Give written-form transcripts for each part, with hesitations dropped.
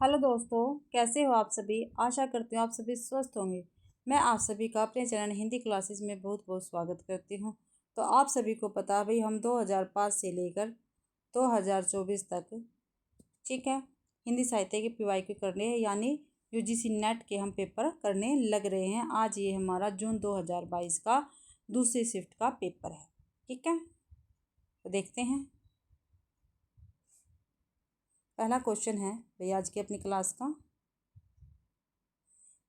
Hello दोस्तों, कैसे हो आप सभी। आशा करती हूँ आप सभी स्वस्थ होंगे। मैं आप सभी का अपने चैनल हिंदी क्लासेस में बहुत बहुत स्वागत करती हूँ। तो आप सभी को पता है भाई, हम 2005 से लेकर 2024 तक, ठीक है, हिंदी साहित्य के पीवाईक्यू करने यानी यूजीसी नेट के हम पेपर करने लग रहे हैं। आज ये हमारा जून 2022 का दूसरी शिफ्ट का पेपर है, ठीक है। तो देखते हैं, पहला क्वेश्चन है भाई आज की अपनी क्लास का।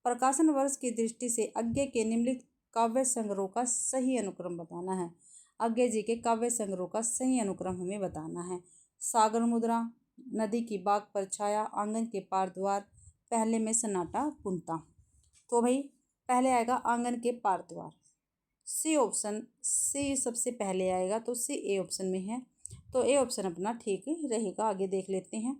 प्रकाशन वर्ष की दृष्टि से अज्ञे के निम्नलिखित काव्य संग्रह का सही अनुक्रम बताना है। अज्ञे जी के काव्य संग्रह का सही अनुक्रम हमें बताना है। सागर मुद्रा, नदी की बाग पर छाया, आंगन के पार द्वार, पहले में सन्नाटा बुनता। तो भाई पहले आएगा आंगन के पार द्वार। सी ऑप्शन, सी सबसे पहले आएगा, तो सी ए ऑप्शन में है, तो ए ऑप्शन अपना ठीक रहेगा। आगे देख लेते हैं।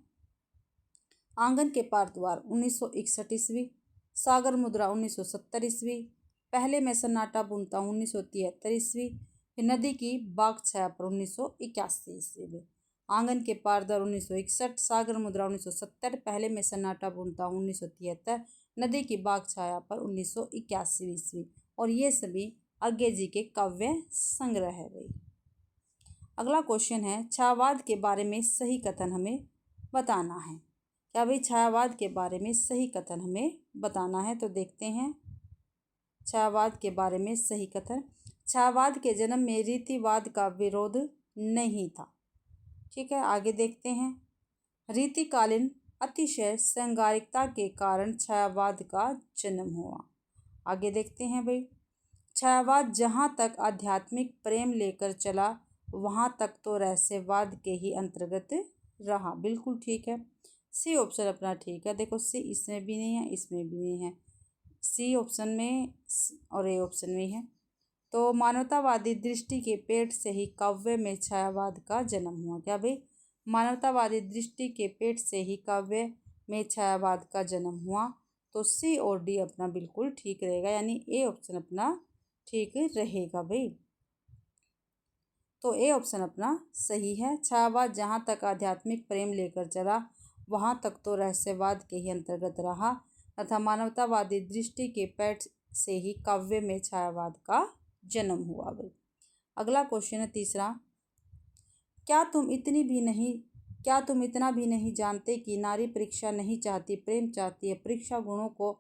आंगन के पार द्वार 1961 ईस्वी, सागर मुद्रा 1970 ईस्वी, पहले मैं सन्नाटा बुनता 1973 ईस्वी, फिर नदी की बाग छाया पर 1981 ईस्वी में। आंगन के पार द्वार 1961, सागर मुद्रा 1970, पहले मैं सन्नाटा बुनता 1973, नदी की बाग छाया पर 1981 ईस्वी। और ये सभी अज्ञे जी के काव्य संग्रह है भाई। अगला क्वेश्चन है, छायावाद के बारे में सही कथन हमें बताना है। क्या भाई छायावाद के बारे में सही कथन हमें बताना है। तो देखते हैं छायावाद के बारे में सही कथन। छायावाद के जन्म में रीतिवाद का विरोध नहीं था, ठीक है। आगे देखते हैं। रीतिकालीन अतिशय श्रृंगारिकता के कारण छायावाद का जन्म हुआ। आगे देखते हैं भाई। छायावाद जहाँ तक आध्यात्मिक प्रेम लेकर चला, वहाँ तक तो रहस्यवाद के ही अंतर्गत रहा। बिल्कुल ठीक है, सी ऑप्शन अपना ठीक है। देखो सी इसमें भी नहीं है, इसमें भी नहीं है, सी ऑप्शन में और ए ऑप्शन में है। तो मानवतावादी दृष्टि के पेट से ही काव्य में छायावाद का जन्म हुआ। क्या भाई, मानवतावादी दृष्टि के पेट से ही काव्य में छायावाद का जन्म हुआ। तो सी और डी अपना बिल्कुल ठीक रहेगा, यानी ए ऑप्शन अपना ठीक रहेगा भाई। तो ए ऑप्शन अपना सही है। छायावाद जहाँ तक आध्यात्मिक प्रेम लेकर चला, वहाँ तक तो रहस्यवाद के ही अंतर्गत रहा तथा मानवतावादी दृष्टि के पेट से ही काव्य में छायावाद का जन्म हुआ भाई। अगला क्वेश्चन है तीसरा। क्या तुम इतना भी नहीं जानते कि नारी परीक्षा नहीं चाहती, प्रेम चाहती है। परीक्षा गुणों को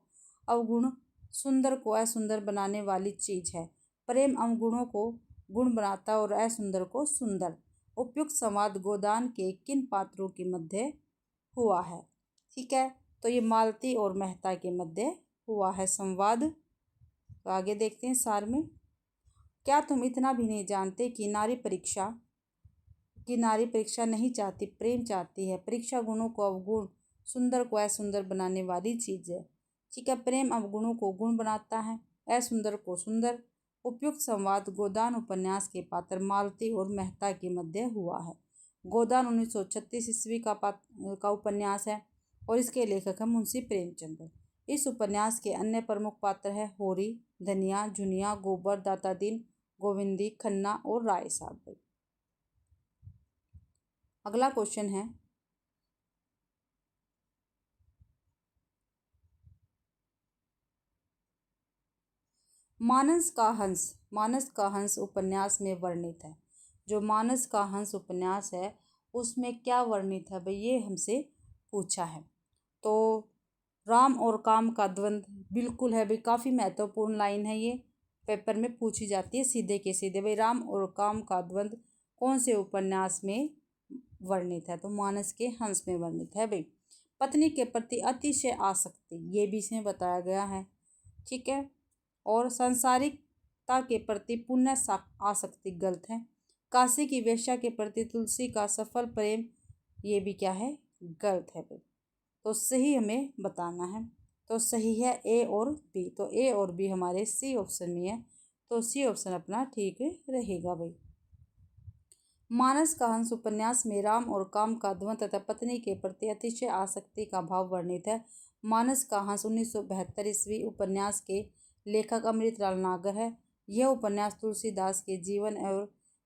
अवगुण, सुंदर को असुंदर बनाने वाली चीज है। प्रेम अवगुणों को गुण बनाता और असुंदर को सुंदर। उपयुक्त संवाद गोदान के किन पात्रों के मध्य हुआ है। ठीक है, तो ये मालती और मेहता के मध्य हुआ है संवाद। तो आगे देखते हैं सार में। क्या तुम इतना भी नहीं जानते कि नारी परीक्षा नहीं चाहती, प्रेम चाहती है। परीक्षा गुणों को अवगुण, सुंदर को असुंदर बनाने वाली चीज है। ठीक है, प्रेम अवगुणों को गुण बनाता है, असुंदर को सुंदर। उपयुक्त संवाद गोदान उपन्यास के पात्र मालती और मेहता के मध्य हुआ है। गोदान 1936 ईस्वी का उपन्यास है और इसके लेखक है मुंशी प्रेमचंद। इस उपन्यास के अन्य प्रमुख पात्र है होरी, धनिया, जुनिया, गोबर, दाता दीन, गोविंदी, खन्ना और राय साहब। अगला क्वेश्चन है, मानस का हंस उपन्यास में वर्णित है। जो मानस का हंस उपन्यास है उसमें क्या वर्णित है भाई, ये हमसे पूछा है। तो राम और काम का द्वंद्व बिल्कुल है भाई, काफ़ी महत्वपूर्ण लाइन है, ये पेपर में पूछी जाती है सीधे के सीधे। भाई राम और काम का द्वंद्व कौन से उपन्यास में वर्णित है, तो मानस के हंस में वर्णित है भाई। पत्नी के प्रति अतिशय आसक्ति, ये भी इसमें बताया गया है, ठीक है। और सांसारिकता के प्रति पुण्य आसक्ति गलत है। काशी की वेश्या के प्रति तुलसी का सफल प्रेम, ये भी क्या है, गलत है भाई। तो सही हमें बताना है, तो सही है ए और बी। तो ए और बी हमारे सी ऑप्शन में है, तो सी ऑप्शन अपना ठीक रहेगा भाई। मानस का हंस उपन्यास में राम और काम का द्वंद्व तथा पत्नी के प्रति अतिशय आसक्ति का भाव वर्णित है। मानस का हंस 1972 ईस्वी उपन्यास के लेखक अमृतलाल नागर है। यह उपन्यास तुलसीदास के जीवन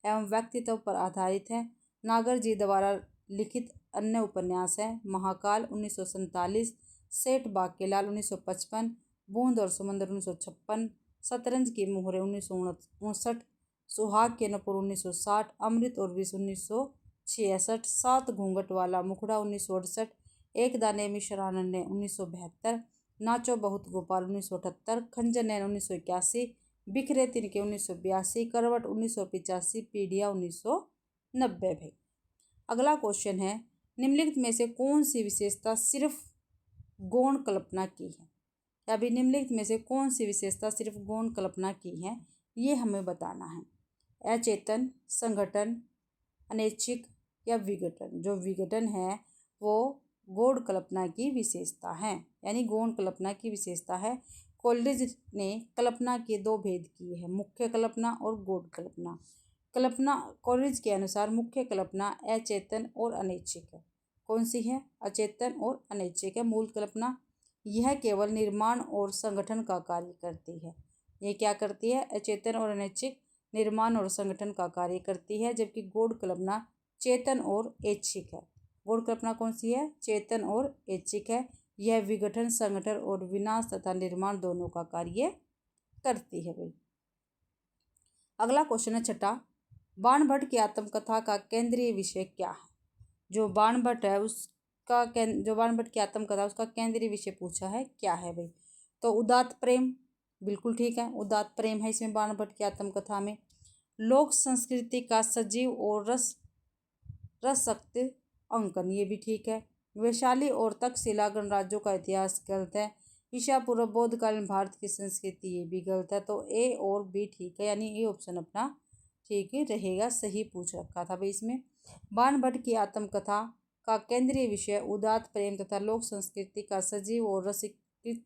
एवं व्यक्तित्व पर आधारित है। नागर जी द्वारा लिखित अन्य उपन्यास हैं महाकाल 1947, सेठ बाकेलाल 1955, बूंद और समंदर 1956, शतरंज की मोहरें 1959, सुहाग के नपुर 1960, अमृत और विष 1966, सात घूंघट वाला मुखड़ा 1968, एक दाने मिश्रानंद ने 1972, नाचो बहुत गोपाल 1978, खंजर नैन 1981, बिखरे तिनके 1982, करवट 1985, पीढ़िया 1990। भाई अगला क्वेश्चन है निम्नलिखित में से कौन सी विशेषता सिर्फ गौण कल्पना की है। अभी निम्नलिखित में से कौन सी विशेषता सिर्फ गौण कल्पना की है ये हमें बताना है। अचेतन, संगठन, अनैच्छिक या विघटन। जो विघटन है वो गौण कल्पना की विशेषता है, यानी गौण कल्पना की विशेषता है। कोलरिज ने कल्पना के दो भेद किए हैं, मुख्य कल्पना और गौण कल्पना। कल्पना कोलरिज के अनुसार मुख्य कल्पना अचेतन और अनैच्छिक है। कौन सी है? अचेतन और अनैच्छिक है। मूल कल्पना यह केवल निर्माण और संगठन का कार्य करती है। ये क्या करती है? अचेतन और अनैच्छिक निर्माण और संगठन का कार्य करती है, जबकि गौण कल्पना चेतन और ऐच्छिक है। गौण कल्पना कौन सी है? चेतन और ऐच्छिक है। यह विघटन, संगठन और विनाश तथा निर्माण दोनों का कार्य करती है। भाई अगला क्वेश्चन है छठा, बाणभट्ट की आत्मकथा का केंद्रीय विषय क्या है। जो बाणभट्ट है उसका जो बाणभट्ट की आत्मकथा उसका केंद्रीय विषय पूछा है, क्या है भाई? तो उदात्त प्रेम, बिल्कुल ठीक है, उदात्त प्रेम है इसमें बाणभट्ट की आत्मकथा में। लोक संस्कृति का सजीव और रसक्त अंकन, ये भी ठीक है। वैशाली और तक्षशिला गणराज्यों का इतिहास गलत है। ईसा पूर्व बौद्धकालीन भारत की संस्कृति, ये भी गलत है। तो ए और बी ठीक है, यानी ये ऑप्शन अपना ठीक रहेगा, सही पूछ रखा था भाई इसमें। बाणभट्ट की आत्मकथा का केंद्रीय विषय उदात्त प्रेम तथा लोक संस्कृति का सजीव और रसिकृत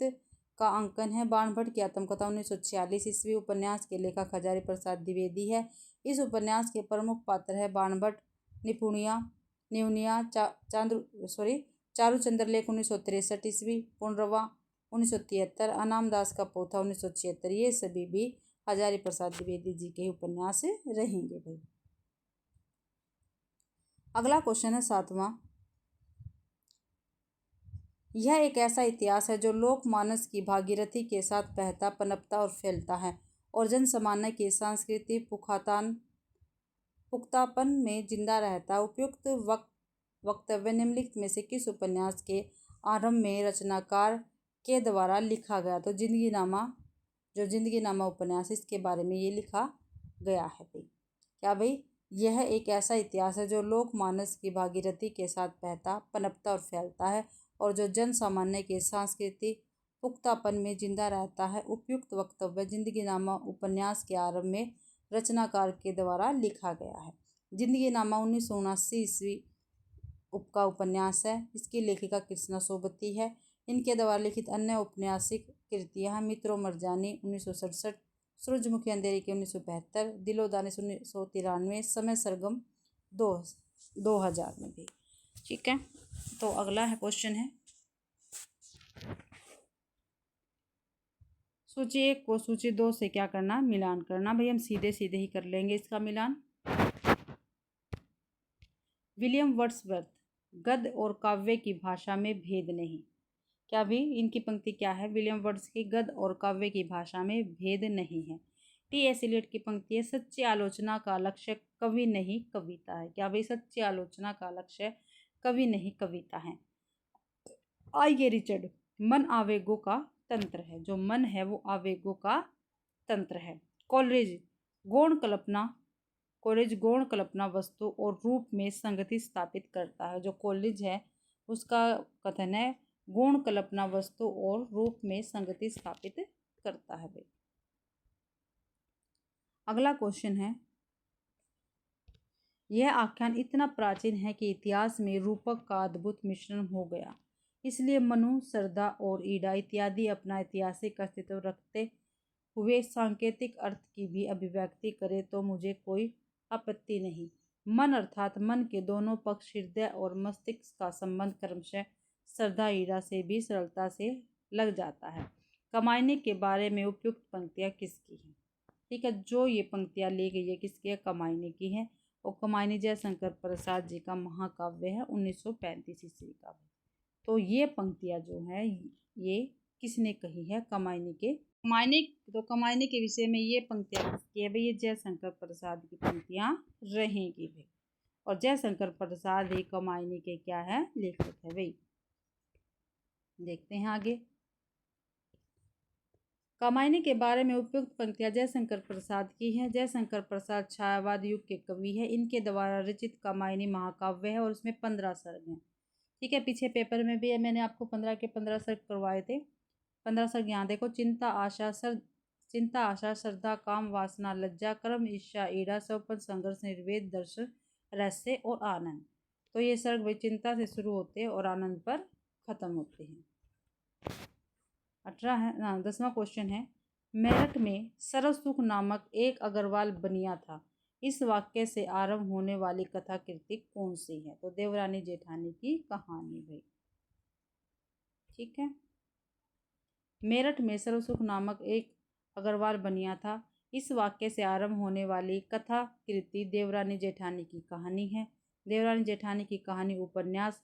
का अंकन है। बाणभट्ट की आत्मकथा 1946 ईस्वी। उपन्यास के लेखक हजारी प्रसाद द्विवेदी है। इस उपन्यास के प्रमुख पात्र है बाणभट्ट, निपुणिया चारूचंद्र लेख 1963 ईस्वी, पुनरवा 1973, अनाम दास का पोथा 1976, ये सभी भी हजारी प्रसाद द्विवेदी जी के उपन्यास रहेंगे भाई। अगला क्वेश्चन है सातवां, यह एक ऐसा इतिहास है जो लोकमानस की भागीरथी के साथ बहता, पनपता और फैलता है और जन सामान्य के सांस्कृतिक पुख्तापन में जिंदा रहता है। उपयुक्त वक्तव्य निम्नलिखित में से किस उपन्यास के आरंभ में रचनाकार के द्वारा लिखा गया। तो जिंदगीनामा उपन्यास, इसके बारे में ये लिखा गया है भाई। क्या भाई? यह एक ऐसा इतिहास है जो लोकमानस की भागीरथी के साथ बहता, पनपता और फैलता है और जो जन सामान्य के सांस्कृतिक पुख्तापन में जिंदा रहता है। उपयुक्त वक्तव्य जिंदगीनामा उपन्यास के आरंभ में रचनाकार के द्वारा लिखा गया है। जिंदगीनामा 1979 ईस्वी का उपन्यास है। इसकी लेखिका कृष्णा सोबती है। इनके द्वारा लिखित अन्य औपन्यासिक कृतियां हैं मित्रो मरजानी 1967, सूरजमुखी अंधेरी की 1972, दिलो दानिश 1993, समय सरगम 2000 में भी। ठीक है, तो अगला है क्वेश्चन है सूची 1 को सूची 2 से क्या करना? मिलान करना। भाई हम सीधे सीधे ही कर लेंगे इसका मिलान। विलियम वर्ड्सवर्थ, गद्य और काव्य की भाषा में भेद नहीं। क्या भी? इनकी पंक्ति क्या है? विलियम वर्ड्स की गद्य और काव्य की भाषा में भेद नहीं है। टी.एस. एलियट की पंक्ति है, सच्ची आलोचना का लक्ष्य कवि नहीं कविता है। क्या भाई? सच्ची आलोचना का लक्ष्य कवि नहीं कविता है। आई रिचर्ड, मन आवेगों का तंत्र है। जो मन है वो आवेगों का तंत्र है। कोलरिज गौण कल्पना वस्तु और रूप में संगति स्थापित करता है। जो कोलरिज है उसका कथन है गौण कल्पना वस्तु और रूप में संगति स्थापित करता है भाई। अगला क्वेश्चन है, यह आख्यान इतना प्राचीन है कि इतिहास में रूपक का अद्भुत मिश्रण हो गया, इसलिए मनु, सरदा और ईडा इत्यादि अपना ऐतिहासिक अस्तित्व रखते हुए सांकेतिक अर्थ की भी अभिव्यक्ति करे तो मुझे कोई आपत्ति नहीं। मन अर्थात मन के दोनों पक्ष, हृदय और मस्तिष्क का संबंध क्रमशः सरदा ईडा से भी सरलता से लग जाता है। कमायनी के बारे में उपयुक्त पंक्तियां किसकी हैं? ठीक है, जो ये पंक्तियां ली गई है किसकी है? कमायनी की है। और कमायनी जयशंकर प्रसाद जी का महाकाव्य है 1935 ईस्वी का। तो ये पंक्तियाँ जो है ये किसने कही है? कमायनी के विषय में ये पंक्तियाँ किसकी है भाई? ये जयशंकर प्रसाद की पंक्तियाँ रहेंगी भाई। और जयशंकर प्रसाद ही कमायनी के क्या है? लेखक है भाई। देखते हैं आगे। कमायनी के बारे में उपयुक्त पंक्तियां जयशंकर प्रसाद की हैं। जयशंकर प्रसाद छायावाद युग के कवि है। इनके द्वारा रचित कमायनी महाकाव्य है और उसमें 15 सर्ग हैं। ठीक है, पीछे पेपर में भी मैंने आपको 15 के 15 सर्ग करवाए थे। 15 सर्ग यहाँ देखो। चिंता आशा श्रद्धा काम वासना लज्जा कर्म ईर्ष्या ईड़ा स्वपन संघर्ष निर्वेद दर्शन रहस्य और आनंद। तो ये सर्ग भाई चिंता से शुरू होते हैं और आनंद पर खत्म होते हैं। 10वां क्वेश्चन है, मेरठ में सरसुख नामक एक अग्रवाल बनिया था। इस वाक्य से आरंभ होने वाली कथा कृति कौन सी है? तो देवरानी जेठानी की कहानी भाई। ठीक है, मेरठ में सरसुख नामक एक अग्रवाल बनिया था। इस वाक्य से आरंभ होने वाली कथा कृति देवरानी जेठानी की कहानी है। देवरानी जेठानी की कहानी उपन्यास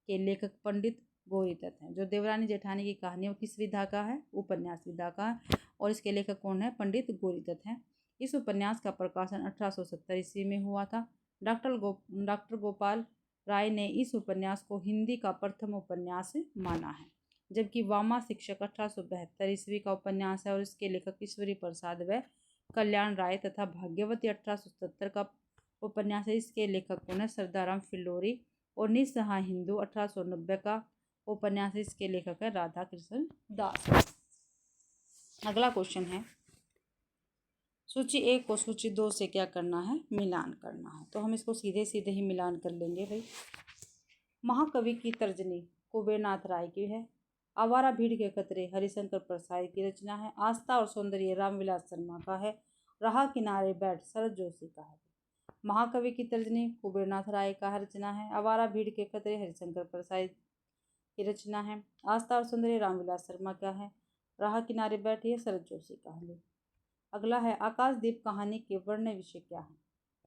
के लेखक पंडित गौरीदत्त हैं। जो देवरानी जेठानी की कहानी वो किस विधा का है? उपन्यास विधा का है। और इसके लेखक कौन है? पंडित गौरीदत्त हैं। इस उपन्यास का प्रकाशन 1870 ईस्वी में हुआ था। डॉक्टर गोपाल राय ने इस उपन्यास को हिंदी का प्रथम उपन्यास माना है, जबकि वामा शिक्षक 1872 ईस्वी का उपन्यास है और इसके लेखक ईश्वरी प्रसाद व कल्याण राय तथा भाग्यवती 1870 का उपन्यास है। इसके लेखक कौन है? सरदाराम फिल्लोरी। और निस्सहाय हिंदू 1890 का उपन्यास, इसके लेखक है राधा कृष्ण दास। अगला क्वेश्चन है, सूची 1 को सूची 2 से क्या करना है? मिलान करना है। तो हम इसको सीधे सीधे ही मिलान कर लेंगे भाई। महाकवि की तर्जनी कुबेरनाथ राय की है। आवारा भीड़ के खतरे हरिशंकर प्रसाद की रचना है। आस्था और सौंदर्य रामविलास शर्मा का है। राह किनारे बैठ शरद जोशी का है। महाकवि की तर्जनी कुबेरनाथ राय का रचना है। आवारा भीड़ के खतरे हरिशंकर प्रसाद की रचना है। आस्था और सौंदर्य रामविलास शर्मा का है। राह किनारे बैठ ये शरद जोशी का है। अगला है, आकाशदीप कहानी के वर्ण विषय क्या है?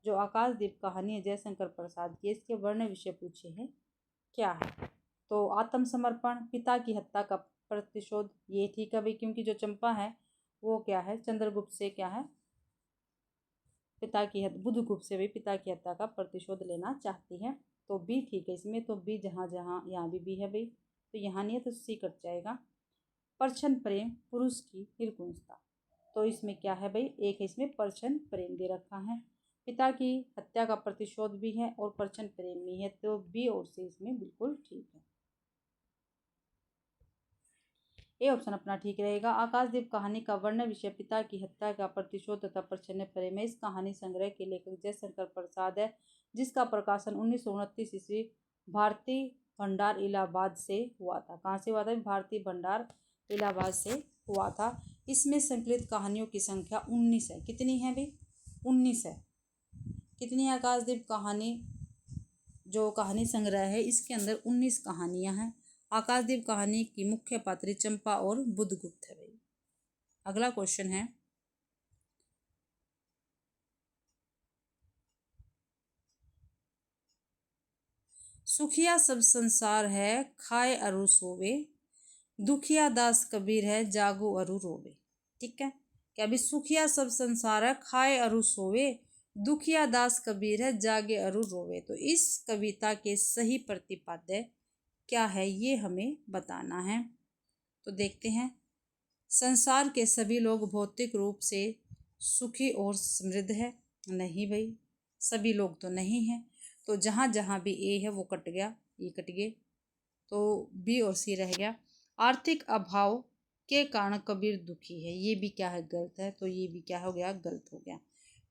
जो आकाशदीप कहानी है जयशंकर प्रसाद की, इसके वर्ण विषय पूछे हैं क्या है? तो आत्मसमर्पण, पिता की हत्या का प्रतिशोध, ये ठीक है भाई, क्योंकि जो चंपा है वो क्या है? चंद्रगुप्त से क्या है? बुधगुप्त से भी पिता की हत्या का प्रतिशोध लेना चाहती है। तो बी ठीक है इसमें। तो बी जहाँ जहाँ यहाँ भी है भाई, तो यहाँ नहीं है तो सी कट जाएगा। परछन प्रेम पुरुष की निर्गुणता, तो इसमें क्या है भाई? एक है इसमें परछन प्रेम दे रखा है। पिता की हत्या का प्रतिशोध भी है और परछन प्रेम भी है, तो बी और सी इसमें बिल्कुल ठीक है। ए ऑप्शन अपना ठीक रहेगा। आकाशदीप कहानी का वर्ण विषय पिता की हत्या का प्रतिशोध तथा प्रच्छन्न प्रेम है। इस कहानी संग्रह के लेखक जयशंकर प्रसाद है, जिसका प्रकाशन 1929 ईस्वी भारतीय भंडार इलाहाबाद से हुआ था। कहाँ से हुआ था? भारतीय भंडार इलाहाबाद से हुआ था। इसमें संकलित कहानियों की संख्या 19 है। कितनी है भाई? 19 है। कितनी है आकाशदीप कहानी? जो कहानी संग्रह है इसके अंदर 19 कहानियां हैं। आकाशदीप कहानी की मुख्य पात्री चंपा और बुधगुप्त है भाई। अगला क्वेश्चन है, सुखिया सब संसार है खाए अरु सोवे, दुखिया दास कबीर है जागो अरु रोवे। ठीक है, क्या अभी सुखिया सब संसार है खाए अरु सोवे, दुखिया दास कबीर है जागे अरु रोवे। तो इस कविता के सही प्रतिपाद्य क्या है ये हमें बताना है। तो देखते हैं, संसार के सभी लोग भौतिक रूप से सुखी और समृद्ध है। नहीं भाई, सभी लोग तो नहीं हैं। तो जहाँ जहाँ भी ए है वो कट गया, ये कट गए, तो बी और सी रह गया। आर्थिक अभाव के कारण कबीर दुखी है, ये भी क्या है? गलत है। तो ये भी क्या हो गया? गलत हो गया।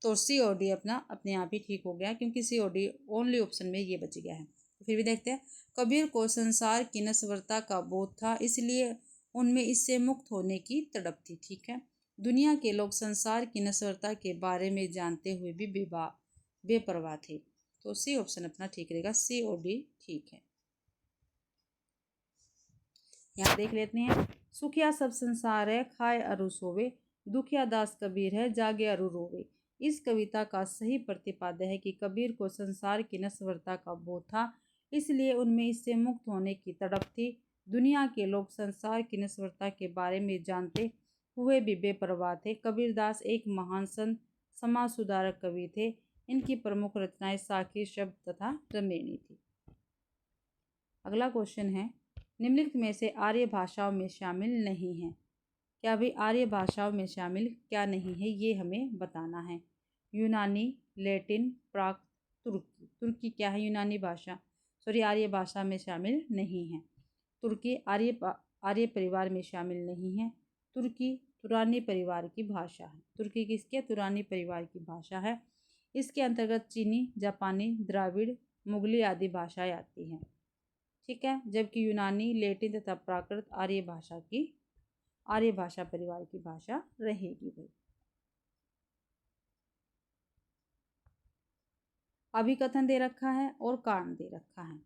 तो सी और डी अपना अपने आप ही ठीक हो गया, क्योंकि सी और डी ओनली ऑप्शन में ये बच गया है। तो फिर भी देखते हैं, कबीर को संसार की नश्वरता का बोध था, इसलिए उनमें इससे मुक्त होने की तड़प थी। ठीक है, दुनिया के लोग संसार की नश्वरता के बारे में जानते हुए भी बेपरवाह थे। तो सी ऑप्शन अपना ठीक रहेगा। सी और डी ठीक है। यहाँ देख लेते हैं, सुखिया सब संसार है खाए अरु सोवे, दुखिया दास कबीर है जागे अरु रोवे। इस कविता का सही प्रतिपाद्य है कि कबीर को संसार की नश्वरता का बोध था, इसलिए उनमें इससे मुक्त होने की तड़प थी। दुनिया के लोग संसार की नश्वरता के बारे में जानते हुए भी बेपरवाह थे। कबीरदास एक महान संत, समाज सुधारक कवि थे। इनकी प्रमुख रचनाएं साखी, शब्द तथा ब्रह्मणी थी। अगला क्वेश्चन है, निम्नलिखित में से आर्य भाषाओं में शामिल नहीं है। क्या भाई आर्य भाषाओं में शामिल क्या नहीं है, ये हमें बताना है। यूनानी, लैटिन, प्राक, तुर्की। तुर्की क्या है? यूनानी भाषा, सॉरी आर्य भाषा में शामिल नहीं है। तुर्की आर्य परिवार में शामिल नहीं है। तुर्की तुरानी परिवार की भाषा है। तुर्की किसके? तुरानी परिवार की भाषा है। इसके अंतर्गत चीनी, जापानी, द्राविड़, मुगली आदि भाषाएं आती हैं। ठीक है, जबकि यूनानी, लैटिन तथा प्राकृत आर्य भाषा परिवार की भाषा रहेगी भाई। अभिकथन दे रखा है और कारण दे रखा है,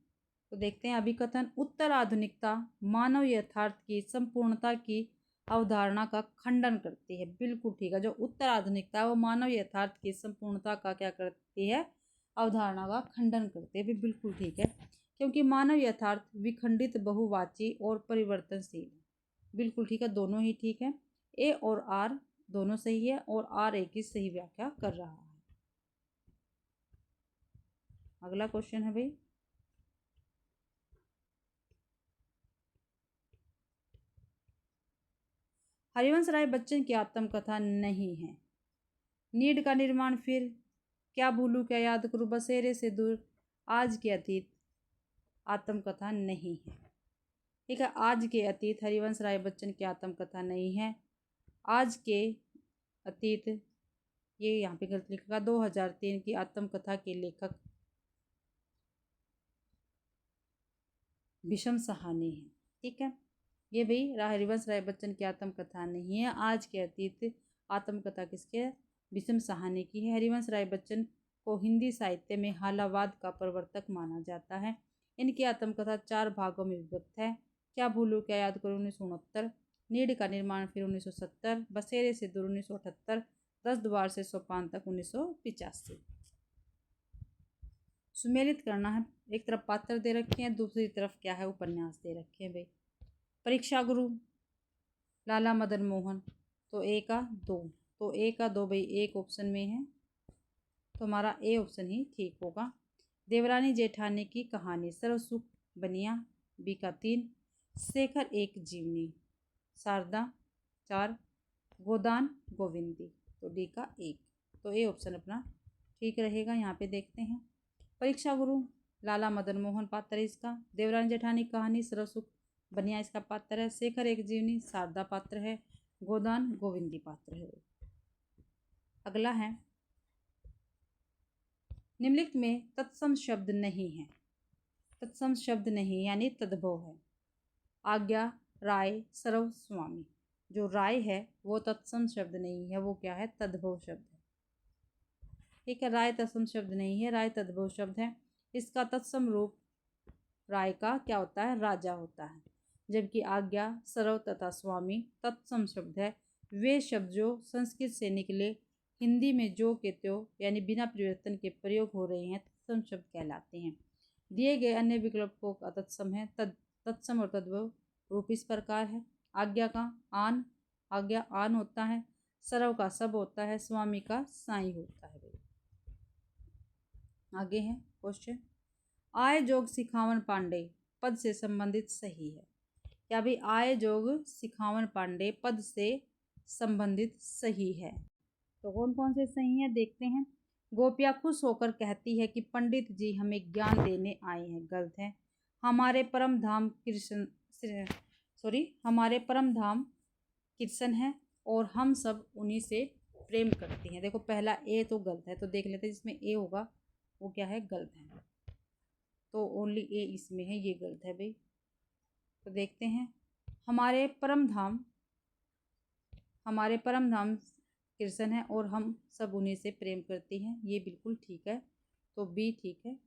तो देखते हैं अभिकथन। उत्तर आधुनिकता मानव यथार्थ की संपूर्णता की अवधारणा का खंडन करती है। बिल्कुल ठीक है, जो उत्तर आधुनिकता है वो मानव यथार्थ की संपूर्णता का क्या करती है? अवधारणा का खंडन करती है। भी बिल्कुल ठीक है, क्योंकि मानव यथार्थ विखंडित, बहुवाची और परिवर्तनशील है। बिल्कुल ठीक है, दोनों ही ठीक है। ए और आर दोनों सही है और आर ए की सही व्याख्या कर रहा है। अगला क्वेश्चन है भाई, हरिवंश राय बच्चन की आत्मकथा नहीं है। नीड का निर्माण फिर, क्या भूलूं क्या याद करूं, बसेरे से दूर, आज के अतीत। आत्मकथा नहीं है। ठीक है, आज के अतीत हरिवंश राय बच्चन की आत्मकथा नहीं है। आज के अतीत, ये यहाँ पे गलत लिखा, 2003 की आत्मकथा के लेखक भीष्म साहनी है। ठीक है, ये भाई हरिवंश राय बच्चन की आत्मकथा नहीं है। आज के अतीत आत्मकथा किसके है? भीष्म साहनी की है। हरिवंश राय बच्चन को हिंदी साहित्य में हालावाद का प्रवर्तक माना जाता है। इनकी आत्मकथा 4 भागों में विभक्त है। क्या भूलूं क्या याद करूं 1969, नीड का निर्माण फिर 1970, बसेरे से दूर 1978, 10 द्वार से सोपान तक 1985। सुमेलित करना है। एक तरफ पात्र दे रखे हैं, दूसरी तरफ क्या है? उपन्यास दे रखे हैं भाई। परीक्षा गुरु, लाला मदन मोहन, तो ए का 2, तो ए का 2 भाई एक ऑप्शन में है, तो हमारा ए ऑप्शन ही ठीक होगा। देवरानी जेठानी की कहानी, सर्वसुख बनिया, बी का 3, शेखर एक जीवनी, शारदा 4, गोदान गोविंदी, तो डी का 1, तो ए ऑप्शन अपना ठीक रहेगा। यहाँ पे देखते हैं, परीक्षा गुरु लाला मदन मोहन पात्र है इसका, देवरानी जेठानी कहानी सर्वसुख बनिया इसका पात्र है, शेखर एक जीवनी शारदा पात्र है, गोदान गोविंदी पात्र है। अगला है, निम्नलिखित में तत्सम शब्द नहीं है। तत्सम शब्द नहीं यानी तद्भव है। आज्ञा, राय, सर्व, स्वामी। जो राय है वो तत्सम शब्द नहीं है, वो क्या है? तद्भव शब्द है। ठीक है, राय तत्सम शब्द नहीं है, राय तद्भव शब्द है। इसका तत्सम रूप राय का क्या होता है? राजा होता है। जबकि आज्ञा, सर्व तथा स्वामी तत्सम शब्द है। वे शब्द जो संस्कृत से निकले हिंदी में जो के त्यों यानी बिना परिवर्तन के प्रयोग हो रहे हैं तत्सम शब्द कहलाते हैं। दिए गए अन्य विकल्पों का तत्सम है। तत्सम और तद्भव रूप इस प्रकार है। आज्ञा का आन, आज्ञा आन होता है। सर्व का सब होता है। स्वामी का साई होता है। आगे है क्वेश्चन, आय जोग सिखावन पांडे पद से संबंधित सही है। क्या भाई आय जोग सिखावन पांडे पद से संबंधित सही है? तो कौन कौन से सही है देखते हैं। गोपिया खुश होकर कहती है कि पंडित जी हमें ज्ञान देने आए हैं, गलत है। हमारे परम धाम कृष्ण, हमारे परम धाम कृष्ण है और हम सब उन्हीं से प्रेम करते हैं। देखो पहला ए तो गलत है, तो देख लेते हैं जिसमें ए होगा वो क्या है? गलत है, तो ओनली ए इसमें है, ये गलत है भाई। तो देखते हैं, हमारे परम धाम कृष्ण है और हम सब उन्हीं से प्रेम करते हैं, ये बिल्कुल ठीक है, तो बी ठीक है,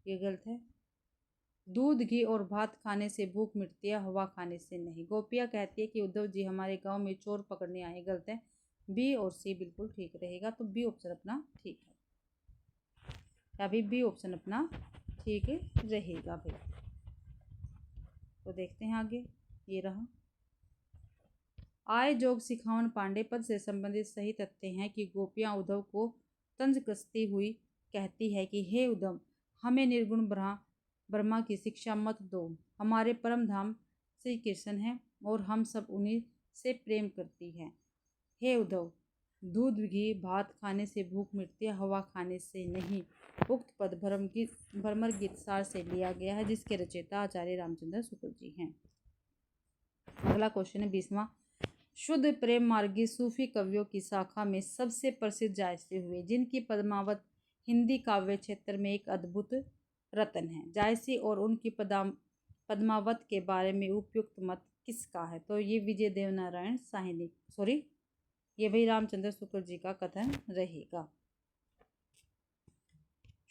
ये गलत है। दूध, घी और भात खाने से भूख मिटती है, हवा खाने से नहीं। गोपिया कहती है कि उद्धव जी हमारे गांव में चोर पकड़ने आए, गलत है। बी और सी बिल्कुल ठीक रहेगा, तो बी ऑप्शन अपना ठीक है। अभी बी ऑप्शन अपना ठीक रहेगा भाई। तो देखते हैं आगे, ये रहा। आय जोग सिखावन पांडे पद से संबंधित सही तथ्य हैं कि गोपियां उद्धव को तंज कसती हुई कहती है कि हे उद्धव, हमें निर्गुण ब्रह्मा की शिक्षा मत दो। हमारे परम धाम श्री कृष्ण हैं और हम सब उन्हीं से प्रेम करती हैं। हे उद्धव, दूध घी भात खाने से भूख मिटती है, हवा खाने से नहीं। उक्त पद भ्रमर गीत सार से लिया गया है, जिसके रचयिता आचार्य रामचंद्र शुक्ल जी हैं। अगला क्वेश्चन है 20वां। शुद्ध प्रेम मार्गी सूफी कवियों की शाखा में सबसे प्रसिद्ध जायसी हुए, जिनकी पद्मावत हिंदी काव्य क्षेत्र में एक अद्भुत रत्न है। जायसी और उनकी पद्मावत के बारे में उपयुक्त मत किसका है? तो ये विजय देवनारायण साहिनी, सॉरी, ये भाई रामचंद्र शुक्ल जी का कथन रहेगा।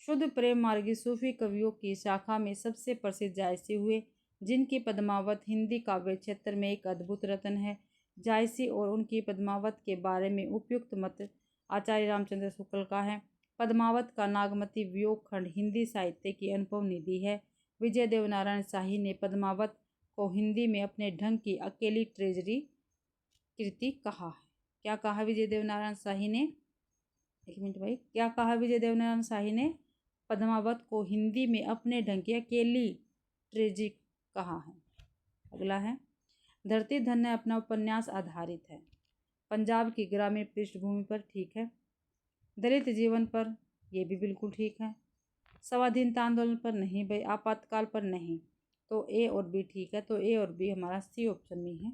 शुद्ध प्रेम मार्गी सूफी कवियों की शाखा में सबसे प्रसिद्ध जायसी हुए, जिनकी पद्मावत हिंदी काव्य क्षेत्र में एक अद्भुत रत्न है। जायसी और उनकी पद्मावत के बारे में उपयुक्त मत आचार्य रामचंद्र शुक्ल का है। पद्मावत का नागमती वियोग खंड हिंदी साहित्य की अनुभव निधि है। विजय देवनारायण शाही ने पद्मावत को हिंदी में अपने ढंग की अकेली ट्रेजरी कृति कहा है। क्या कहा विजय देवनारायण शाही ने? एक मिनट भाई, क्या कहा विजय देवनारायण शाही ने? पद्मावत को हिंदी में अपने ढंग की अकेली ट्रेजरी कहा है। अगला है, धरती धन्य अपना उपन्यास आधारित है। पंजाब की ग्रामीण पृष्ठभूमि पर, ठीक है। दलित जीवन पर, यह भी बिल्कुल ठीक है। स्वाधीनता आंदोलन पर नहीं भाई, आपातकाल पर नहीं। तो ए और बी ठीक है, तो ए और बी हमारा सी ऑप्शन में है।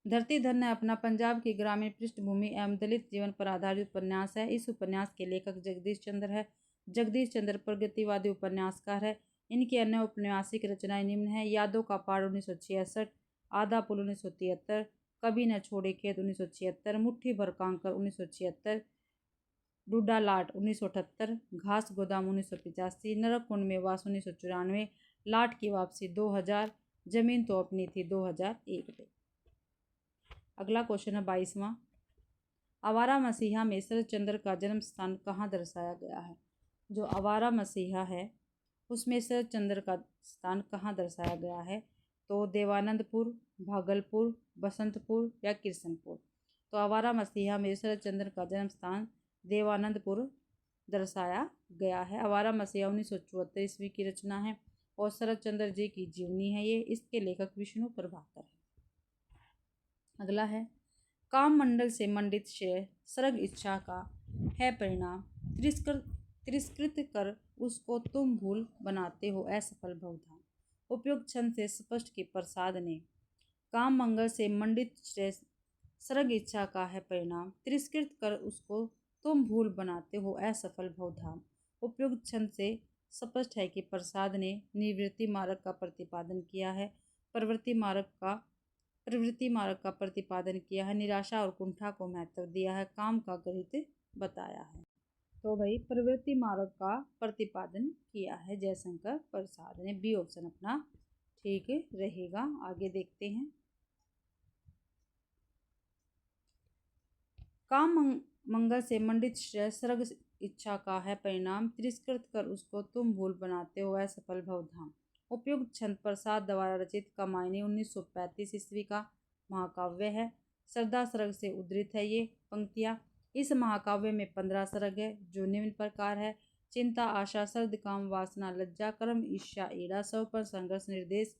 धरती धन्य अपना पंजाब की ग्रामीण पृष्ठभूमि एवं दलित जीवन पर आधारित उपन्यास है। इस उपन्यास के लेखक जगदीश चंद्र है। जगदीश चंद्र प्रगतिवादी उपन्यासकार है। इनकी अन्य औपन्यासिक रचनाएं निम्न है: यादों का पहाड़ 1966, आधा पुल 1973, कभी न छोड़े खेत 1976, मुट्ठी भर कांकर 1976, डूडा लाट 1978, घास गोदाम 1985, नरक कुंड में वास 1994, लाट की वापसी 2000, जमीन तो अपनी थी 2001 में। अगला क्वेश्चन है 22वां। आवारा मसीहा में शरद चंद्र का जन्म स्थान कहाँ दर्शाया गया है? जो आवारा मसीहा है उसमें शरद चंद्र का स्थान कहाँ दर्शाया गया है? तो देवानंदपुर, भागलपुर, बसंतपुर या किशनपुर। तो आवारा मसीहा में शरद चंद्र का जन्म स्थान देवानंदपुर दर्शाया गया है। आवारा मसीहा 1974 ईस्वी की रचना है और शरद चंद्र जी की जीवनी है ये। इसके लेखक विष्णु प्रभाकर है। अगला है, काम मंडल से मंडित श्रेय सर्ग इच्छा का है परिणाम, तिरस्कृत कर उसको तुम भूल बनाते हो असफल भवधाम। उपयुक्त छंद से स्पष्ट कि प्रसाद ने काम मंगल से मंडित श्रेय सर्ग इच्छा का है परिणाम, तिरस्कृत कर उसको तुम भूल बनाते हो असफल भवधाम। उपयुक्त छंद से स्पष्ट है कि प्रसाद ने निवृत्ति मार्ग का प्रतिपादन किया है, प्रवृत्ति मार्ग का प्रतिपादन किया है, निराशा और कुंठा को महत्व दिया है, काम का गणित बताया है। तो भाई प्रवृत्ति मार्ग का प्रतिपादन किया है जयशंकर प्रसाद ने। बी ऑप्शन अपना ठीक रहेगा। आगे देखते हैं, काम मंगल से मंडित श्रेय सर्ग इच्छा का है परिणाम, तिरस्कृत कर उसको तुम भूल बनाते हो असफल भवधाम। उपयुक्त छंद प्रसाद द्वारा रचित कामायनी 1935 ईस्वी का महाकाव्य है। श्रद्धा सर्ग से उद्धृत है ये पंक्तियाँ। इस महाकाव्य में 15 सर्ग है जो निम्न प्रकार है: चिंता, आशा, सर्द, काम, वासना, लज्जा, कर्म, ईर्ष्या, ईड़ा, सब पर संघर्ष, निर्देश,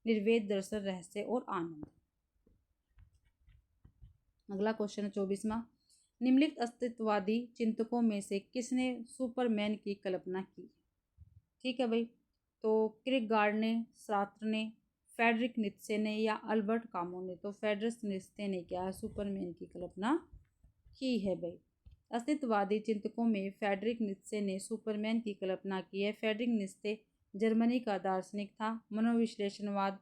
निर्वेद, दर्शन, रहस्य और आनंद। अगला क्वेश्चन है 24वां। निम्नलिखित अस्तित्ववादी चिंतकों में से किसने सुपरमैन की कल्पना की? ठीक है भाई, तो किरकेगार्ड ने, सार्त्र ने, फ्रेडरिक नीत्शे ने या अल्बर्ट कामू ने? तो फ्रेडरिक नीत्शे ने क्या है, सुपरमैन की कल्पना की है भाई। अस्तित्ववादी चिंतकों में फ्रेडरिक नीत्शे ने सुपरमैन की कल्पना की है। फ्रेडरिक नीत्शे जर्मनी का दार्शनिक था। मनोविश्लेषणवाद,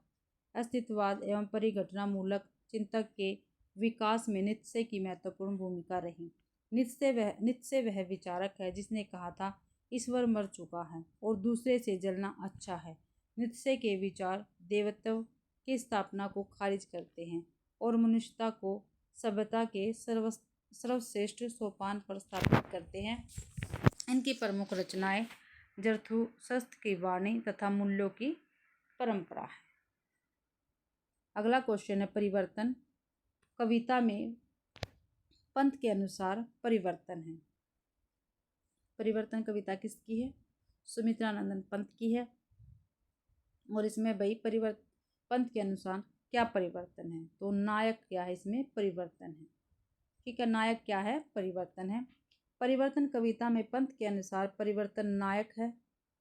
अस्तित्ववाद एवं परिघटनामूलक चिंतक के विकास में नीत्शे की महत्वपूर्ण भूमिका रही। नीत्शे वह विचारक है जिसने कहा था ईश्वर मर चुका है और दूसरे से जलना अच्छा है। नीत्शे के विचार देवत्व की स्थापना को खारिज करते हैं। और मनुष्यता को सभ्यता के सर्वश्रेष्ठ सोपान पर स्थापित करते हैं। इनकी प्रमुख रचनाएं जरथुस्त्र की वाणी तथा मूल्यों की परंपरा है। अगला क्वेश्चन है परिवर्तन। कविता में पंथ के अनुसार परिवर्तन है। परिवर्तन कविता किसकी है? सुमित्रानंदन पंत की है। और इसमें भाई पंथ के अनुसार क्या परिवर्तन है? तो नायक क्या है? इसमें परिवर्तन है। ठीक है, नायक क्या है? परिवर्तन है। परिवर्तन कविता में पंथ के अनुसार परिवर्तन नायक है।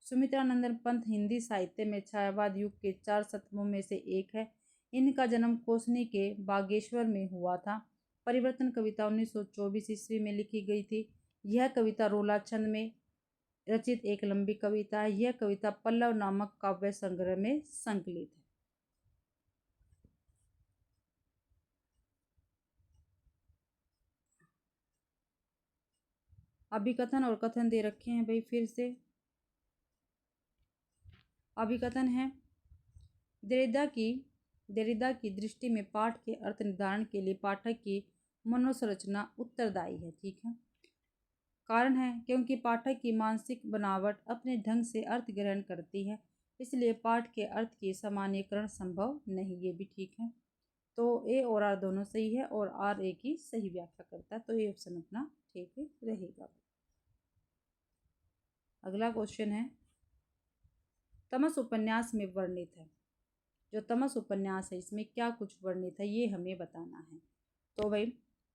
सुमित्रानंदन पंत हिंदी साहित्य में छायावाद युग के 4 सतमों में से एक है। इनका जन्म कोसनी के बागेश्वर में हुआ था। परिवर्तन कविता 1924 ईस्वी में लिखी गई थी। यह कविता रोला छंद में रचित एक लंबी कविता है। यह कविता पल्लव नामक काव्य संग्रह में संकलित है। अभिकथन और कथन दे रखे हैं भाई फिर से। अभिकथन है देरिदा की दृष्टि में पाठ के अर्थ निर्धारण के लिए पाठक की मनोसंरचना उत्तरदायी है। ठीक है, कारण है क्योंकि पाठक की मानसिक बनावट अपने ढंग से अर्थ ग्रहण करती है, इसलिए पाठ के अर्थ की सामान्यीकरण संभव नहीं। ये भी ठीक है। तो ए और आर दोनों सही है और आर ए की सही व्याख्या करता है, तो ये ऑप्शन अपना ठीक रहेगा। अगला क्वेश्चन है तमस उपन्यास में वर्णित है। जो तमस उपन्यास है इसमें क्या कुछ वर्णित है ये हमें बताना है। तो भाई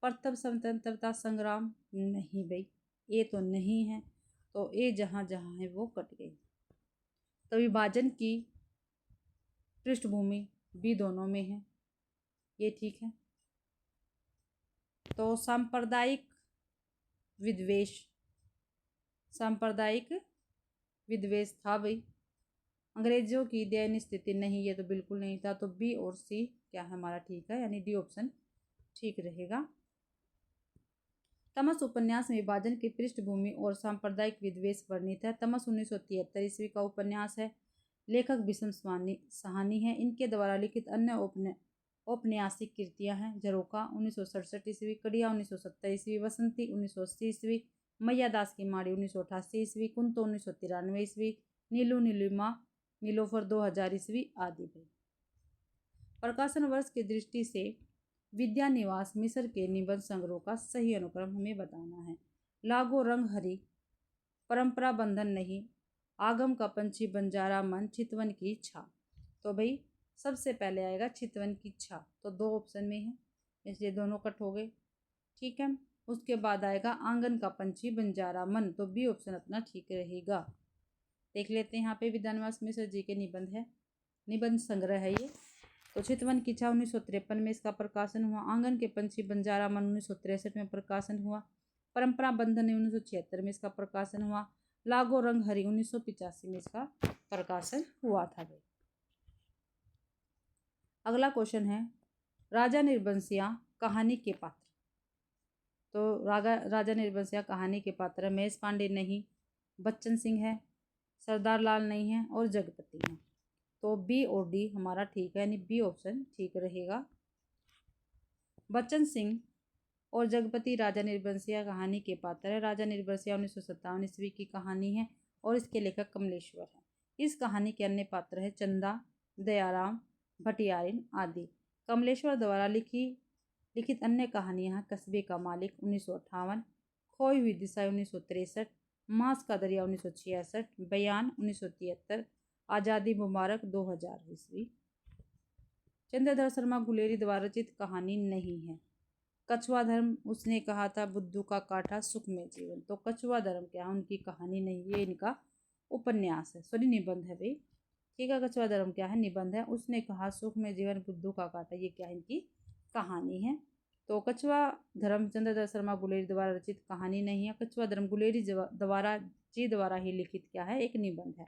प्रथम स्वतंत्रता संग्राम नहीं भाई, ये तो नहीं है। तो ये जहाँ जहाँ है वो कट गई। तो विभाजन की पृष्ठभूमि भी दोनों में है, ये ठीक है। तो सांप्रदायिक विद्वेष था भाई। अंग्रेजों की दयनीय स्थिति नहीं, ये तो बिल्कुल नहीं था। तो बी और सी क्या है हमारा ठीक है, यानी डी ऑप्शन ठीक रहेगा। तमस उपन्यास में विभाजन की पृष्ठभूमि और सांप्रदायिक विद्वेष वर्णित है। तमस 1973 ईस्वी का उपन्यास है। लेखक भीष्म साहनी है। इनके द्वारा लिखित अन्य औपन्यासिक कृतियां हैं झरोखा 1967 ईस्वी, कड़िया 1970 ईस्वी, वसंती 1980 ईस्वी, मैया दास की माड़ी 1988 ईस्वी, कुंतो 1993 ईस्वी, नीलू नीलिमा नीलोफर 2000 ईस्वी आदि। प्रकाशन वर्ष की दृष्टि से विद्या निवास मिस्र के निबंध संग्रह का सही अनुक्रम हमें बताना है। लागो रंग हरी, परंपरा बंधन नहीं, आगम का पंछी बंजारा मन, चितवन की इच्छा। तो भाई सबसे पहले आएगा चितवन की इच्छा, तो 2 ऑप्शन में है इसलिए दोनों कट हो गए। ठीक है, उसके बाद आएगा आंगन का पंछी बंजारा मन, तो बी ऑप्शन अपना ठीक रहेगा। देख लेते हैं यहाँ पे विद्या निवास मिश्र जी के निबंध है, निबंध संग्रह है ये। तो चितवन की इच्छा 1953 में इसका प्रकाशन हुआ। आंगन के पंछी बंजारा मन 1963 में प्रकाशन हुआ। परंपरा बंधन 1976 में इसका प्रकाशन हुआ। लागो रंग हरी 1985 में इसका प्रकाशन हुआ था। अगला क्वेश्चन है राजा निर्बंसिया कहानी के पात्र। तो राजा निर्बंसिया कहानी के पात्र महेश पांडे नहीं, बच्चन सिंह है, सरदार लाल नहीं है और जगपति है। तो बी और डी हमारा ठीक है, यानी बी ऑप्शन ठीक रहेगा। बच्चन सिंह और जगपति राजा निर्बंसिया कहानी के पात्र है। राजा निर्बंसिया 1957 ईस्वी की कहानी है और इसके लेखक कमलेश्वर है। इस कहानी के अन्य पात्र है चंदा, दयाराम, भटियारिन आदि। कमलेश्वर द्वारा लिखित अन्य कहानियां कस्बे का मालिक 1958, खोई हुई दिशा 1963, मांस का दरिया 1966, बयान 1973, आज़ादी मुबारक 2000 ईस्वी। चंद्रधर शर्मा गुलेरी द्वारा रचित कहानी नहीं है। कछुआ धर्म उसने कहा था, बुद्धू का काटा, सुख में जीवन। तो कछुआ धर्म क्या है, उनकी कहानी नहीं, ये इनका उपन्यास है, सॉरी निबंध है भाई। ठीक है, कछुआ धर्म क्या है, निबंध है। उसने कहा सुख में जीवन, बुद्धू का काटा, ये क्या इनकी कहानी है। तो कछुआ धर्म चंद्रधर शर्मा गुलेरी द्वारा रचित कहानी नहीं है। कछुआ धर्म गुलेरी द्वारा ही लिखित क्या है, एक निबंध है।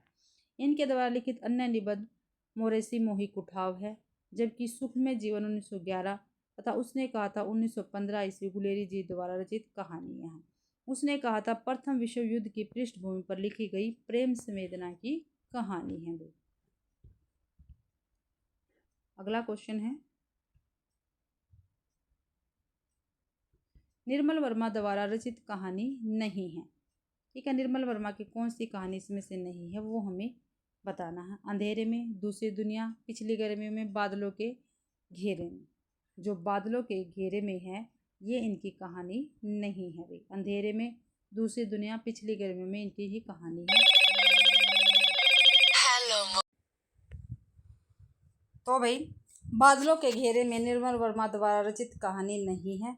इनके द्वारा लिखित अन्य निबंध मोरेसी मोही कुठाव है, जबकि सुख में जीवन 1911 तथा उसने कहा था 1915 ईस्वी गुलेरी जी द्वारा रचित कहानियां हैं। उसने कहा था प्रथम विश्व युद्ध की पृष्ठभूमि पर लिखी गई प्रेम संवेदना की कहानी है वो। अगला क्वेश्चन है निर्मल वर्मा द्वारा रचित कहानी नहीं है। ठीक है, निर्मल वर्मा की कौन सी कहानी इसमें से नहीं है वो हमें बताना है। अंधेरे में, दूसरी दुनिया, पिछली गर्मियों में, बादलों के घेरे में। जो बादलों के घेरे में है ये इनकी कहानी नहीं है भाई। अंधेरे में, दूसरी दुनिया, पिछली गर्मियों में इनकी ही कहानी है। तो भाई बादलों के घेरे में निर्मल वर्मा द्वारा रचित कहानी नहीं है।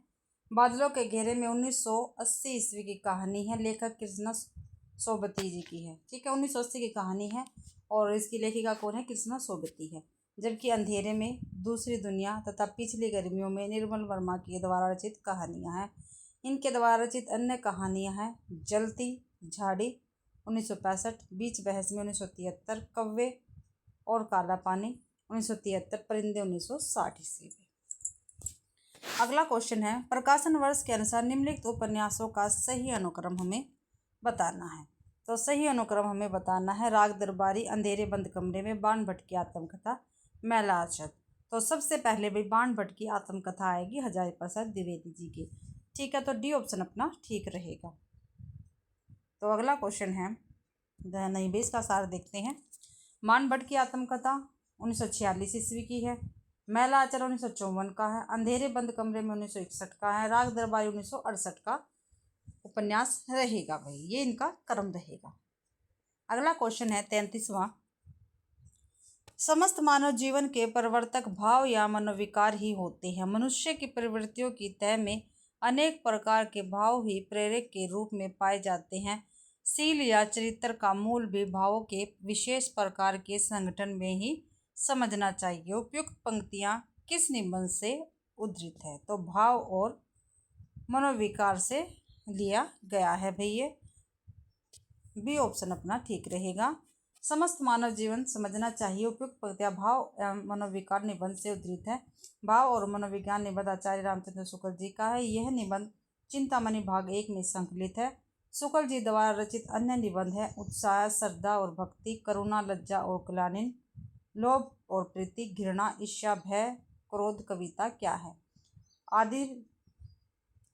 बादलों के घेरे में 1980 ईस्वी की कहानी है, लेखक कृष्णा सोबती जी की है। ठीक है, 1980 की कहानी है और इसकी लेखिका कौन है? कृष्णा सोबती है। जबकि अंधेरे में, दूसरी दुनिया तथा पिछली गर्मियों में निर्मल वर्मा के द्वारा रचित कहानियाँ हैं। इनके द्वारा रचित अन्य कहानियाँ हैं जलती झाड़ी 1965, बीच बहस में 1973, कव्वे और काला पानी 1973, परिंदे 1960 ईस्वी में। अगला क्वेश्चन है, प्रकाशन वर्ष के अनुसार निम्नलिखित उपन्यासों का सही अनुक्रम हमें बताना है। तो सही अनुक्रम हमें बताना है राग दरबारी, अंधेरे बंद कमरे में, बाण भट्ट की आत्मकथा, मैला अरशद। तो सबसे पहले भाई बाण भट्ट की आत्मकथा आएगी हजारी प्रसाद द्विवेदी जी की। ठीक है, तो डी ऑप्शन अपना ठीक रहेगा। तो अगला क्वेश्चन है, नहीं भाई इसका सार देखते हैं। बाण भट्ट की आत्मकथा 1946 ईस्वी की है, मैला आचर 1954 का है, अंधेरे बंद कमरे में 1961 का है, राग दरबारी 1968 का उपन्यास रहेगा भाई। ये इनका क्रम रहेगा। अगला क्वेश्चन है 33वां, समस्त मानव जीवन के प्रवर्तक भाव या मनोविकार ही होते हैं। मनुष्य की प्रवृत्तियों की तय में अनेक प्रकार के भाव ही प्रेरक के रूप में पाए जाते हैं। शील या चरित्र का मूल भी भावों के विशेष प्रकार के संगठन में ही समझना चाहिए। उपयुक्त पंक्तियां किस निबंध से उद्धृत है? तो भाव और मनोविकार से लिया गया है भाई। ये बी ऑप्शन अपना ठीक रहेगा। समस्त मानव जीवन समझना चाहिए, उपयुक्त पंक्तियां भाव एवं मनोविकार निबंध से उद्धृत है। भाव और मनोविज्ञान निबंध आचार्य रामचंद्र शुक्ल जी का है। यह निबंध चिंतामणि भाग 1 में संकलित है। शुक्ल जी द्वारा रचित अन्य निबंध है उत्साह, श्रद्धा और भक्ति, करुणा, लज्जा और ग्लानि, लोभ और प्रीति, घृणा, ईर्ष्या, भय, क्रोध, कविता क्या है आदि।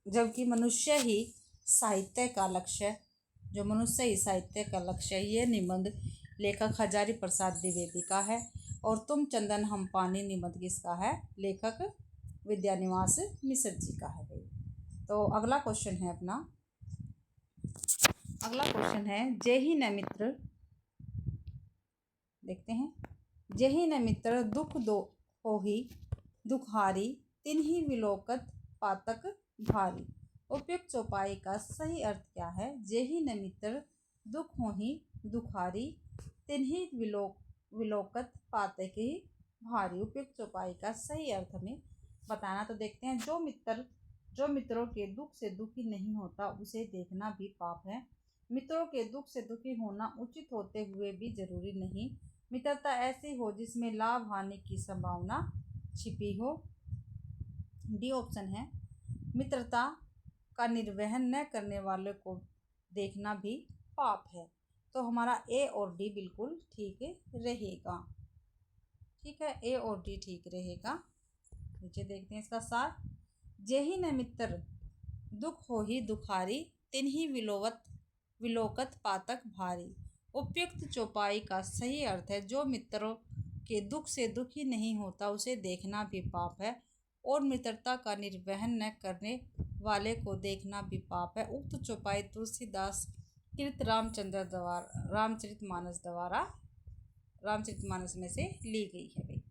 जबकि मनुष्य ही साहित्य का लक्ष्य जो मनुष्य ही साहित्य का लक्ष्य है, ये निबंध लेखक हजारी प्रसाद द्विवेदी का है। और तुम चंदन हम पानी निबंध किसका है? लेखक विद्यानिवास मिश्र जी का है भाई। तो अगला क्वेश्चन है अपना, अगला क्वेश्चन है जेहि न मित्र, देखते हैं। जेहि न मित्र दुख दो होहि दुखारी, तिन्हि विलोकत पातक भारी। उपयुक्त चौपाई का सही अर्थ क्या है? जेहि न मित्र दुख होहि दुखारी, तिन्हि विलोकत पातक भारी। उपयुक्त चौपाई का सही अर्थ हमें बताना। तो देखते हैं, जो मित्रों के दुख से दुखी नहीं होता उसे देखना भी पाप है। मित्रों के दुख से दुखी होना उचित होते हुए भी जरूरी नहीं। मित्रता ऐसी हो जिसमें लाभ हानि की संभावना छिपी हो। डी ऑप्शन है। मित्रता का निर्वहन न करने वाले को देखना भी पाप है। तो हमारा ए और डी बिल्कुल ठीक रहेगा। ठीक है, ए और डी ठीक रहेगा। नीचे देखते हैं इसका सार। जेहि न मित्र दुख होहि दुखारी, तिन्हि विलोकत पातक भारी। उपयुक्त चौपाई का सही अर्थ है, जो मित्रों के दुख से दुखी नहीं होता उसे देखना भी पाप है और मित्रता का निर्वहन न करने वाले को देखना भी पाप है। उक्त चौपाई तुलसीदास कृत रामचरितमानस में से ली गई है भाई।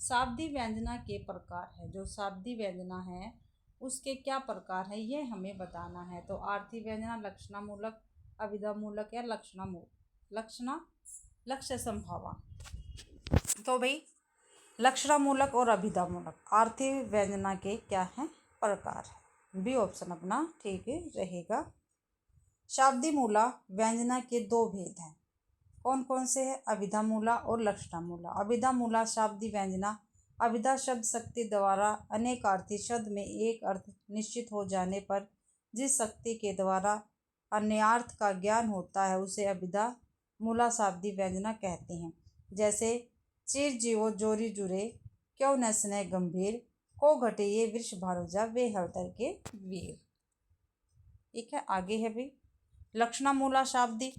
शाब्दी व्यंजना के प्रकार है, जो शाब्दी व्यंजना है उसके क्या प्रकार है ये हमें बताना है। तो आर्थी व्यंजना, लक्षणामूलक, अभिधामूलक या लक्ष्य संभावा। तो भाई लक्षणामूलक और अभिधामूलक आर्थी व्यंजना के क्या हैं? प्रकार है। बी ऑप्शन अपना ठीक रहेगा। शाब्दी मूला व्यंजना के दो भेद हैं, कौन कौन से हैं? अभिधामूला और लक्षणामूला। अभिधामूला शाब्दी व्यंजना अभिधा शब्द शक्ति द्वारा अनेकार्थी शब्द में एक अर्थ निश्चित हो जाने पर जिस शक्ति के द्वारा अन्यार्थ का ज्ञान होता है उसे अभिधा मूला शाब्दी व्यंजना कहते हैं। जैसे चिर जीवो जोरी जुरे, क्यों न स्नेह गंभीर, को घटे ये वृष भानुजा वे हर तर के वीर। ठीक है, आगे है भाई लक्षणामूला शाब्दी।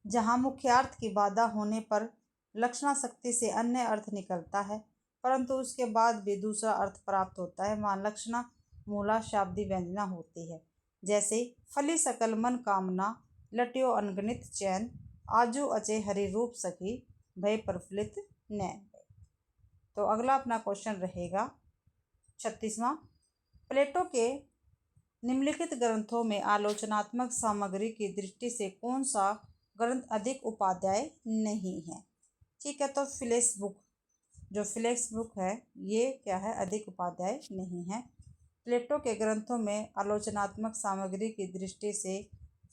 जहाँ मुख्यार्थ की बाधा होने पर लक्षणाशक्ति से अन्य अर्थ निकलता है परंतु उसके बाद भी दूसरा अर्थ प्राप्त होता है, वहाँ लक्षणामूला शाब्दी व्यंजना होती है। जैसे फली सकल मन कामना, लट्यो अनगणित चैन, आजू अचे हरि रूप सखी, भय प्रफुल्लित नैन। तो अगला अपना क्वेश्चन रहेगा 36वां। प्लेटो के निम्नलिखित ग्रंथों में आलोचनात्मक सामग्री की दृष्टि से कौन सा ग्रंथ अधिक उपाध्याय नहीं है? ठीक है, तो फिलेक्स बुक, जो फिलेक्स बुक है ये क्या है, अधिक उपाध्याय नहीं है। प्लेटो के ग्रंथों में आलोचनात्मक सामग्री की दृष्टि से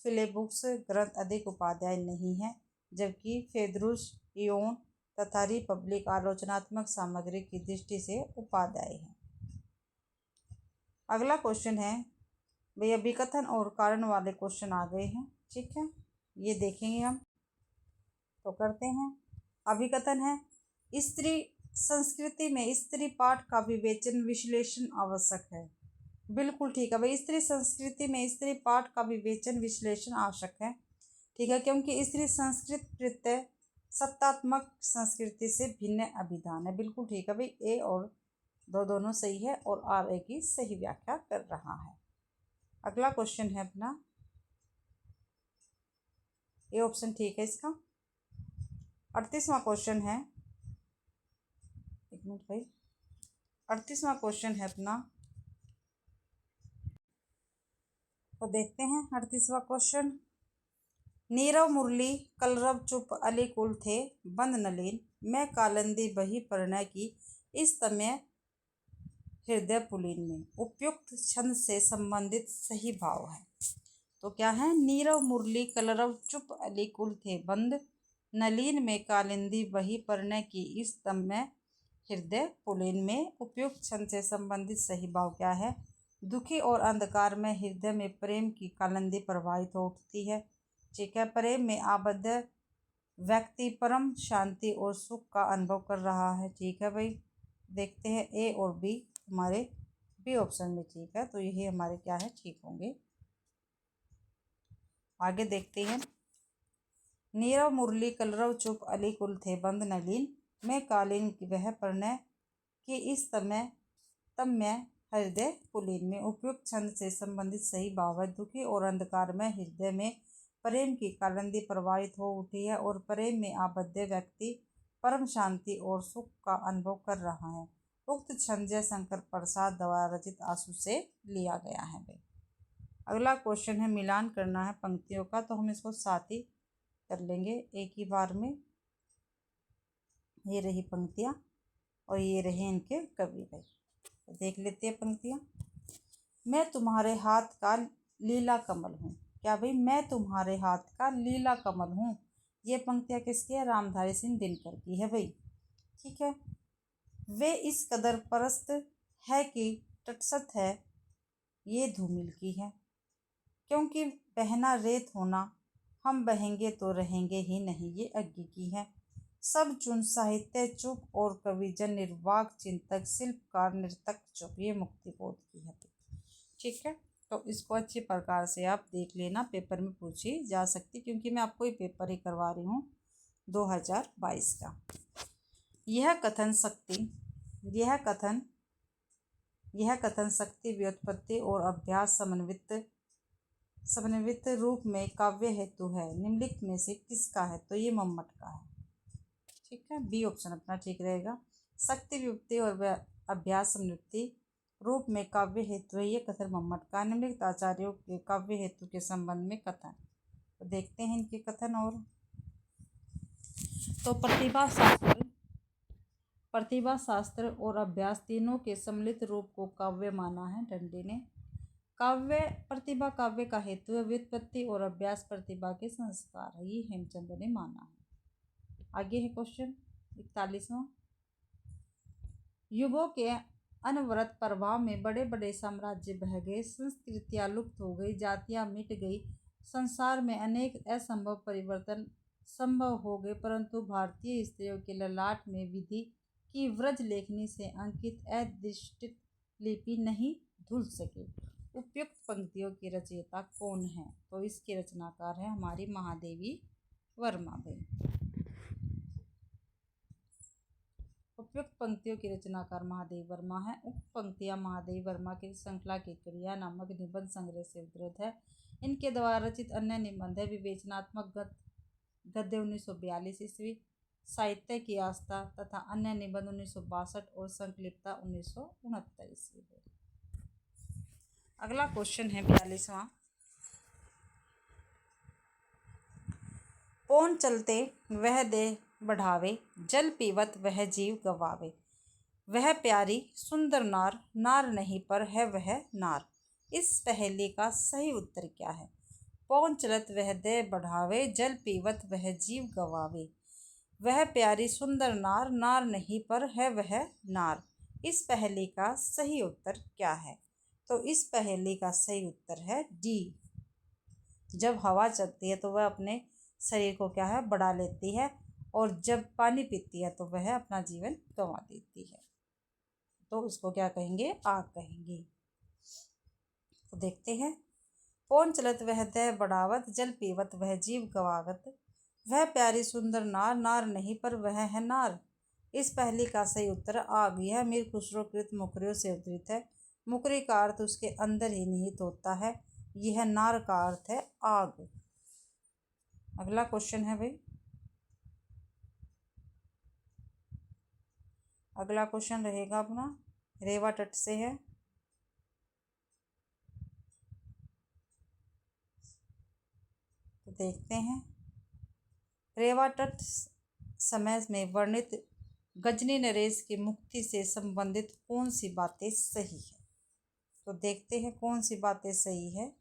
फिलेबुक्स ग्रंथ अधिक उपाध्याय नहीं है, जबकि फेदरुस, इयोन तथा रिपब्लिक आलोचनात्मक सामग्री की दृष्टि से उपाध्याय है। अगला क्वेश्चन है भाई, अभिकथन और कारण वाले क्वेश्चन आ गए हैं। ठीक है, ये देखेंगे हम, तो करते हैं। अभिकथन है, स्त्री संस्कृति में स्त्री पाठ का विवेचन विश्लेषण आवश्यक है। बिल्कुल ठीक है भाई, स्त्री संस्कृति में स्त्री पाठ का विवेचन विश्लेषण आवश्यक है। ठीक है, क्योंकि स्त्री संस्कृत प्रत्यय सत्तात्मक संस्कृति से भिन्न अभिधान है। बिल्कुल ठीक है भाई, ए और दोनों सही है और आर ए की सही व्याख्या कर रहा है। अगला क्वेश्चन है अपना, ये ऑप्शन ठीक है इसका। 38वां क्वेश्चन है, एक मिनट भाई, 38वां क्वेश्चन है अपना, तो देखते हैं 38वां क्वेश्चन। नीरव मुरली कलरव चुप अली कुल थे बंद नलीन, मैं कालंदी बही परिणय की इस समय हृदय पुलीन में, उपयुक्त छंद से संबंधित सही भाव है। तो क्या है, नीरव मुरली कलरव चुप अली कुल थे बंद नलीन, में कालिंदी बही परिणय की इस समय हृदय पुलीन में, उपयुक्त छंद से संबंधित सही भाव क्या है? दुखी और अंधकार में हृदय में प्रेम की कालिंदी प्रवाहित हो उठती है। ठीक है, प्रेम में आबद्ध व्यक्ति परम शांति और सुख का अनुभव कर रहा है। ठीक है भाई, देखते हैं ए और बी हमारे बी ऑप्शन में ठीक है, तो यही हमारे क्या है, ठीक होंगे। आगे देखते हैं। नीरव मुरली कलरव चुप अली कुल थे बंद नलीन, मैं कालीन की वह परिणय कि इस समय तब मैं हृदय पुलीन में, उपयुक्त छंद से संबंधित सही भाव है। दुखी और अंधकार में हृदय में प्रेम की कालिंदी प्रवाहित हो उठी है और प्रेम में आबद्ध व्यक्ति परम शांति और सुख का अनुभव कर रहा है। उक्त छंद शंकर प्रसाद द्वारा रचित आंसू से लिया गया है भाई। अगला क्वेश्चन है, मिलान करना है पंक्तियों का, तो हम इसको साथ ही कर लेंगे एक ही बार में। ये रही पंक्तियाँ और ये रहे इनके कवि भाई, तो देख लेते हैं पंक्तियाँ। मैं तुम्हारे हाथ का लीला कमल हूँ। क्या भाई, मैं तुम्हारे हाथ का लीला कमल हूँ। ये पंक्तियाँ किसकी है? रामधारी सिंह दिनकर की है भाई। ठीक है, वे इस कदर परस्त है कि तटस्थ है, ये धूमिल की है, क्योंकि बहना रेत होना, हम बहेंगे तो रहेंगे ही नहीं, ये अज्ञ की है। सब चुन साहित्य चुप और कवि जन निर्वाक चिंतक शिल्पकार नर्तक चुप, ये मुक्तिबोध की है। ठीक है, तो इसको अच्छी प्रकार से आप देख लेना, पेपर में पूछी जा सकती, क्योंकि मैं आपको ये पेपर ही करवा रही हूँ 2022 का। यह कथन शक्ति व्युत्पत्ति और अभ्यास समन्वित रूप में काव्य हेतु है, निम्नलिखित में से किसका है? तो ये मम्मट का है। ठीक है, बी ऑप्शन अपना ठीक रहेगा। शक्ति व्युत्पत्ति और अभ्यास समन्वित रूप में काव्य हेतु है, ये कथन मम्मट का। निम्नलिखित आचार्यों के काव्य हेतु के संबंध में कथन, तो देखते हैं इनके कथन। और तो प्रतिभा शास्त्र और अभ्यास तीनों के सम्मिलित रूप को काव्य माना है डंडी ने। प्रतिभा काव्य का हेतु है, व्युत्पत्ति और अभ्यास प्रतिभा के संस्कार है, ये हेमचंद ने माना है। आगे है क्वेश्चन 41वां। युगों के अनवरत प्रभाव में बड़े बड़े साम्राज्य बह गए, संस्कृतियाँ लुप्त हो गई, जातियाँ मिट गई, संसार में अनेक असंभव परिवर्तन संभव हो गए, परंतु भारतीय स्त्रियों के ललाट में विधि की व्रज लेखनी से अंकित अधिष्ठित लिपि नहीं धुल सके। उपयुक्त पंक्तियों की रचयिता कौन है? तो इसकी रचनाकार है हमारी महादेवी वर्मा भाई। उपयुक्त पंक्तियों की रचनाकार महादेवी वर्मा है। उक्त पंक्तियां महादेवी वर्मा की श्रृंखला की क्रिया नामक निबंध संग्रह से उद्धृत है। इनके द्वारा रचित अन्य निबंध है विवेचनात्मक गद्य 1942 ईस्वी, साहित्य की आस्था तथा अन्य निबंध 1962 और संकलिप्ता 1969 ईस्वी। अगला क्वेश्चन है 42वां। पौन चलते वह देह बढ़ावे, जल पीवत वह जीव गवावे। वह प्यारी सुंदर नार, नार नहीं पर है वह नार। इस पहेली का सही उत्तर क्या है? पौन चलत वह देह बढ़ावे, जल पीवत वह जीव गवावे। वह प्यारी सुंदर नार, नार नहीं पर है वह नार। इस पहेली का सही उत्तर क्या है? तो इस पहेली का सही उत्तर है डी। जब हवा चलती है तो वह अपने शरीर को क्या है, बढ़ा लेती है, और जब पानी पीती है तो वह अपना जीवन गंवा देती है। तो इसको क्या कहेंगे? आग कहेंगे। तो देखते हैं। पौन चलत वह देह बढ़ावत, जल पीवत वह जीव गवावत। वह प्यारी सुंदर नार, नार नहीं पर वह है नार। इस पहेली का सही उत्तर आग। यह मीर खुसरो कृत मुकरियों से उद्धृत है। मुकरी का अर्थ उसके अंदर ही निहित होता है। यह नार का अर्थ है आग। अगला क्वेश्चन है भाई, अगला क्वेश्चन रहेगा अपना रेवा तट से है। तो देखते हैं। रेवा तट समय में वर्णित गजनी नरेश की मुक्ति से संबंधित कौन सी बातें सही है? तो देखते हैं कौन सी बातें सही है।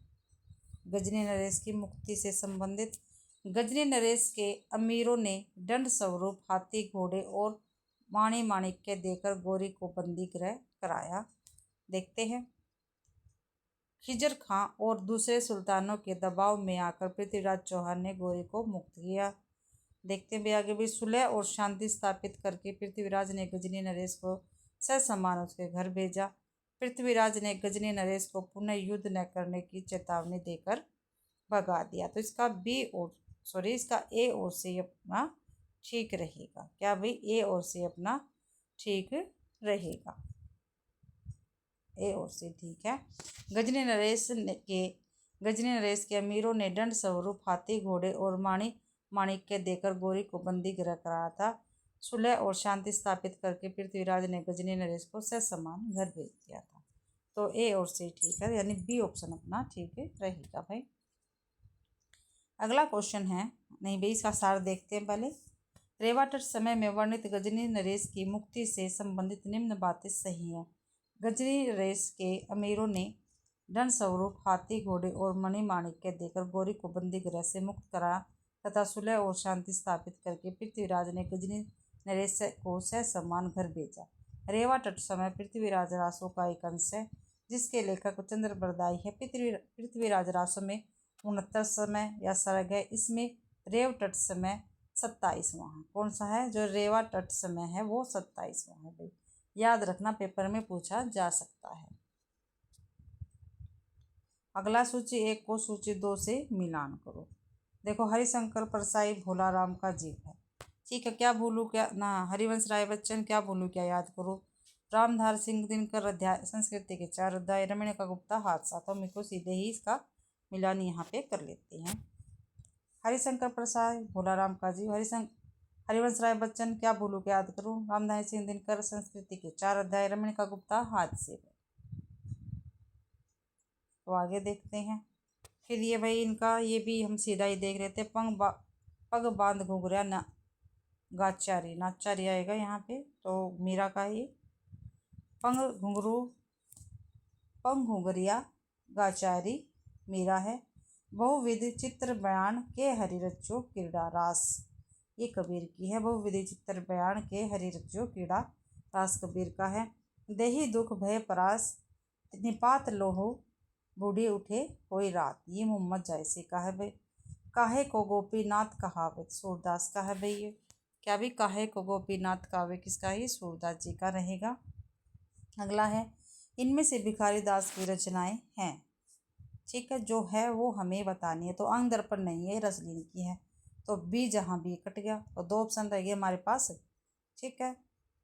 गजनी नरेश की मुक्ति से संबंधित, गजनी नरेश के अमीरों ने दंड स्वरूप हाथी, घोड़े और माणिक्य देकर गोरी को बंदी गृह कराया। देखते हैं। खिजर खां और दूसरे सुल्तानों के दबाव में आकर पृथ्वीराज चौहान ने गोरी को मुक्त किया। देखते हैं आगे भी। सुलह और शांति स्थापित करके पृथ्वीराज ने गजनी नरेश को ससम्मान उसके घर भेजा। पृथ्वीराज ने गजनी नरेश को पुनः युद्ध न करने की चेतावनी देकर भगा दिया। तो इसका इसका ए और सी अपना ठीक रहेगा। क्या भाई? ए और सी अपना ठीक रहेगा। ए और सी ठीक है। गजनी नरेश के अमीरों ने दंड स्वरूप हाथी, घोड़े और माणिक्य देकर गोरी को बंदी गृह कराया था। सुलह और शांति स्थापित करके पृथ्वीराज ने गजनी नरेश को ससम्मान घर भेज दिया था। तो ए और सी ठीक है, यानी बी ऑप्शन अपना ठीक रहेगा भाई। अगला क्वेश्चन है, नहीं भाई इसका सार देखते हैं पहले। रेवा तट समय में वर्णित गजनी नरेश की मुक्ति से संबंधित निम्न बातें सही हैं। गजनी नरेश के अमीरों ने दंड स्वरूप हाथी, घोड़े और माणिक्य देकर गोरी को बंदी गृह से मुक्त करा तथा सुलह और शांति स्थापित करके पृथ्वीराज ने गजनी नरेश को ससम्मान घर भेजा। रेवा तट समय पृथ्वीराज रासो का एक अंश है, जिसके लेखक चंद्र बरदाई है। पृथ्वीराज रासो में 69 समय या सर्ग है। इसमें रेव तट समय 27वां है। कौन सा है? जो रेवा तट समय है वो 27वां है भाई। याद रखना, पेपर में पूछा जा सकता है। अगला सूची 1 को सूची 2 से मिलान करो। देखो, हरिशंकर परसाई भोलाराम का जीव है। ठीक है, क्या भूलूं क्या ना, हरिवंश राय बच्चन क्या भूलूं क्या याद करो। रामधार सिंह दिनकर अध्याय संस्कृति के 4 अध्याय, रमणीका गुप्ता हादसा। तो मेरे को सीधे ही इसका मिलान यहाँ पे कर लेते हैं। हरिशंकर प्रसाद भोलाराम का जीव, हरिवंश राय बच्चन क्या भूलूं क्या याद करूं, रामधारी सिंह दिनकर संस्कृति के 4 अध्याय, रमणीका गुप्ता हादसे। तो आगे देखते हैं। फिर ये भाई इनका ये भी हम सीधा ही देख रहे थे। पग बांध घुघरिया गाचारी, नाचारी आएगा यहाँ पे। तो मीरा का ये पंग घुघरिया गाचारी मीरा है। बहुविधि चित्र बयान के हरि रचो क्रीड़ा रास, ये कबीर की है। बहुविधि चित्र बयान के हरि रचो क्रीड़ा रास कबीर का है। देही दुख भय परास, निपात लोहो बूढ़ी उठे कोई रात, ये मोहम्मद जायसी का है भाई। काहे को गोपीनाथ कहावत, सूरदास का है भाई ये। क्या भी? काहे को गोपीनाथ कहावे किसका? ये सूरदास जी का रहेगा। अगला है, इनमें से भिखारी दास की रचनाएं हैं। ठीक है, जो है वो हमें बतानी है। तो अंग दर्पण नहीं है, रसलीन की है। तो बी, जहाँ बी कट गया तो दो ऑप्शन रह गए हमारे पास। ठीक है,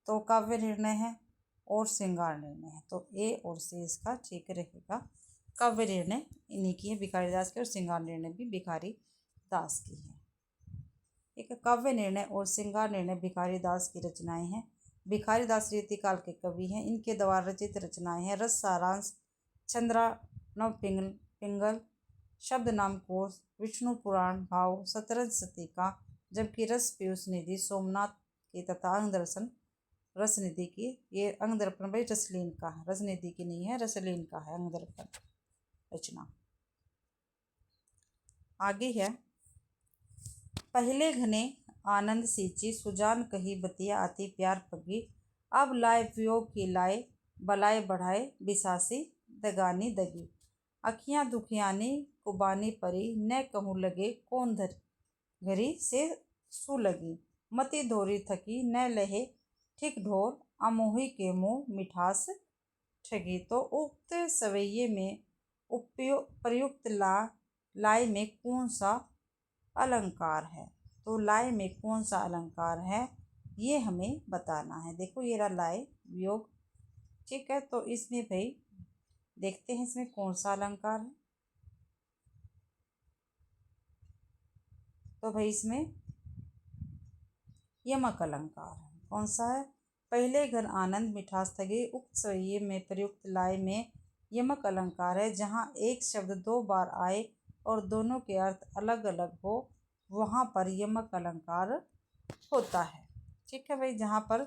तो काव्य निर्णय है और श्रृंगार निर्णय है। तो ए और सी इसका ठीक रहेगा। काव्य निर्णय इन्हीं की है, भिखारी दास की, और श्रृंगार निर्णय भी भिखारी दास की है। एक काव्य निर्णय और श्रृंगार निर्णय भिखारी दास की रचनाएं हैं। भिखारी दास रीतिकाल के कवि हैं। इनके द्वारा रचित रचनाएं हैं रस सारांश, चंद्रा नव पिंगल, शब्द नाम कोश, विष्णु पुराण, भाव, शतरंज शतीका, जबकि रस पीयूष निधि सोमनाथ की तथा अंग दर्शन रसनिधि की। ये अंग दर्पण भाई रसलीन का है, रसनिधि की नहीं है, रसलीन का है अंग दर्पण रचना। आगे है, पहले घने आनंद सींची, सुजान कही बतिया आती प्यार पगी, अब लाए वियोग की लाए, बलाए बढ़ाए बिसासी दगानी दगी। अखियाँ दुखियानी कुबानी परी, न कहूँ लगे कौन धर घरी से सू लगी। मति धोरी थकी न लहे ठीक ढोर, अमोही के मुँह मिठास ठगी। तो उक्त सवैये में प्रयुक्त लाए में कौन सा अलंकार है? तो लाए में कौन सा अलंकार है ये हमें बताना है। देखो ये रहा लाए वियोग। ठीक है, तो इसमें भाई देखते हैं इसमें कौन सा अलंकार है। तो भाई इसमें यमक अलंकार है। कौन सा है? पहले घर आनंद मिठास थगे, उक्त सवैये में प्रयुक्त लाए में यमक अलंकार है। जहाँ एक शब्द दो बार आए और दोनों के अर्थ अलग अलग हो, वहाँ पर यमक अलंकार होता है। ठीक है भाई, जहाँ पर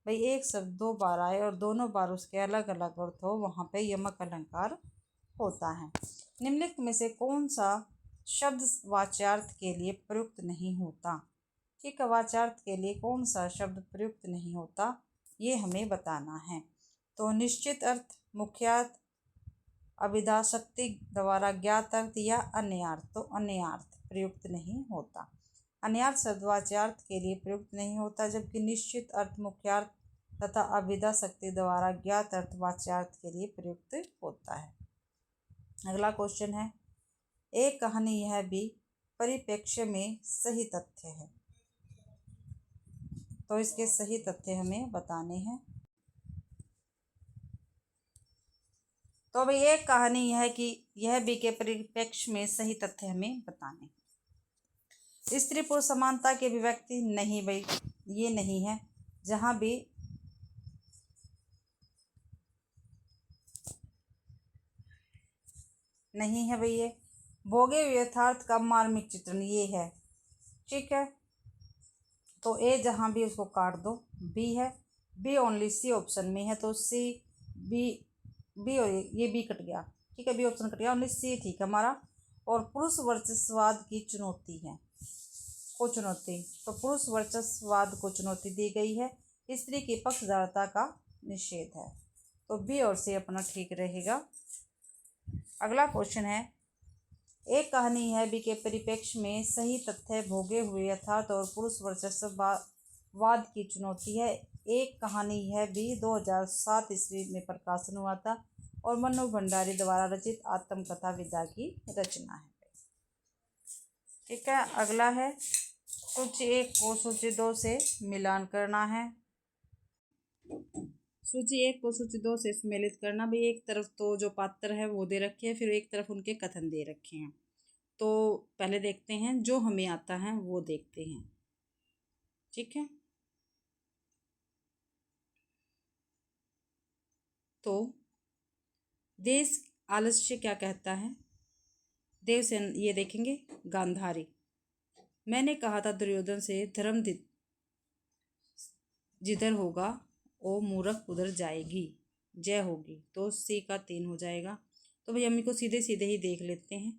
भाई एक शब्द दो बार आए और दोनों बार उसके अलग अलग अर्थ हो, वहाँ पे यमक अलंकार होता है। निम्नलिखित में से कौन सा शब्द वाच्यार्थ के लिए प्रयुक्त नहीं होता? ठीक है, वाच्यार्थ के लिए कौन सा शब्द प्रयुक्त नहीं होता ये हमें बताना है। तो निश्चित अर्थ, मुख्यार्थ, अभिधा शक्ति द्वारा ज्ञात अर्थ या अन्यार्थ। तो अन्यार्थ प्रयुक्त नहीं होता। अन्यार्थ शब्द वाच्यार्थ के लिए प्रयुक्त नहीं होता, जबकि निश्चित अर्थ, मुख्यार्थ तथा अभिधा शक्ति द्वारा ज्ञात अर्थ वाच्यार्थ के लिए प्रयुक्त होता है। अगला क्वेश्चन है, एक कहानी यह भी परिप्रेक्ष्य में सही तथ्य है। तो इसके सही तथ्य हमें बताने हैं। तो भाई एक कहानी यह है कि यह भी के परिप्रेक्ष्य में सही तथ्य हमें बताने हैं। स्त्री पुरुष समानता की अभिव्यक्ति नहीं भाई, ये नहीं है। जहाँ भी नहीं है भाई, ये भोगे यथार्थ का मार्मिक चित्रण ये है। ठीक है, तो ए जहाँ भी उसको काट दो, बी है, बी ओनली सी ऑप्शन में है। तो सी बी और ये बी कट गया। ठीक है, बी ऑप्शन कट गया, ओनली सी ठीक है हमारा। और पुरुष वर्चस्ववाद की चुनौती है, को चुनौती, तो पुरुष वर्चस्ववाद को चुनौती दी गई है। स्त्री की पक्षधारता का निषेध है। तो बी और सी अपना ठीक रहेगा। अगला क्वेश्चन है, एक कहानी है बी के परिप्रेक्ष्य में सही तथ्य भोगे हुए यथार्थ और पुरुष वर्चस्ववाद की चुनौती है। एक कहानी है बी 2007 ईस्वी में प्रकाशन हुआ था और मनु भंडारी द्वारा रचित आत्मकथा विधा की रचना है। ठीक है, अगला है, सूची 1 को सूची 2 से मिलान करना है। सूची 1 को सूची 2 से सम्मिलित करना। भाई एक तरफ तो जो पात्र है वो दे रखे हैं, फिर एक तरफ उनके कथन दे रखे हैं। तो पहले देखते हैं, जो हमें आता है वो देखते हैं। ठीक है, तो देश आलस्य क्या कहता है? देवसेन ये देखेंगे, गांधारी, मैंने कहा था दुर्योधन से धर्म जिधर होगा वो मूर्ख उधर जाएगी, जय होगी। तो सी का 3 हो जाएगा। तो भाई हम इनको सीधे सीधे ही देख लेते हैं।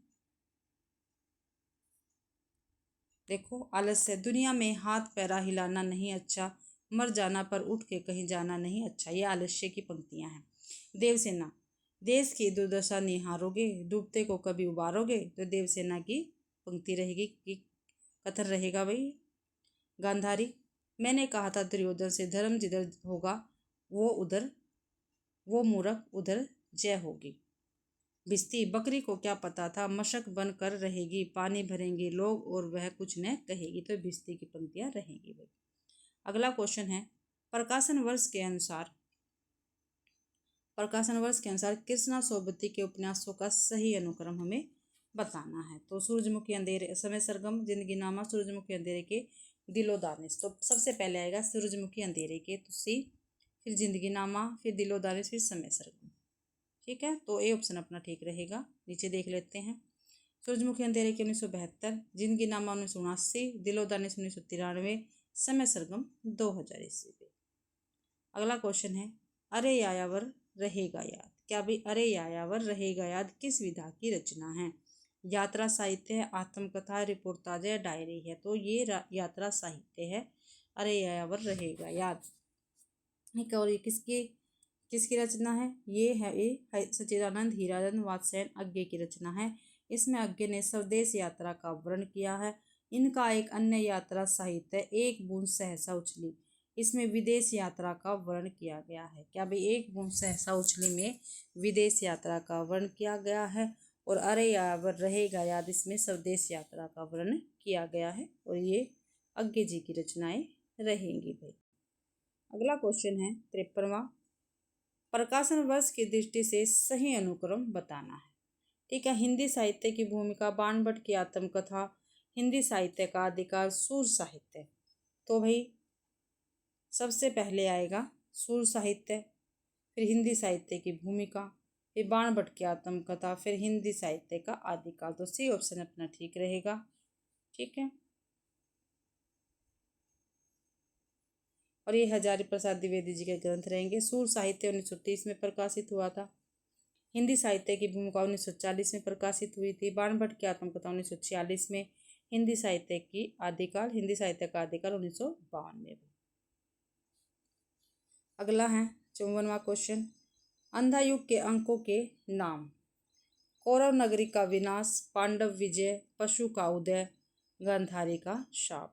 देखो, आलस्य, दुनिया में हाथ पैरा हिलाना नहीं अच्छा, मर जाना पर उठ के कहीं जाना नहीं अच्छा। ये आलस्य की पंक्तियां हैं। देवसेना, देश की दुर्दशा निहारोगे, डूबते को कभी उबारोगे। तो देवसेना की पंक्ति रहेगी कि कथन रहेगा भाई। गांधारी, मैंने कहा था दुर्योधन से धर्म जिधर होगा वो उधर वो मूर्ख उधर जय होगी। भिस्ती, बकरी को क्या पता था मशक बन कर रहेगी, पानी भरेंगे लोग और वह कुछ न कहेगी। तो भिस्ती की पंक्तियां रहेंगी भाई। अगला क्वेश्चन है, प्रकाशन वर्ष के अनुसार कृष्णा सोबती के उपन्यासों का सही अनुक्रम हमें बताना है। तो सूरजमुखी अंधेरे, समय सरगम, जिंदगी नामा, सूरजमुखी अंधेरे के, दिलो दानिश। तो सबसे पहले आएगा सूरजमुखी अंधेरे के तुसी, फिर जिंदगी नामा, फिर दिलो दानिश, फिर समय सरगम। ठीक है, तो ए ऑप्शन अपना ठीक रहेगा। नीचे देख लेते हैं। सूरजमुखी अंधेरे के 1972, जिंदगी नामा 1979, दिलो दानिश 1993, समय सरगम 2000 ईस्वी पे। अगला क्वेश्चन है, अरे यायावर रहेगा याद। क्या भाई, अरे यायावर रहेगा याद किस विधा की रचना है? यात्रा साहित्य है, आत्मकथा, रिपोर्टाज है, डायरी है। तो ये यात्रा साहित्य है, अरे यायावर रहेगा याद। और ये किसकी रचना है? ये सच्चिदानंद हीरानंद वात्स्यायन अज्ञे की रचना है। इसमें अज्ञे ने स्वदेश यात्रा का वर्णन किया है। इनका एक अन्य यात्रा साहित्य एक बूंद सहसा उछली, इसमें विदेश यात्रा का वर्णन किया गया है। क्या भाई, एक बूंद सहसा उछली में विदेश यात्रा का वर्णन किया गया है। और अरे यावर रहेगा याद, इसमें स्वदेश यात्रा का वर्णन किया गया है। और ये अज्ञे जी की रचनाएं रहेंगी भाई। अगला क्वेश्चन है 53वां, प्रकाशन वर्ष की दृष्टि से सही अनुक्रम बताना है। ठीक है, हिंदी साहित्य की भूमिका, बाणभट्ट की आत्मकथा, हिंदी साहित्य का अधिकार, सूर साहित्य। तो भाई सबसे पहले आएगा सूर साहित्य, फिर हिंदी साहित्य की भूमिका, फिर बाणभट्ट की आत्मकथा, फिर हिंदी साहित्य का आदिकाल। तो सी ऑप्शन अपना ठीक रहेगा। ठीक है, और ये हजारी प्रसाद द्विवेदी जी के ग्रंथ रहेंगे। सूर साहित्य 1930 में प्रकाशित हुआ था। हिंदी साहित्य की भूमिका 1940 में प्रकाशित हुई थी। बाणभट्ट की आत्मकथा 1946 में। हिंदी साहित्य का आदिकाल 1952 में। अगला है 54वां क्वेश्चन, अंधा युग के अंकों के नाम। कौरव नगरी का विनाश, पांडव विजय, पशु का उदय, गांधारी का शाप।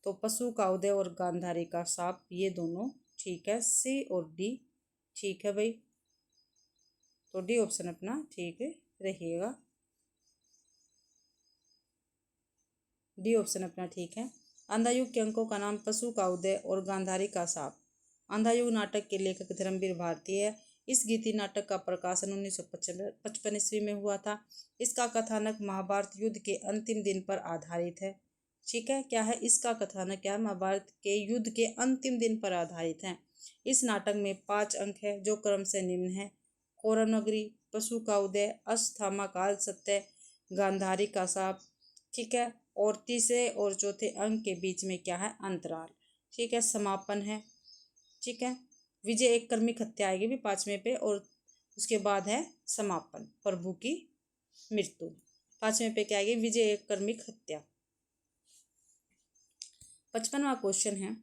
तो पशु का उदय और गांधारी का शाप ये दोनों ठीक है। सी और डी ठीक है भाई। तो डी ऑप्शन अपना ठीक रहेगा। डी ऑप्शन अपना ठीक है। अंधायुग के अंकों का नाम, पशु का उदय और गांधारी का शाप। अंधायुग नाटक के लेखक धर्मवीर भारती है। इस गीति नाटक का प्रकाशन 1955 ईस्वी में हुआ था। इसका कथानक महाभारत युद्ध के अंतिम दिन पर आधारित है। ठीक है, क्या है इसका कथानक? क्या है? महाभारत के युद्ध के अंतिम दिन पर आधारित है। इस नाटक में 5 अंक है जो क्रम से निम्न है: कौरव नगरी, पशु का उदय, अश्वत्थामा काल सत्य, गांधारी का शाप। ठीक है, और तीसरे और चौथे अंक के बीच में क्या है? अंतराल। ठीक है, समापन है। ठीक है, विजय एक कर्मिक हत्या आएगी भी 5वें पे, और उसके बाद है समापन, प्रभु की मृत्यु। 5वें पे क्या आएगी? विजय एक कर्मिक हत्या। 55वां क्वेश्चन है।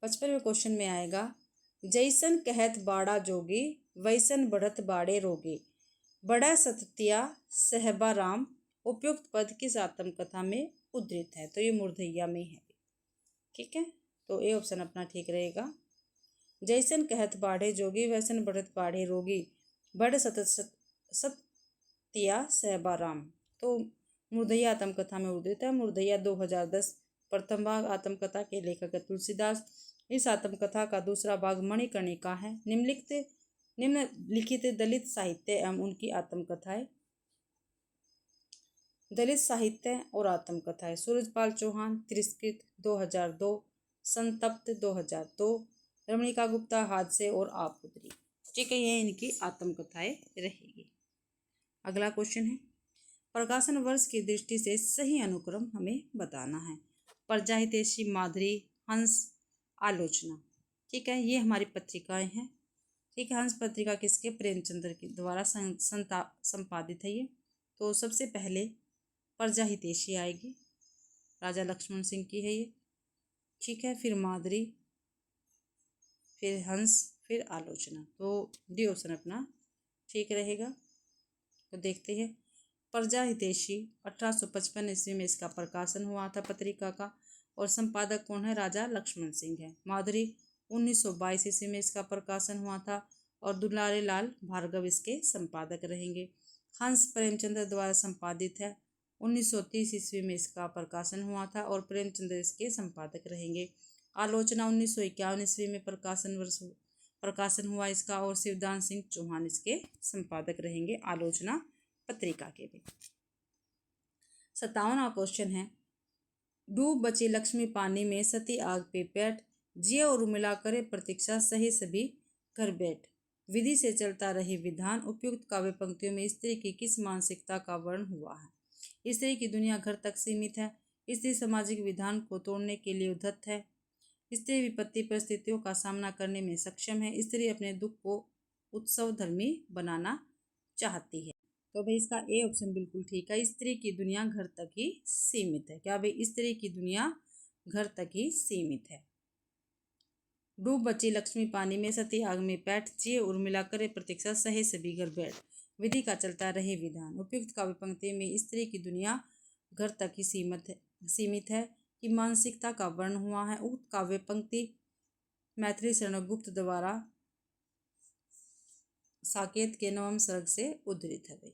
55वें क्वेश्चन में आएगा, जैसन कहत बाड़ा जोगी, वैसन बढ़त बाड़े रोगी, बड़ा सततिया सहबा राम। उपयुक्त पद किस आत्मकथा में उद्धृत है? तो ये मुर्धैया में है। ठीक है, तो ए ऑप्शन अपना ठीक रहेगा। जैसन कहत बाढ़े जोगी, वैसन बढ़त बाढ़े रोगी, बड़ सततिया सहबा राम। तो मुर्धैया आत्मकथा में उद्धृत है। मुर्धैया 2010 प्रथम भाग। आत्मकथा के लेखक है तुलसीदास। इस आत्मकथा का दूसरा भाग मणिकर्णिका है। निम्नलिखित दलित साहित्य एवं उनकी आत्मकथाएं। दलित साहित्य और आत्मकथाएं। सूरजपाल चौहान, तिरस्कृत 2002, संतप्त 2002, रमणिका गुप्ता, हादसे और आपूत्री। ठीक है, ये इनकी आत्मकथाएं रहेगी। अगला क्वेश्चन है, प्रकाशन वर्ष की दृष्टि से सही अनुक्रम हमें बताना है। प्रजाहितैषी, माधुरी, हंस, आलोचना। ठीक है, ये हमारी पत्रिकाएं हैं। ठीक है, हंस पत्रिका किसके? प्रेमचंद्र के द्वारा संपादित है ये। तो सबसे पहले प्रजाहितैषी आएगी, राजा लक्ष्मण सिंह की है ये। ठीक है, फिर माधुरी, फिर हंस, फिर आलोचना। तो डी ऑप्शन अपना ठीक रहेगा। तो देखते हैं, प्रजाहितैषी 1855 ईस्वी में इसका प्रकाशन हुआ था पत्रिका का, और संपादक कौन है? राजा लक्ष्मण सिंह है। माधुरी 1922 ईस्वी में इसका प्रकाशन हुआ था और दुलारे लाल भार्गव इसके संपादक रहेंगे। हंस प्रेमचंद्र द्वारा संपादित है। 1930 ईस्वी में इसका प्रकाशन हुआ था और प्रेमचंद्र इसके संपादक रहेंगे। आलोचना 1951 ईस्वी में प्रकाशन हुआ इसका और शिवदान सिंह चौहान इसके संपादक रहेंगे आलोचना पत्रिका के भी। 57वां क्वेश्चन है, डूब बची लक्ष्मी पानी में सती आग पे बैठ, जिए और उर्मिला करे प्रतीक्षा सही सभी घर बैठ। विधि से चलता रहे विधान, उपयुक्त काव्य पंक्तियों में स्त्री की किस मानसिकता का वर्णन हुआ है। स्त्री की दुनिया घर तक सीमित है। स्त्री सामाजिक विधान को तोड़ने के लिए उद्यत है। स्त्री विपत्ति परिस्थितियों का सामना करने में सक्षम है। स्त्री अपने दुख को उत्सव धर्मी बनाना चाहती है। तो भाई इसका ए ऑप्शन बिल्कुल ठीक है। स्त्री की दुनिया घर तक ही सीमित है। क्या भाई, स्त्री की दुनिया घर तक ही सीमित है। डूब बची लक्ष्मी पानी में सती आग में पैठ, जिए उर्मिला करे प्रतीक्षा सहे सभी घर बैठ। विधि का चलता रहे विधान, उपयुक्त काव्य पंक्ति में स्त्री की दुनिया घर तक ही सीमित है कि मानसिकता का वर्ण हुआ है। उक्त काव्य पंक्ति मैथिली शरण गुप्त द्वारा साकेत के नवम सर्ग से उद्धृत है। भाई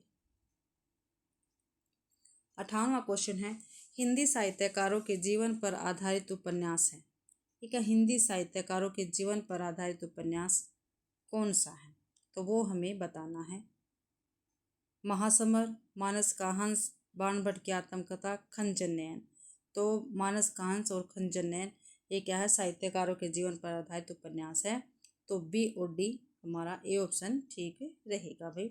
58वां क्वेश्चन है, हिंदी साहित्यकारों के जीवन पर आधारित उपन्यास है। ठीक है, हिंदी साहित्यकारों के जीवन पर आधारित उपन्यास कौन सा है, तो वो हमें बताना है। महासमर, मानस का हंस, बाणभट्ट की आत्मकथा, खंजन नयन। तो मानस का हंस और खंजन नयन ये क्या है, साहित्यकारों के जीवन पर आधारित उपन्यास है। तो बी और डी हमारा ए ऑप्शन ठीक रहेगा। भाई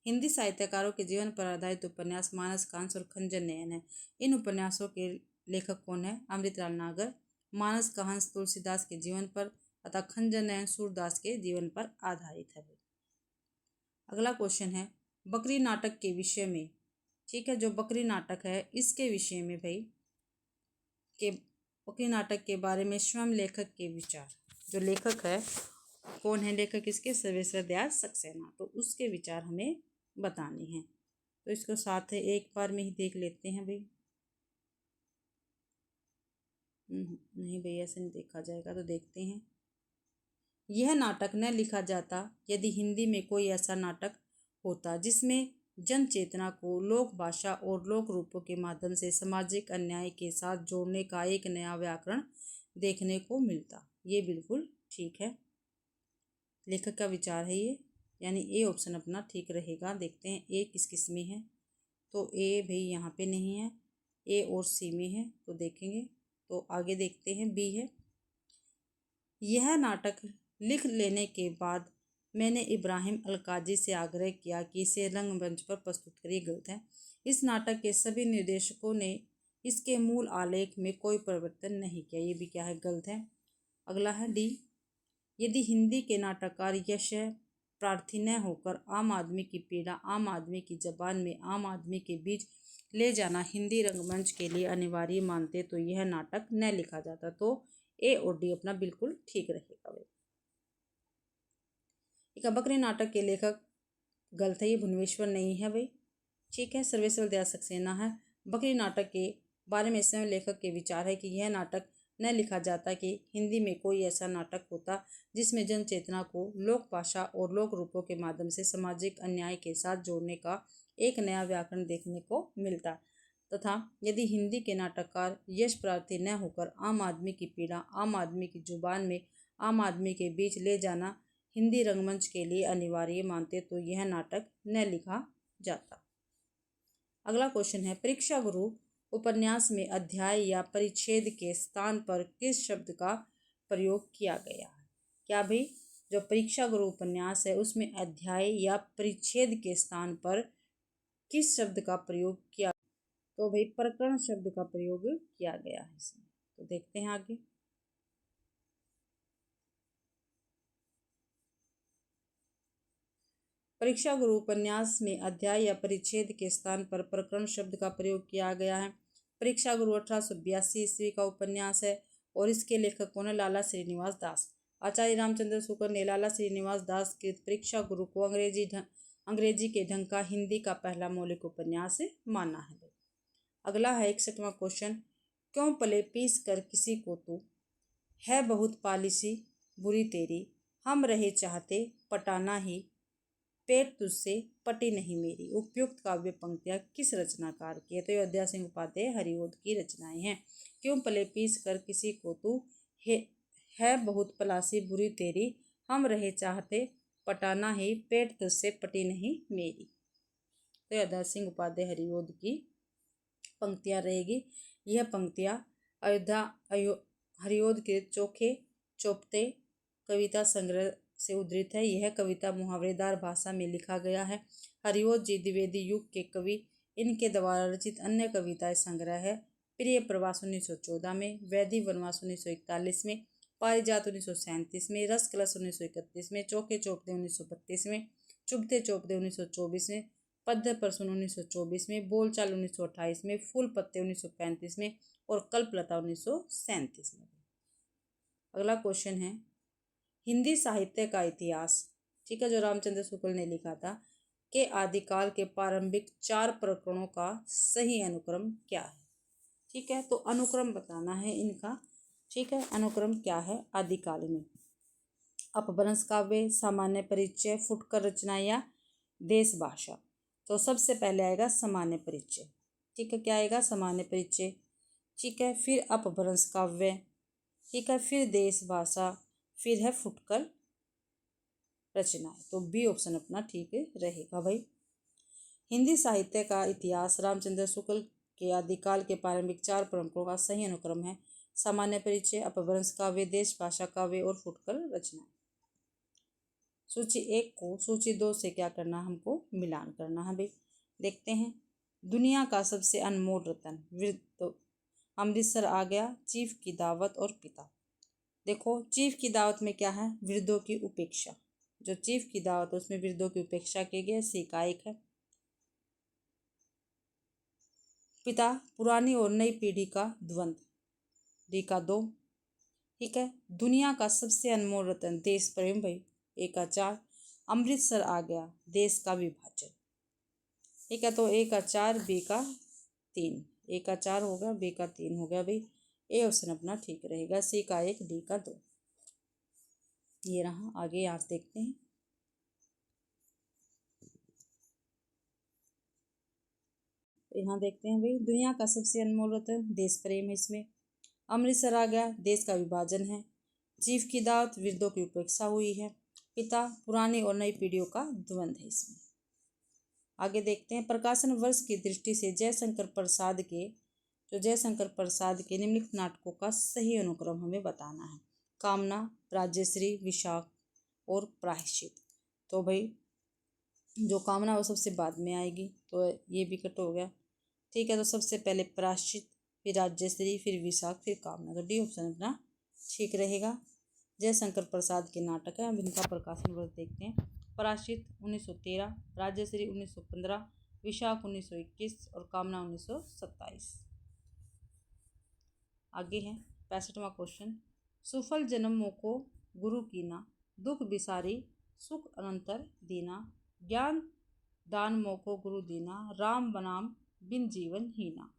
हिंदी साहित्यकारों के जीवन पर आधारित उपन्यास मानस का हंस और खंजन नयन है। इन उपन्यासों के लेखक कौन है, अमृतलाल नागर। मानस का हंस तुलसीदास के जीवन पर तथा खंजन नयन सूरदास के जीवन पर आधारित है। अगला क्वेश्चन है, बकरी नाटक के विषय में। ठीक है, जो बकरी नाटक है इसके विषय में भाई के बकरी नाटक के बारे में स्वयं लेखक के विचार। जो लेखक है कौन है, लेखक इसके सर्वेश्वर दयाल सक्सेना। तो उसके विचार हमें बताने हैं। तो इसको साथ है एक बार में ही देख लेते हैं। भाई नहीं भैया, ऐसे नहीं देखा जाएगा, तो देखते हैं। यह नाटक न लिखा जाता यदि हिंदी में कोई ऐसा नाटक होता जिसमें जन चेतना को लोक भाषा और लोक रूपों के माध्यम से सामाजिक अन्याय के साथ जोड़ने का एक नया व्याकरण देखने को मिलता। ये बिल्कुल ठीक है, लेखक का विचार है ये, यानी ए ऑप्शन अपना ठीक रहेगा। देखते हैं ए किस किस में है। तो ए भाई यहाँ पे नहीं है, ए और सी में है, तो देखेंगे। तो आगे देखते हैं, बी है। यह नाटक लिख लेने के बाद मैंने इब्राहिम अलकाजी से आग्रह किया कि इसे रंगमंच पर प्रस्तुत करिए। गलत है। इस नाटक के सभी निर्देशकों ने इसके मूल आलेख में कोई परिवर्तन नहीं किया। ये भी क्या है, गलत है। अगला है डी। यदि हिंदी के नाटककार यश प्रार्थी न होकर आम आदमी की पीड़ा आम आदमी की जबान में आम आदमी के बीच ले जाना हिंदी रंगमंच के लिए अनिवार्य मानते तो यह नाटक न लिखा जाता। तो ए और डी अपना बिल्कुल ठीक रहेगा। भाई बकरी नाटक के लेखक गलत है, ये भुवनेश्वर नहीं है। भाई ठीक है, सर्वेश्वर दयाल सक्सेना है। बकरी नाटक के बारे में स्वयं लेखक के विचार है कि यह नाटक न लिखा जाता कि हिंदी में कोई ऐसा नाटक होता जिसमें जन चेतना को लोक भाषा और लोक रूपों के माध्यम से सामाजिक अन्याय के साथ जोड़ने का एक नया व्याकरण देखने को मिलता, तथा यदि हिंदी के नाटककार यश प्रार्थी न होकर आम आदमी की पीड़ा आम आदमी की जुबान में आम आदमी के बीच ले जाना हिंदी रंगमंच के लिए अनिवार्य मानते तो यह नाटक न लिखा जाता। अगला क्वेश्चन है, परीक्षा गुरु उपन्यास में अध्याय या परिच्छेद के स्थान पर किस शब्द का प्रयोग किया गया है। क्या भाई, जो परीक्षा गुरु उपन्यास है उसमें अध्याय या परिच्छेद के स्थान पर किस शब्द का प्रयोग किया, तो भाई प्रकरण शब्द का प्रयोग किया गया है इसमें। तो देखते हैं आगे। परीक्षा गुरु उपन्यास में अध्याय या परिच्छेद के स्थान पर प्रकरण शब्द का प्रयोग किया गया है। परीक्षा गुरु 1882 ईस्वी का उपन्यास है और इसके लेखक कौन है, लाला श्रीनिवास दास। आचार्य रामचंद्र शुक्ल ने लाला श्रीनिवास दास के परीक्षा गुरु को अंग्रेजी के ढंग का हिंदी का पहला मौलिक उपन्यास माना है। अगला है 61वां क्वेश्चन, क्यों पले पीस कर किसी को तू है बहुत पालिसी बुरी तेरी, हम रहे चाहते पटाना ही, पेट तुझसे पटी नहीं मेरी। उपयुक्त काव्य पंक्तियां किस रचनाकार की है? तो अयोध्या सिंह उपाध्याय हरिओद की रचनाएं हैं। क्यों पले पीस कर किसी को तू, है बहुत पलासी बुरी तेरी, हम रहे चाहते पटाना ही, पेट तुझसे पटी नहीं मेरी। तो अयोध्या सिंह उपाध्याय हरिओद की पंक्तियां रहेगी। यह पंक्तियां हरिओद के चोखे चौपते कविता संग्रह से उद्धृत है। यह कविता मुहावरेदार भाषा में लिखा गया है। हरिओद जी द्विवेदी युग के कवि। इनके द्वारा रचित अन्य कविताएं संग्रह है प्रिय प्रवास 1914 में, वैदिक वनवास 1941 में, पारिजात 1937 में, रस कलश 1931 में, चौके चौपदे 1932 में, चुभते चौपदे 1924 में, पद्य प्रसून 1924 में, बोलचाल 1928 में, फूल पत्ते 1935 में और कल्पलता 1937 में। अगला क्वेश्चन है हिंदी साहित्य का इतिहास, ठीक है, जो रामचंद्र शुक्ल ने लिखा था, के आदिकाल के प्रारंभिक 4 प्रकरणों का सही अनुक्रम क्या है? ठीक है, तो अनुक्रम बताना है इनका। ठीक है, अनुक्रम क्या है आदिकाल में? अपभ्रंश काव्य, सामान्य परिचय, फुटकर रचना या देश भाषा। तो सबसे पहले आएगा सामान्य परिचय। ठीक है, क्या आएगा? सामान्य परिचय। ठीक है, फिर अपभ्रंश काव्य। ठीक है, फिर देश भाषा, फिर है फुटकर रचनाएं। तो बी ऑप्शन अपना ठीक रहेगा भाई। हिंदी साहित्य का इतिहास रामचंद्र शुक्ल के आदिकाल के प्रारंभिक 4 प्रकरणों का सही अनुक्रम है सामान्य परिचय, अपभ्रंश काव्य, देश भाषा काव्य और फुटकर रचनाएं। सूची 1 को सूची 2 से क्या करना, हमको मिलान करना है भाई। देखते हैं। दुनिया का सबसे अनमोल रतन, तो अमृतसर आ गया, चीफ की दावत और पिता। देखो, चीफ की दावत में क्या है? वृद्धों की उपेक्षा। जो चीफ की दावत है उसमें वृद्धों की उपेक्षा की गई, सी का 1 है। पिता, पुरानी और नई पीढ़ी का द्वंद्व, डी का 2। ठीक है, दुनिया का सबसे अनमोल रतन, देश प्रेम भाई, ए का 4। अमृतसर आ गया, देश का विभाजन। ठीक है, तो ए का 4, बी का 3। ए का 4 हो गया, बी का 3 हो गया भाई। ए ऑप्शन अपना ठीक रहेगा, सी का 1, डी का 2। ये रहा, आगे यहाँ से देखते हैं। यहाँ देखते हैं भाई, दुनिया का सबसे अनमोल रतन, देश प्रेम है इसमें। अमृतसर आ गया, देश का विभाजन है। चीफ की दावत, वृद्धों की उपेक्षा हुई है। पिता, पुरानी और नई पीढ़ियों का द्वंद्व है इसमें। आगे देखते हैं। प्रकाशन वर्ष की दृष्टि से जयशंकर प्रसाद के निम्नलिखित नाटकों का सही अनुक्रम हमें बताना है। कामना, राज्यश्री, विशाख और प्रायश्चित। तो भाई जो कामना वो सबसे बाद में आएगी, तो ये भी कट हो गया। ठीक है, तो सबसे पहले प्रायश्चित, फिर राज्यश्री, फिर विशाख, फिर कामना। तो डी ऑप्शन अपना ठीक रहेगा। जयशंकर प्रसाद के नाटक है, हम इनका प्रकाशन वर्ष देखते हैं। प्रायश्चित 1913, राज्यश्री 1915, विशाख 1921 और कामना 1927। आगे है 65वां क्वेश्चन। सुफल जन्मों को गुरु कीना, दुख बिसारी सुख अनंतर दीना, ज्ञान दान मोको गुरु दीना, राम बनाम बिन जीवन हीना।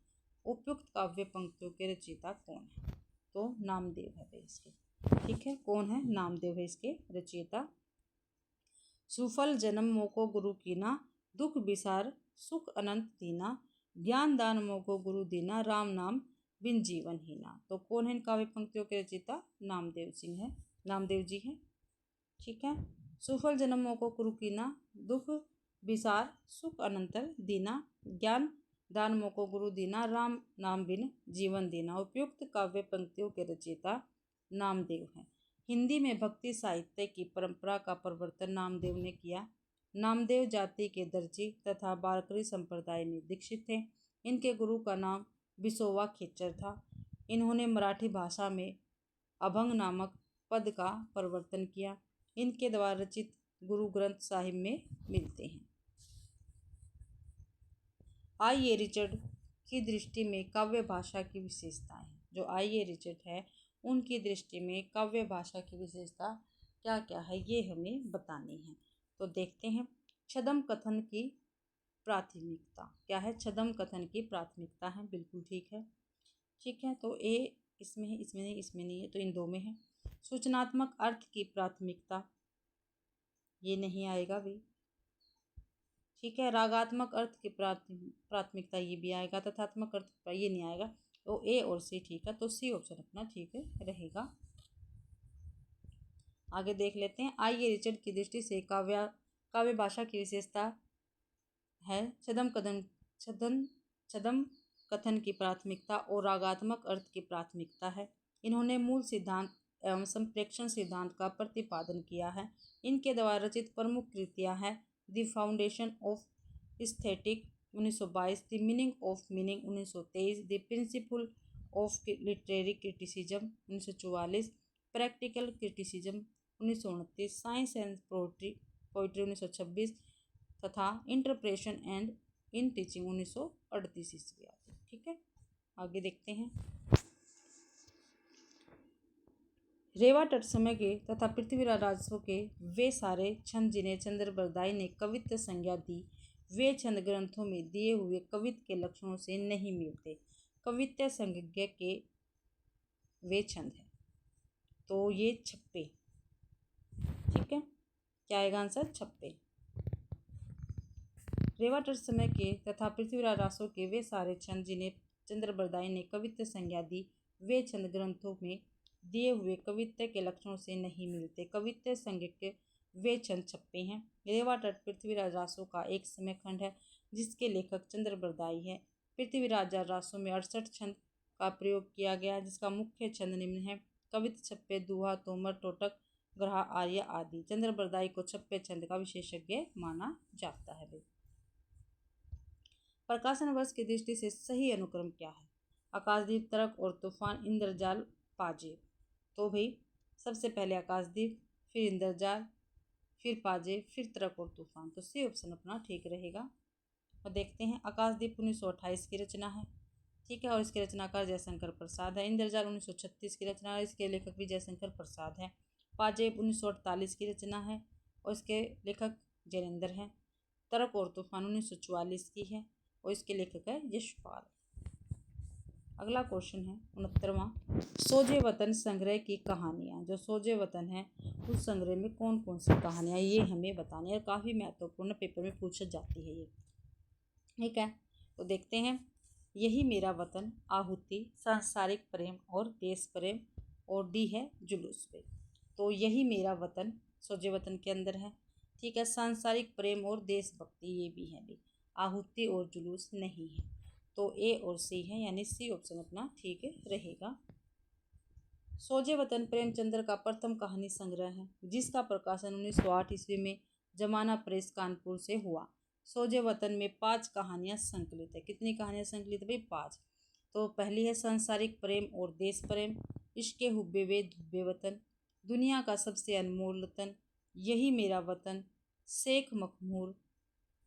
उपयुक्त काव्य पंक्तियों के रचयिता कौन है? तो नामदेव है इसके। ठीक है, कौन है? नामदेव है इसके रचयिता। सुफल जन्म मोको गुरु कीना, दुख बिसार सुख अनंत दीना, ज्ञान दान मोको गुरु दीना, राम नाम बिन जीवन हीना। तो कौन है इन काव्य पंक्तियों के रचयिता? नामदेव जी हैं। ठीक है, सुफल जन्म मोको गुरु कीना, दुख बिसार सुख अनंतर दीना, ज्ञान दान मोको गुरु दीना, राम नाम बिन जीवन दीना। उपयुक्त काव्य पंक्तियों के रचयिता नामदेव हैं। हिंदी में भक्ति साहित्य की परंपरा का प्रवर्तन नामदेव ने किया। नामदेव जाति के दर्जी तथा वारकरी संप्रदाय में दीक्षित थे। इनके गुरु का नाम बिसोवा खेचर था। इन्होंने मराठी भाषा में अभंग नामक पद का प्रवर्तन किया। इनके द्वारा रचित गुरु ग्रंथ साहिब में मिलते हैं। आई ए रिचर्ड की दृष्टि में काव्य भाषा की विशेषताएं। जो आई ए रिचर्ड है उनकी दृष्टि में काव्य भाषा की विशेषता क्या क्या है, ये हमें बतानी है। तो देखते हैं। छद्म कथन की प्राथमिकता क्या है? छद्म कथन की प्राथमिकता है, बिल्कुल ठीक है। ठीक है, तो ए इसमें है, इसमें नहीं, इसमें नहीं है, तो इन दो में है। सूचनात्मक अर्थ की प्राथमिकता, ये नहीं आएगा भाई। ठीक है, रागात्मक अर्थ की प्राथमिकता, ये भी आएगा। तथ्यात्मक अर्थ ये नहीं आएगा। तो ए और सी ठीक है, तो सी ऑप्शन अपना ठीक रहेगा। आगे देख लेते हैं। आइए रिचर्ड की दृष्टि से काव्य भाषा की विशेषता है छद्म कथन की प्राथमिकता और रागात्मक अर्थ की प्राथमिकता है। इन्होंने मूल सिद्धांत एवं संप्रेक्षण सिद्धांत का प्रतिपादन किया है। इनके द्वारा रचित प्रमुख कृतियां हैं the foundation of aesthetic 1922, the meaning of meaning 1923, the principle of literary criticism 1944, practical criticism 1929, science and poetry 1926 तथा इंटरप्रेशन एंड इन टीचिंग 1938 ईस्वी आती। ठीक है, आगे देखते हैं। रेवा तट समय के तथा पृथ्वीराज राजसों के वे सारे छंद जिन्हें चंद्रबरदाई ने कवित्व संज्ञा दी, वे छंद ग्रंथों में दिए हुए कवित्व के लक्षणों से नहीं मिलते। कवित्व संज्ञा के वे छंद हैं, तो ये छप्पे। ठीक है, क्या आएगा आंसर? छप्पे। रेवा तट समय के तथा पृथ्वीराज रासो के वे सारे छंद जिन्हें चंद्रबरदाई ने कवित्व संज्ञा दी, वे छंद ग्रंथों में दिए हुए कवित्व के लक्षणों से नहीं मिलते। कवित्व संज्ञा के वे छंद छप्पे हैं। रेवा तट पृथ्वीराज रासो का एक समय खंड है जिसके लेखक चंद्रबरदाई है। पृथ्वीराज रासो में 68 छंद का प्रयोग किया गया, जिसका मुख्य छंद निम्न है: कवित्व, छप्पे, दोहा, तोमर, टोटक, ग्रहा, आर्य आदि। चंद्रबरदाई को छप्पे छंद का विशेषज्ञ माना जाता है। प्रकाशन वर्ष की दृष्टि से सही अनुक्रम क्या है? आकाशदीप, तर्क और तूफान, इंद्रजाल, पाजेब। तो भाई सबसे पहले आकाशदीप, फिर इंद्रजाल, फिर पाजेब, फिर तर्क और तूफान। तो सी ऑप्शन अपना ठीक रहेगा। और देखते हैं, आकाशदीप 1928 की रचना है। ठीक है, और इसके रचनाकार जयशंकर प्रसाद है। इंद्रजाल 1936 की रचना है, इसके लेखक भी जयशंकर प्रसाद है। पाजेब 1948 की रचना है और इसके लेखक जैनेन्द्र हैं। तर्क और तूफान 1944 की है और इसके लेखक है यशपाल। अगला क्वेश्चन है 69वां। सोजे वतन संग्रह की कहानियाँ। जो सोजे वतन है उस संग्रह में कौन कौन सी कहानियाँ, ये हमें बतानी है। काफ़ी महत्वपूर्ण पेपर में पूछी जाती है ये। ठीक है, तो देखते हैं। यही मेरा वतन, आहुति, सांसारिक प्रेम और देश प्रेम, और डी है जुलूस पे। तो यही मेरा वतन सोजे वतन के अंदर है। ठीक है, सांसारिक प्रेम और देशभक्ति ये भी है भी। आहुति और जुलूस नहीं है, तो ए और सी है, यानी सी ऑप्शन अपना ठीक रहेगा। सोजे वतन प्रेमचंद्र का प्रथम कहानी संग्रह है जिसका प्रकाशन 1908 ईस्वी में जमाना प्रेस कानपुर से हुआ। सोजे वतन में 5 कहानियां संकलित है। कितनी कहानियां संकलित है भाई? 5। तो पहली है सांसारिक प्रेम और देश प्रेम, इश्के हुब्बे वे धुब्बे वतन, दुनिया का सबसे अनमोल वतन, यही मेरा वतन, शेख मखमूर,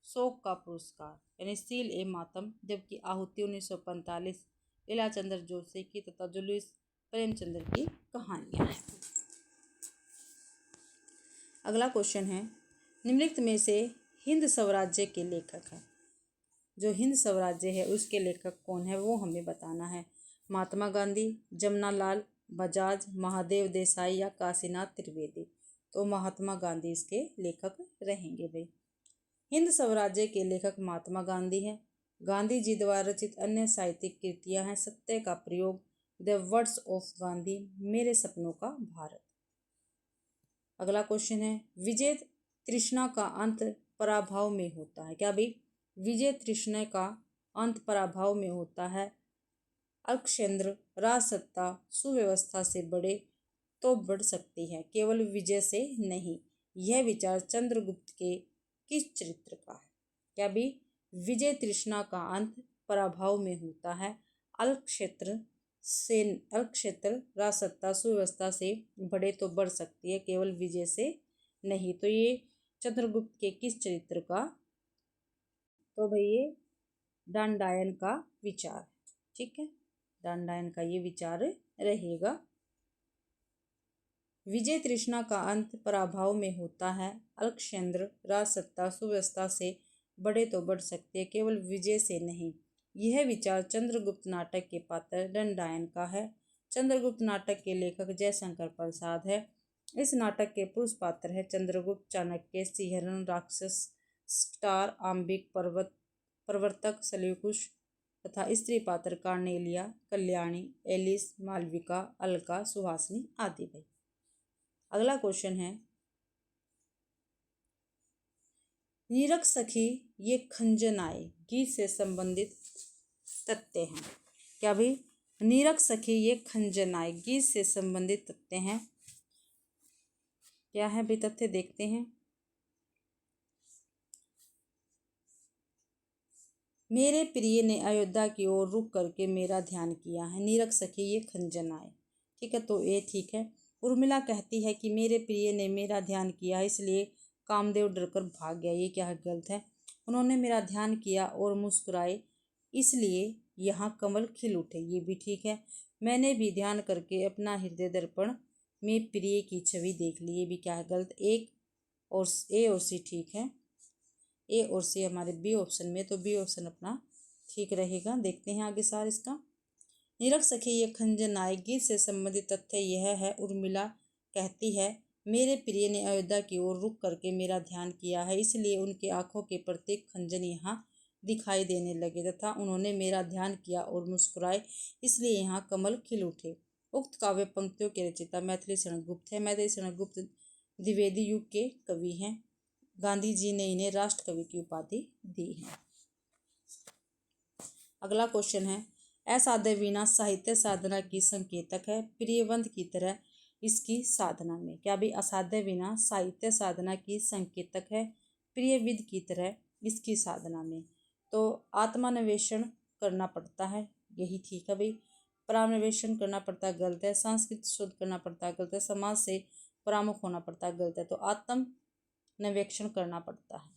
शोक का पुरस्कार यानी सील ए मातम। जबकि आहुति 1945 लीला चंद्र जोशी की तथा जुलूस प्रेमचंद्र की कहानियां हैं। अगला क्वेश्चन है, निम्नलिखित में से हिंद स्वराज्य के लेखक हैं। जो हिंद स्वराज्य है उसके लेखक कौन है वो हमें बताना है। महात्मा गांधी, जमनालाल बजाज, महादेव देसाई या काशीनाथ त्रिवेदी। तो महात्मा गांधी इसके लेखक रहेंगे भाई। हिंद स्वराज्य के लेखक महात्मा गांधी हैं। गांधी जी द्वारा रचित अन्य साहित्यिक कृतियां हैं सत्य का प्रयोग, द वर्ड्स ऑफ गांधी, मेरे सपनों का भारत। अगला क्वेश्चन है, विजय तृष्णा का अंत पराभव में होता है। क्या भाई? विजय तृष्णा का अंत पराभव में होता है। अल्पक्षेत्र राजसत्ता सुव्यवस्था से बढ़े तो बढ़ सकती है, केवल विजय से नहीं। यह विचार चंद्रगुप्त के किस चरित्र का है? क्या भी? विजय तृष्णा का अंत पराभव में होता है। अल्पक्षेत्र राजसत्ता सुव्यवस्था से बढ़े तो बढ़ सकती है, केवल विजय से नहीं। तो ये चंद्रगुप्त के किस चरित्र का? तो भाई ये दंडायन का विचार। ठीक है, दंडायन का ये विचार रहेगा। विजय तृष्णा का अंत पराभव में होता है। अल्पक्षेत्र राजसत्ता सुव्यवस्था से बढ़े तो बढ़ सकते हैं, केवल विजय से नहीं। यह विचार चंद्रगुप्त नाटक के पात्र दंडायन का है। चंद्रगुप्त नाटक के लेखक जयशंकर प्रसाद है। इस नाटक के पुरुष पात्र है चंद्रगुप्त, चाणक्य, सिंहरण, राक्षस, स्टार, आम्बिक, प्रवर्तक सल्यूकुश तथा स्त्री पात्र कार्नेलिया, कल्याणी, एलिस, मालविका, अलका, सुहासिनी आदि। भाई अगला क्वेश्चन है, नीरक सखी ये खंजनाए गीत से संबंधित तथ्य हैं। क्या भाई? नीरक सखी ये खंजनाए गीत से संबंधित तथ्य हैं। क्या है भाई तथ्य? देखते हैं। मेरे प्रिय ने अयोध्या की ओर रुक करके मेरा ध्यान किया है। नीरक सखी ये खंजनाए, ठीक है, तो ये ठीक है। उर्मिला कहती है कि मेरे प्रिय ने मेरा ध्यान किया इसलिए कामदेव डरकर भाग गया। ये क्या है? गलत है। उन्होंने मेरा ध्यान किया और मुस्कुराए इसलिए यहाँ कमल खिल उठे। ये भी ठीक है। मैंने भी ध्यान करके अपना हृदय दर्पण में प्रिय की छवि देख ली। ये भी क्या है? गलत। एक और ए और सी ठीक है। ए और सी हमारे बी ऑप्शन में, तो बी ऑप्शन अपना ठीक रहेगा। देखते हैं आगे सार इसका। नीरक सखी ये खंजनाए गीत से संबंधित तथ्य यह है, उर्मिला कहती है मेरे प्रिय ने अयोध्या की ओर रुक करके मेरा ध्यान किया है इसलिए उनके आंखों के प्रत्येक खंजन यहाँ दिखाई देने लगे तथा उन्होंने मेरा ध्यान किया और मुस्कुराए इसलिए यहाँ कमल खिल उठे। उक्त काव्य पंक्तियों के रचयिता मैथिली शरण गुप्त है। मैथिली शरण गुप्त द्विवेदी युग के कवि हैं। गांधी जी ने इन्हें राष्ट्र कवि की उपाधि दी है। अगला क्वेश्चन है, असाध्य वीणा साहित्य साधना की संकेतक है, प्रियवंत की तरह इसकी साधना में। क्या भी? असाध्य वीणा साहित्य साधना की संकेतक है, प्रियविद की तरह इसकी साधना में। तो आत्मान्वेषण करना पड़ता है, यही ठीक है भाई। परान्वेषण करना पड़ता है, गलत है। संस्कृत शोध करना पड़ता है, गलत है। समाज से परामुख होना पड़ता है, गलत है। तो आत्मन्वेषण करना पड़ता है।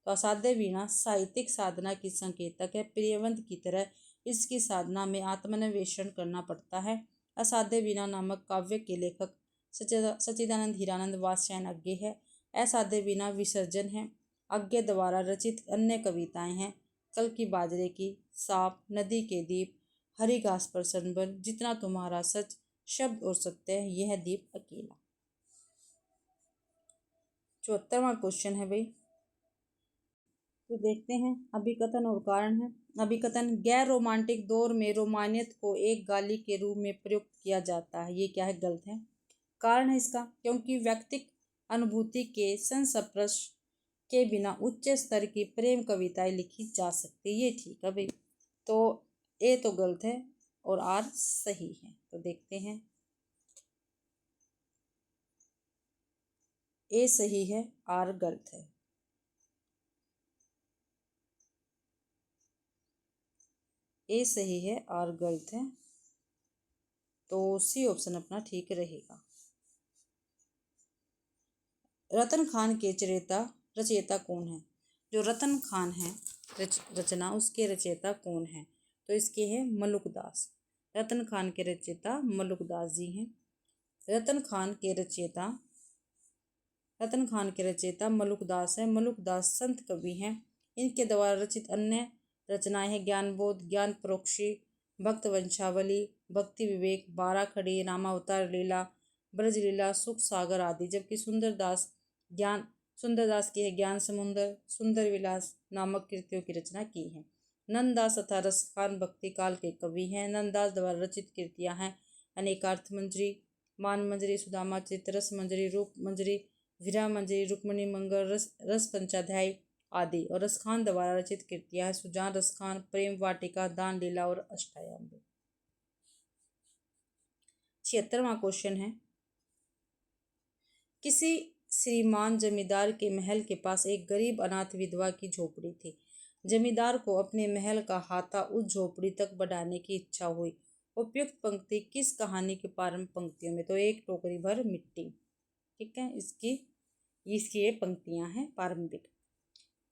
तो असाध्य वीणा साहित्यिक साधना की संकेतक है, प्रियवंत की तरह इसकी साधना में आत्मन्वेषण करना पड़ता है। असाध्य वीणा नामक काव्य के लेखक सच्चिदानंद हीरानंद वात्स्यायन अज्ञे है। असाध्य वीणा विसर्जन है। अज्ञे द्वारा रचित अन्य कविताएं हैं कल की बाजरे की, सांप, नदी के दीप, हरी घास पर सनबर्न, जितना तुम्हारा सच, शब्द और सत्य, यह दीप अकेला। 74वां क्वेश्चन है भाई, तो देखते हैं। अभिकथन और कारण है। अभिकथन, गैर रोमांटिक दौर में रोमानियत को एक गाली के रूप में प्रयुक्त किया जाता है। ये क्या है? गलत है। कारण है इसका, क्योंकि व्यक्तिक अनुभूति के संस्पर्श के बिना उच्च स्तर की प्रेम कविताएं लिखी जा सकती। ये ठीक है भाई। तो ए तो गलत है और आर सही है। तो देखते हैं, ए सही है, आर गलत है। ए सही है, आर गलत है। तो सी ऑप्शन अपना ठीक रहेगा। रतन खान के रचयिता कौन है? जो रतन खान है रचना, उसके रचयिता कौन है? तो इसके हैं मलुकदास। रतन खान के रचयिता मलुकदास जी हैं। रतन खान के रचयिता मलुकदास है। मलुकदास संत कवि हैं। इनके द्वारा रचित अन्य रचनाएं हैं ज्ञानबोध, ज्ञान परोक्षी, भक्त वंशावली, भक्ति विवेक, बारह खड़ी, रामावतार लीला, ब्रज लीला, सुख सागर आदि। जबकि सुंदरदास की है ज्ञान समुंदर, सुंदर विलास नामक कृतियों की रचना की है। नंददास तथा रसखान भक्ति काल के कवि हैं। नंददास द्वारा रचित कृतियां हैं अनेकार्थ मंजरी, मान मंजरी, सुदामा चित, रस मंजरी, रूप मंजरी, विरह मंजरी, रुक्मणी मंगल, रस पंचाध्याय आदि। और रसखान द्वारा रचित कृतियां हैं सुजान रसखान, प्रेम वाटिका, दान लीला और अष्टायाम। 76वां क्वेश्चन है, किसी श्रीमान जमींदार के महल के पास एक गरीब अनाथ विधवा की झोपड़ी थी। जमींदार को अपने महल का हाथा उस झोपड़ी तक बढ़ाने की इच्छा हुई। उपयुक्त पंक्ति किस कहानी की प्रारंभ पंक्तियों में? तो एक टोकरी भर मिट्टी, ठीक है, इसकी ये पंक्तियां हैं प्रारंभिक।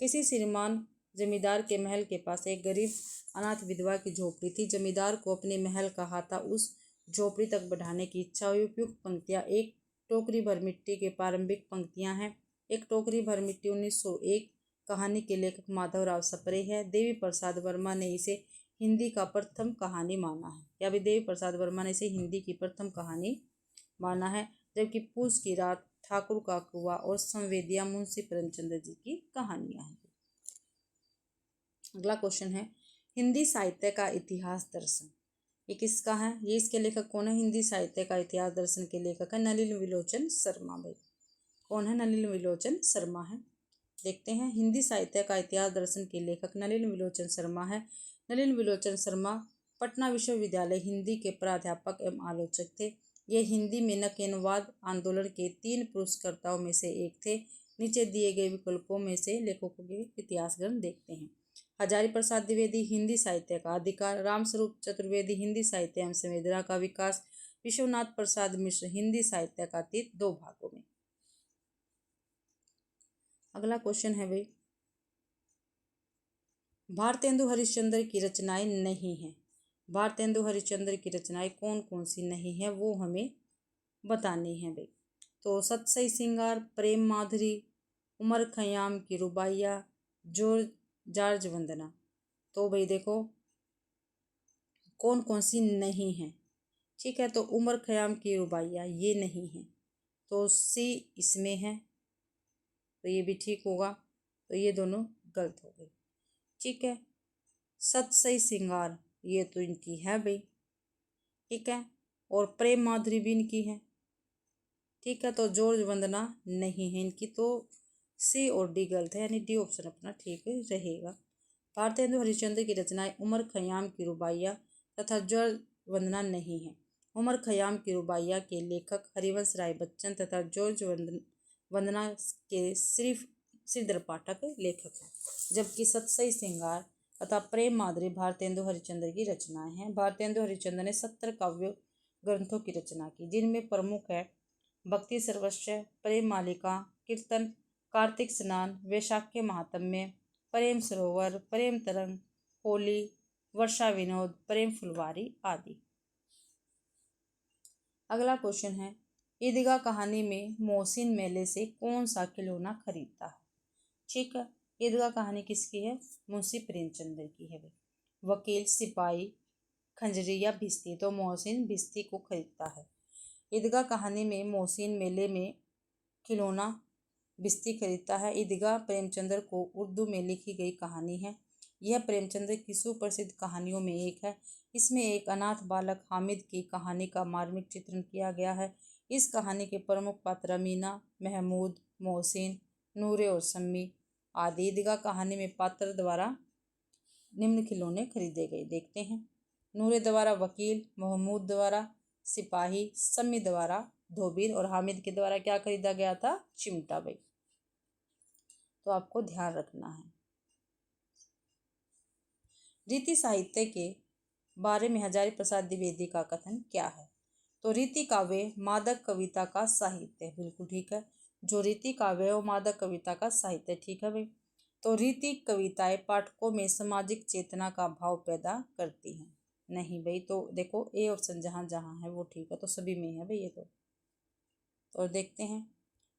किसी श्रीमान जमींदार के महल के पास एक गरीब अनाथ विधवा की झोपड़ी थी। जमींदार को अपने महल का हाथा उस झोपड़ी तक बढ़ाने की इच्छा हुई। उपयुक्त पंक्तियां एक टोकरी भर मिट्टी के प्रारंभिक पंक्तियां हैं। एक टोकरी भर मिट्टी 1901 कहानी के लेखक माधवराव सप्रे है। देवी प्रसाद वर्मा ने इसे हिंदी का प्रथम कहानी माना है। या भी देवी प्रसाद वर्मा ने इसे हिंदी की प्रथम कहानी माना है, जबकि पूस की रात, ठाकुर का कुआं और संवेदिया मुंशी प्रेमचंद जी की कहानियां हैं। अगला क्वेश्चन है हिंदी साहित्य का इतिहास दर्शन, ये किसका है? ये इसके लेखक कौन है? हिंदी साहित्य का इतिहास दर्शन के लेखक है नलिन विलोचन शर्मा। भाई कौन है? नलिन विलोचन शर्मा है। देखते हैं, हिंदी साहित्य का इतिहास दर्शन के लेखक नलिन विलोचन शर्मा है। नलिन विलोचन शर्मा पटना विश्वविद्यालय हिंदी के प्राध्यापक एवं आलोचक थे। ये हिंदी में नकेनवाद आंदोलन के 3 पुरस्कर्ताओं में से एक थे। नीचे दिए गए विकल्पों में से लेखकों के इतिहास ग्रंथ देखते हैं। हजारी प्रसाद द्विवेदी हिंदी साहित्य का अधिकार, रामस्वरूप चतुर्वेदी हिंदी साहित्य एवं संवेदना का विकास, विश्वनाथ प्रसाद मिश्र हिंदी साहित्य का अतीत, 2 भागों में। अगला क्वेश्चन है भाई, भारतेंदु हरिश्चंद्र की रचनाएं नहीं है। भारतेंदु हरिश्चंद्र की रचनाएं कौन कौन सी नहीं है वो हमें बतानी है भाई। तो सतसई सिंगार, प्रेम माधुरी, उमर खयाम की रुबाइया, जॉर्ज वंदना। तो भाई देखो कौन कौन सी नहीं है। ठीक है, तो उमर खयाम की रुबाइया ये नहीं है, तो सी इसमें है, तो ये भी ठीक होगा। तो ये दोनों गलत हो गए। ठीक है, सतसई सिंगार ये तो इनकी है भाई। ठीक है, और प्रेम माधुरी भी इनकी है। ठीक है, तो जॉर्ज वंदना नहीं है इनकी, तो सी और डी गलत है, यानी डी ऑप्शन अपना ठीक रहेगा। भारतेंदु हरिश्चंद्र की रचनाएं उमर खयाम की रुबाइया तथा जॉर्ज वंदना नहीं है। उमर खयाम की रुबाइया के लेखक हरिवंश राय बच्चन तथा जॉर्ज वंदना के सिर्फ श्रीधर पाठक लेखक हैं। जबकि सतसई सिंगार तथा प्रेम माधुरी भारतेंदु हरिश्चंद्र की रचनाएं हैं। भारतेंदु हरिश्चंद्र ने 70 काव्य ग्रंथों की रचना की, जिनमें प्रमुख है भक्ति सर्वस्व, प्रेम मालिका, कीर्तन, कार्तिक स्नान, वैशाख्य महात्म्य, प्रेम सरोवर, प्रेम तरंग, होली, वर्षा विनोद, प्रेम फुलवारी आदि। अगला क्वेश्चन है, ईदगाह कहानी में मोहसिन मेले से कौन सा खिलौना खरीदता है? ठीक है, ईदगाह कहानी किसकी है? मुंशी प्रेमचंद की है भाई। वकील, सिपाही, खंजरी या भिस्ती, तो मोहसिन भिस्ती को खरीदता है। ईदगाह कहानी में मोहसिन मेले में खिलौना भिस्ती खरीदता है। ईदगाह प्रेमचंद को उर्दू में लिखी गई कहानी है। यह प्रेमचंद की सुप्रसिद्ध कहानियों में एक है। इसमें एक अनाथ बालक हामिद की कहानी का मार्मिक चित्रण किया गया है। इस कहानी के प्रमुख पात्र अमीना, महमूद, मोहसिन, नूरे और सम्मी आदि। ईदगाह कहानी में पात्र द्वारा निम्न खिलौने खरीदे गए, देखते हैं। नूरे द्वारा वकील, महमूद द्वारा सिपाही, सम्मी द्वारा धोबीर और हामिद के द्वारा क्या खरीदा गया था? चिमटा भाई। तो आपको ध्यान रखना है। रीति साहित्य के बारे में हजारी प्रसाद द्विवेदी का कथन क्या है? तो रीति काव्य मादक कविता का साहित्य, बिल्कुल ठीक है। जो रीति काव्य वो मादक कविता का साहित्य, ठीक है भाई। तो रीति कविताएं पाठकों में सामाजिक चेतना का भाव पैदा करती हैं। नहीं भाई, तो देखो ए ऑप्शन जहाँ जहाँ है वो ठीक है, तो सभी में है भाई ये तो। और देखते हैं,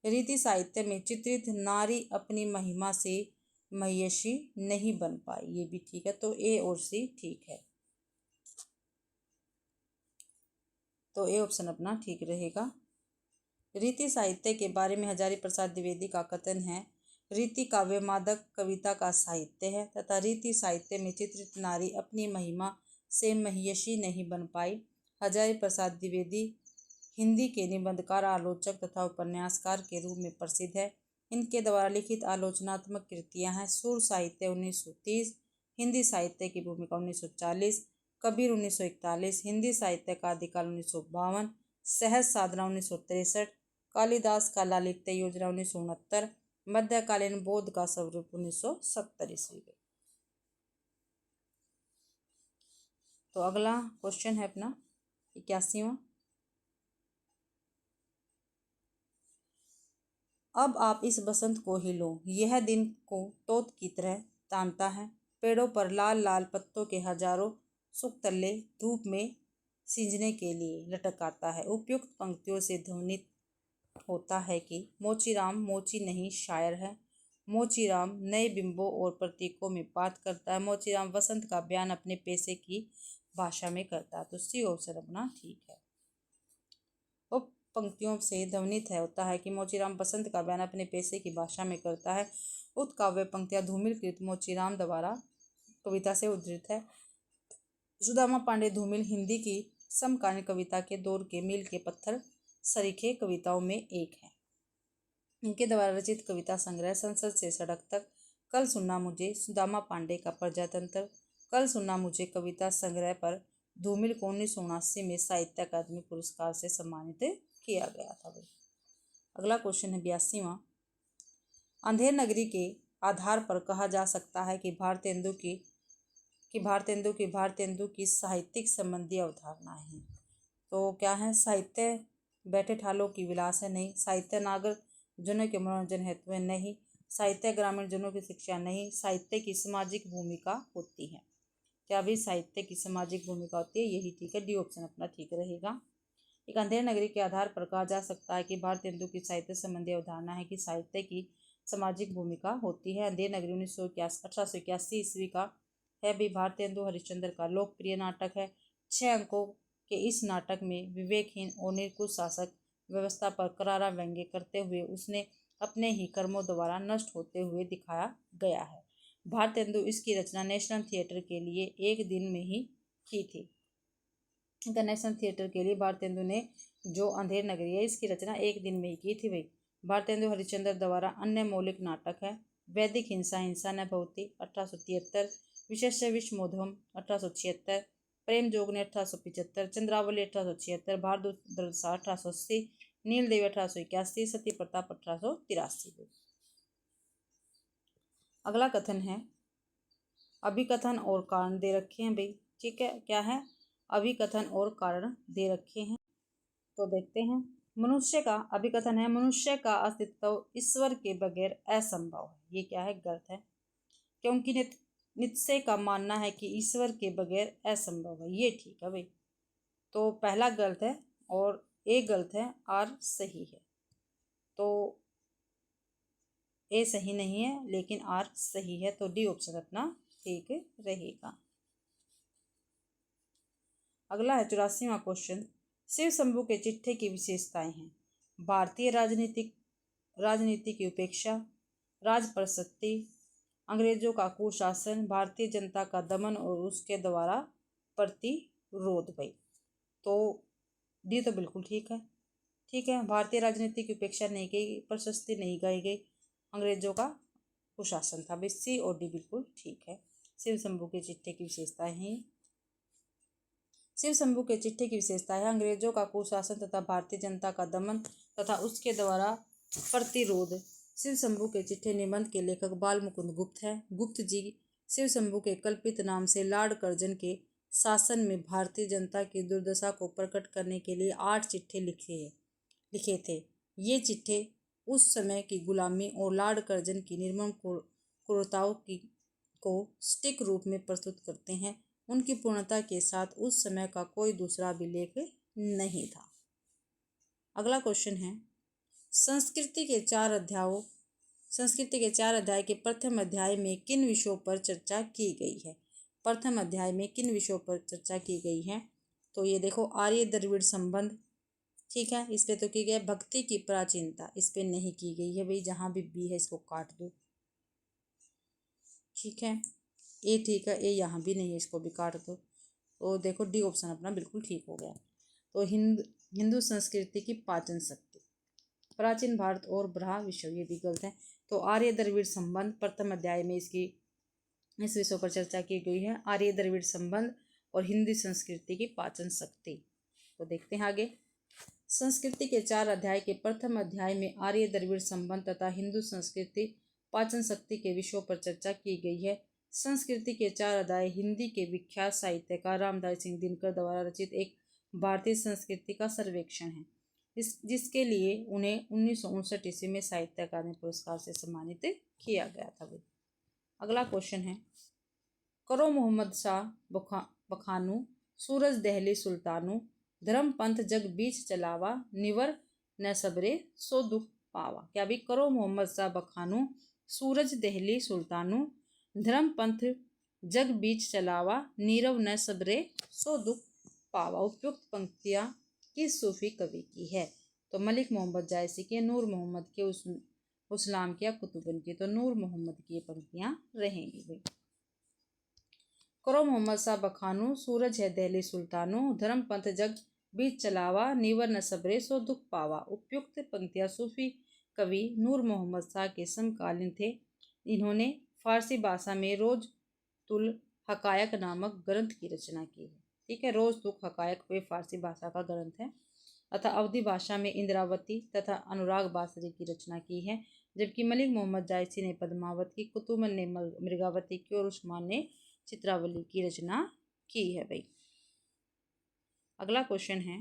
रीति साहित्य में चित्रित नारी अपनी महिमा से महियशी नहीं बन पाई, ये भी ठीक है, तो ए और सी ठीक है। तो ए ऑप्शन अपना ठीक रहेगा। रीति साहित्य के बारे में हजारी प्रसाद द्विवेदी का कथन है, रीति काव्य मादक कविता का साहित्य है तथा रीति साहित्य में चित्रित नारी अपनी महिमा से महियशी नहीं बन पाई। हजारी प्रसाद द्विवेदी हिंदी के निबंधकार, आलोचक तथा उपन्यासकार के रूप में प्रसिद्ध है। इनके द्वारा लिखित आलोचनात्मक कृतियां हैं सुर साहित्य 1930, हिंदी साहित्य की भूमिका 1940, कबीर 1941, हिंदी साहित्य का आदिकाल 1952, सहज साधना 1963, कालिदास का लालित्य योजना 1969, मध्यकालीन बौद्ध का स्वरूप 1970 ईस्वी में। तो अगला क्वेश्चन है अपना 81वां। अब आप इस बसंत को ही लो, यह दिन को तोत की तरह तानता है। पेड़ों पर लाल लाल पत्तों के हजारों सुक्तले धूप में सींचने के लिए लटकाता है। उपयुक्त पंक्तियों से ध्वनित होता है कि मोचीराम मोची नहीं शायर है। मोचीराम नए बिंबों और प्रतीकों में बात करता है। मोचीराम वसंत का बयान अपने पेशे की भाषा में करता है। तो सी ऑप्शन अपना ठीक है। वो पंक्तियों से ध्वनित है होता है कि मोचीराम बसंत का बयान अपने पेशे की भाषा में करता है। उक्त काव्य पंक्तियां धूमिल कृत मोचीराम द्वारा कविता से उद्धृत है। सुदामा पांडे धूमिल हिंदी की समकालीन कविता के दौर के मील के पत्थर सरीखे कविताओं में एक है। इनके द्वारा रचित कविता संग्रह संसद से सड़क तक, कल सुनना मुझे, सुदामा पांडे का प्रजातंत्र, कल सुनना मुझे कविता संग्रह पर धूमिल को 1979 में साहित्य अकादमी पुरस्कार से सम्मानित किया गया था। अगला क्वेश्चन है 82वां। अंधेर नगरी के आधार पर कहा जा सकता है कि भारतेंदु की साहित्यिक संबंधी अवधारणा है। तो क्या है? साहित्य बैठे ठालों की विलास है, नहीं। साहित्य नागर जनों के मनोरंजन हेतु है, नहीं। साहित्य ग्रामीण जनों की शिक्षा, नहीं। साहित्य की सामाजिक भूमिका होती है। क्या भी साहित्य की सामाजिक भूमिका होती है? यही ठीक है, डी ऑप्शन अपना ठीक रहेगा। एक अंधेर नगरी के आधार पर कहा जा सकता है कि भारतेंदु की साहित्य संबंधी अवधारणा है कि साहित्य की सामाजिक भूमिका होती है। अंधेर नगरी 1881 ईस्वी का है भी भारतेंदु हरिश्चंद्र का लोकप्रिय नाटक है। 6 अंकों के इस नाटक में विवेकहीन और निरंकुश शासक व्यवस्था पर करारा व्यंग्य करते हुए उसने अपने ही कर्मों द्वारा नष्ट होते हुए दिखाया गया है। भारतेंदु इसकी रचना नेशनल थिएटर के लिए एक दिन में ही की थी। इंटरनेशनल थिएटर के लिए भारतेंदु ने जो अंधेर नगरी है इसकी रचना एक दिन में ही की थी। भाई भारतेंदु हरिश्चंद्र द्वारा अन्य मौलिक नाटक है वैदिक हिंसा हिंसा न भवती 1873, विशेष विश्वमोधम 1876, प्रेम जोगने 1875, चंद्रावली 1876, भारदुर्दशा 1880, नील देवी 1881, सती प्रताप 1883। अगला कथन है अभिकथन और कारण दे रखे हैं। भाई ठीक है, क्या है? अभिकथन और कारण दे रखे हैं। तो देखते हैं। मनुष्य का अभिकथन है मनुष्य का अस्तित्व ईश्वर के बगैर असंभव है। ये क्या है? गलत है, क्योंकि नित्शय का मानना है कि ईश्वर के बगैर असंभव है। ये ठीक है भाई। तो पहला गलत है और ए गलत है, आर सही है। तो ए सही नहीं है लेकिन आर सही है, तो डी ऑप्शन अपना ठीक रहेगा। अगला है 84वां क्वेश्चन। शिव शंभू के चिट्ठे की विशेषताएं हैं। भारतीय राजनीति की उपेक्षा, राजप्रशस्ति, अंग्रेजों का कुशासन, भारतीय जनता का दमन और उसके द्वारा प्रतिरोध। भाई तो डी तो बिल्कुल ठीक है। ठीक है, भारतीय राजनीति की उपेक्षा नहीं की, प्रशस्ति नहीं गाई गई, अंग्रेजों का कुशासन था। भाई सी और डी बिल्कुल ठीक है। शिव शंभू के चिट्ठे की विशेषताएं हैं। शिव शंभू के चिट्ठे की विशेषता है अंग्रेजों का कुशासन तथा भारतीय जनता का दमन तथा उसके द्वारा प्रतिरोध। शिव शंभू के चिट्ठे निबंध के लेखक बाल मुकुंद गुप्त है। गुप्त जी शिव शंभू के कल्पित नाम से लॉर्ड कर्जन के शासन में भारतीय जनता की दुर्दशा को प्रकट करने के लिए 8 चिट्ठे लिखे थे। ये चिट्ठे उस समय की गुलामी और लॉर्ड कर्जन की निर्मम क्रूरताओं को सटीक रूप में प्रस्तुत करते हैं। उनकी पूर्णता के साथ उस समय का कोई दूसरा अभिलेख नहीं था। अगला क्वेश्चन है संस्कृति के 4 अध्याय के प्रथम अध्याय में किन विषयों पर चर्चा की गई है? प्रथम अध्याय में किन विषयों पर चर्चा की गई है? तो ये देखो आर्य द्रविड़ संबंध, ठीक है, इस पे तो की गई। भक्ति की प्राचीनता, इस पे नहीं की गई है। भाई जहां भी बी है इसको काट दो। ठीक है, ए ठीक है, ए यहाँ भी नहीं है, इसको भी काट दो। तो देखो डी ऑप्शन अपना बिल्कुल ठीक हो गया। तो हिंदू संस्कृति की पाचन शक्ति, प्राचीन भारत और ब्रहा विश्व, ये भी गलत है। तो आर्य द्रविड़ संबंध प्रथम अध्याय में इस विषय पर चर्चा की गई है, आर्य द्रविड़ संबंध और हिंदी संस्कृति की पाचन शक्ति। तो देखते हैं आगे। संस्कृति के 4 अध्याय के प्रथम अध्याय में आर्य द्रविड़ संबंध तथा हिंदू संस्कृति पाचन शक्ति के विषयों पर चर्चा की गई है। संस्कृति के 4 अध्याय हिंदी के विख्यात साहित्यकार रामधारी सिंह दिनकर द्वारा रचित एक भारतीय संस्कृति का सर्वेक्षण है, जिसके लिए उन्हें 1959 ईस्वी में साहित्य अकादमी पुरस्कार से सम्मानित किया गया था। अगला क्वेश्चन है करो मोहम्मद शाह बखानू, सूरज दहली सुल्तानू, धर्म पंथ जग बीच चलावा, निवर न सबरे सो दुख पावा। क्या भी करो मोहम्मद शाह बखानू, सूरज दहली सुल्तानु, धर्म पंथ जग बीच चलावा, नीरव न सबरे सो दुख पावा। उपयुक्त पंक्तियां किस सूफी कवि की है? तो मलिक मोहम्मद जायसी के, नूर मोहम्मद के, उस्लाम के या कुतुबन की? तो नूर मोहम्मद की ये पंक्तियां रहेंगी भाई। करो मोहम्मद सा बखानू, सूरज है दहली सुल्तानो, धर्म पंथ जग बीच चलावा, नीवर न सबरे सो दुख पावा। उपयुक्त पंक्तियां सूफी कवि नूर मोहम्मद शाह के समकालीन थे। इन्होंने फारसी भाषा में रोज तुल हकायक नामक ग्रंथ की रचना की है। ठीक है, रोज तुल हकायक वे फारसी भाषा का ग्रंथ है। तथा अवधी भाषा में इंद्रावती तथा अनुराग बासरी की रचना की है। जबकि मलिक मोहम्मद जायसी ने पद्मावती, कुतुबन ने मृगावती की और उस्मान ने चित्रावली की रचना की है भाई। अगला क्वेश्चन है,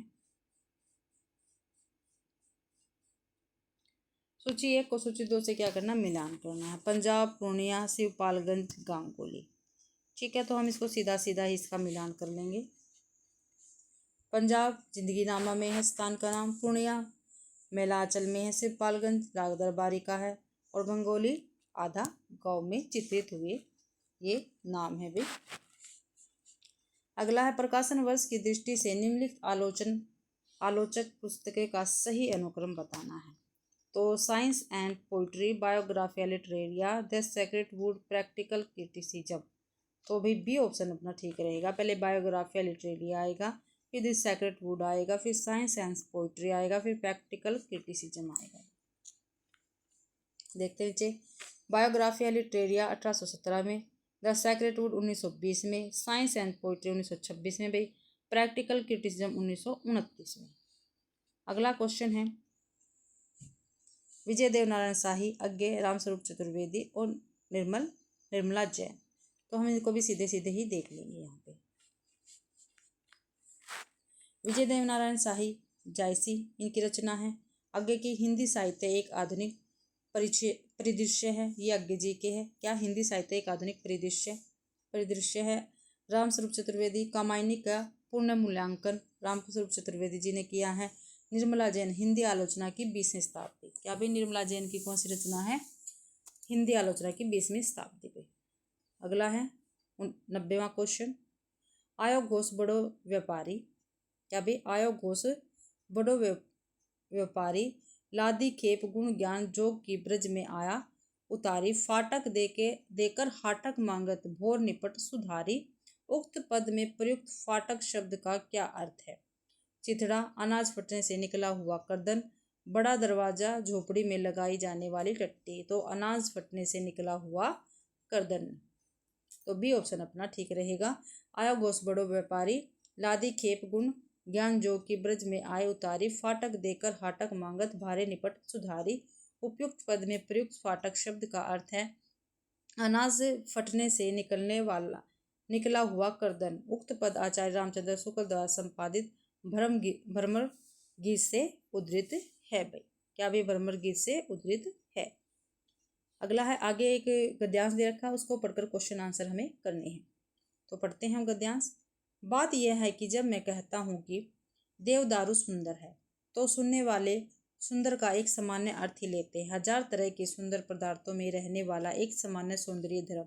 सूची 1 को सूची 2 से क्या करना, मिलान करना है। पंजाब, पूर्णिया, शिवपालगंज, गांगुली। ठीक है, तो हम इसको सीधा सीधा ही इसका मिलान कर लेंगे। पंजाब जिंदगीनामा में है स्थान का नाम, पूर्णिया मेलाचल में है, शिवपालगंज राग दरबारी का है, और गंगोली आधा गांव में चित्रित हुए ये नाम है भाई। अगला है, प्रकाशन वर्ष की दृष्टि से निम्नलिखित आलोचक पुस्तकें का सही अनुक्रम बताना है। तो science and poetry, Biographia Literaria, the sacred would, practical criticism. तो भाई बी ऑप्शन अपना ठीक रहेगा। पहले बायोग्राफिया लिटरेरिया आएगा, फिर द सेक्रेड वुड आएगा, फिर साइंस एंड पोइट्री आएगा, फिर प्रैक्टिकल क्रिटिसिज्म आएगा। देखते नीचे, बायोग्राफिया लिटरेरिया 1817 में, द सेक्रेड वुड 1920 में, साइंस एंड पोइट्री 1926 में भाई, प्रैक्टिकल क्रिटिसिज्म 1929 में। अगला क्वेश्चन है, विजय देवनारायण शाही, अज्ञे, रामस्वरूप चतुर्वेदी और निर्मला जैन। तो हम इनको भी सीधे सीधे ही देख लेंगे यहाँ पे। विजय देवनारायण शाही जायसी इनकी रचना है। अज्ञे की हिंदी साहित्य एक आधुनिक परिदृश्य है, ये अज्ञे जी के है। क्या हिंदी साहित्य एक आधुनिक परिदृश्य है। रामस्वरूप चतुर्वेदी कामायनी का पूर्ण मूल्यांकन रामस्वरूप चतुर्वेदी जी ने किया है। निर्मला जैन हिंदी आलोचना की 20वीं शताब्दी। क्या भाई निर्मला जैन की कौन सी रचना है, हिंदी आलोचना की 20वीं शताब्दी पे। अगला है 90वां क्वेश्चन, आयो घोष बड़ो व्यापारी। क्या भाई आयो घोष बड़ो व्यापारी, लादी खेप गुण ज्ञान जोग की ब्रज में आया, उतारी फाटक देकर हाटक मांगत भोर निपट सुधारी। उक्त पद में प्रयुक्त फाटक शब्द का क्या अर्थ है। चिथड़ा, अनाज फटने से निकला हुआ कर्दन, बड़ा दरवाजा, झोपड़ी में लगाई जाने वाली टट्टी। तो अनाज फटने से निकला हुआ कर्दन। तो बी ऑप्शन अपना ठीक रहेगा। आया घोष बड़ो व्यापारी, लादी खेप गुण ज्ञान जोग की ब्रज में आए, उतारी फाटक देकर हाटक मांगत भारे निपट सुधारी। उपयुक्त पद में प्रयुक्त फाटक शब्द का अर्थ है अनाज फटने से निकला हुआ कर्दन। उक्त पद आचार्य रामचंद्र शुक्ल द्वारा संपादित भ्रमर गीत से उद्धृत है भाई। क्या भाई भ्रमर गीत से उद्धृत है। अगला है, आगे एक गद्यांश दे रखा है, उसको पढ़कर क्वेश्चन आंसर हमें करने हैं। तो पढ़ते हैं हम गद्यांश। बात यह है कि जब मैं कहता हूँ कि देवदारू सुंदर है, तो सुनने वाले सुंदर का एक सामान्य अर्थ ही लेते हैं। हजार तरह के सुंदर पदार्थों में रहने वाला एक सामान्य सौंदर्य धर्म,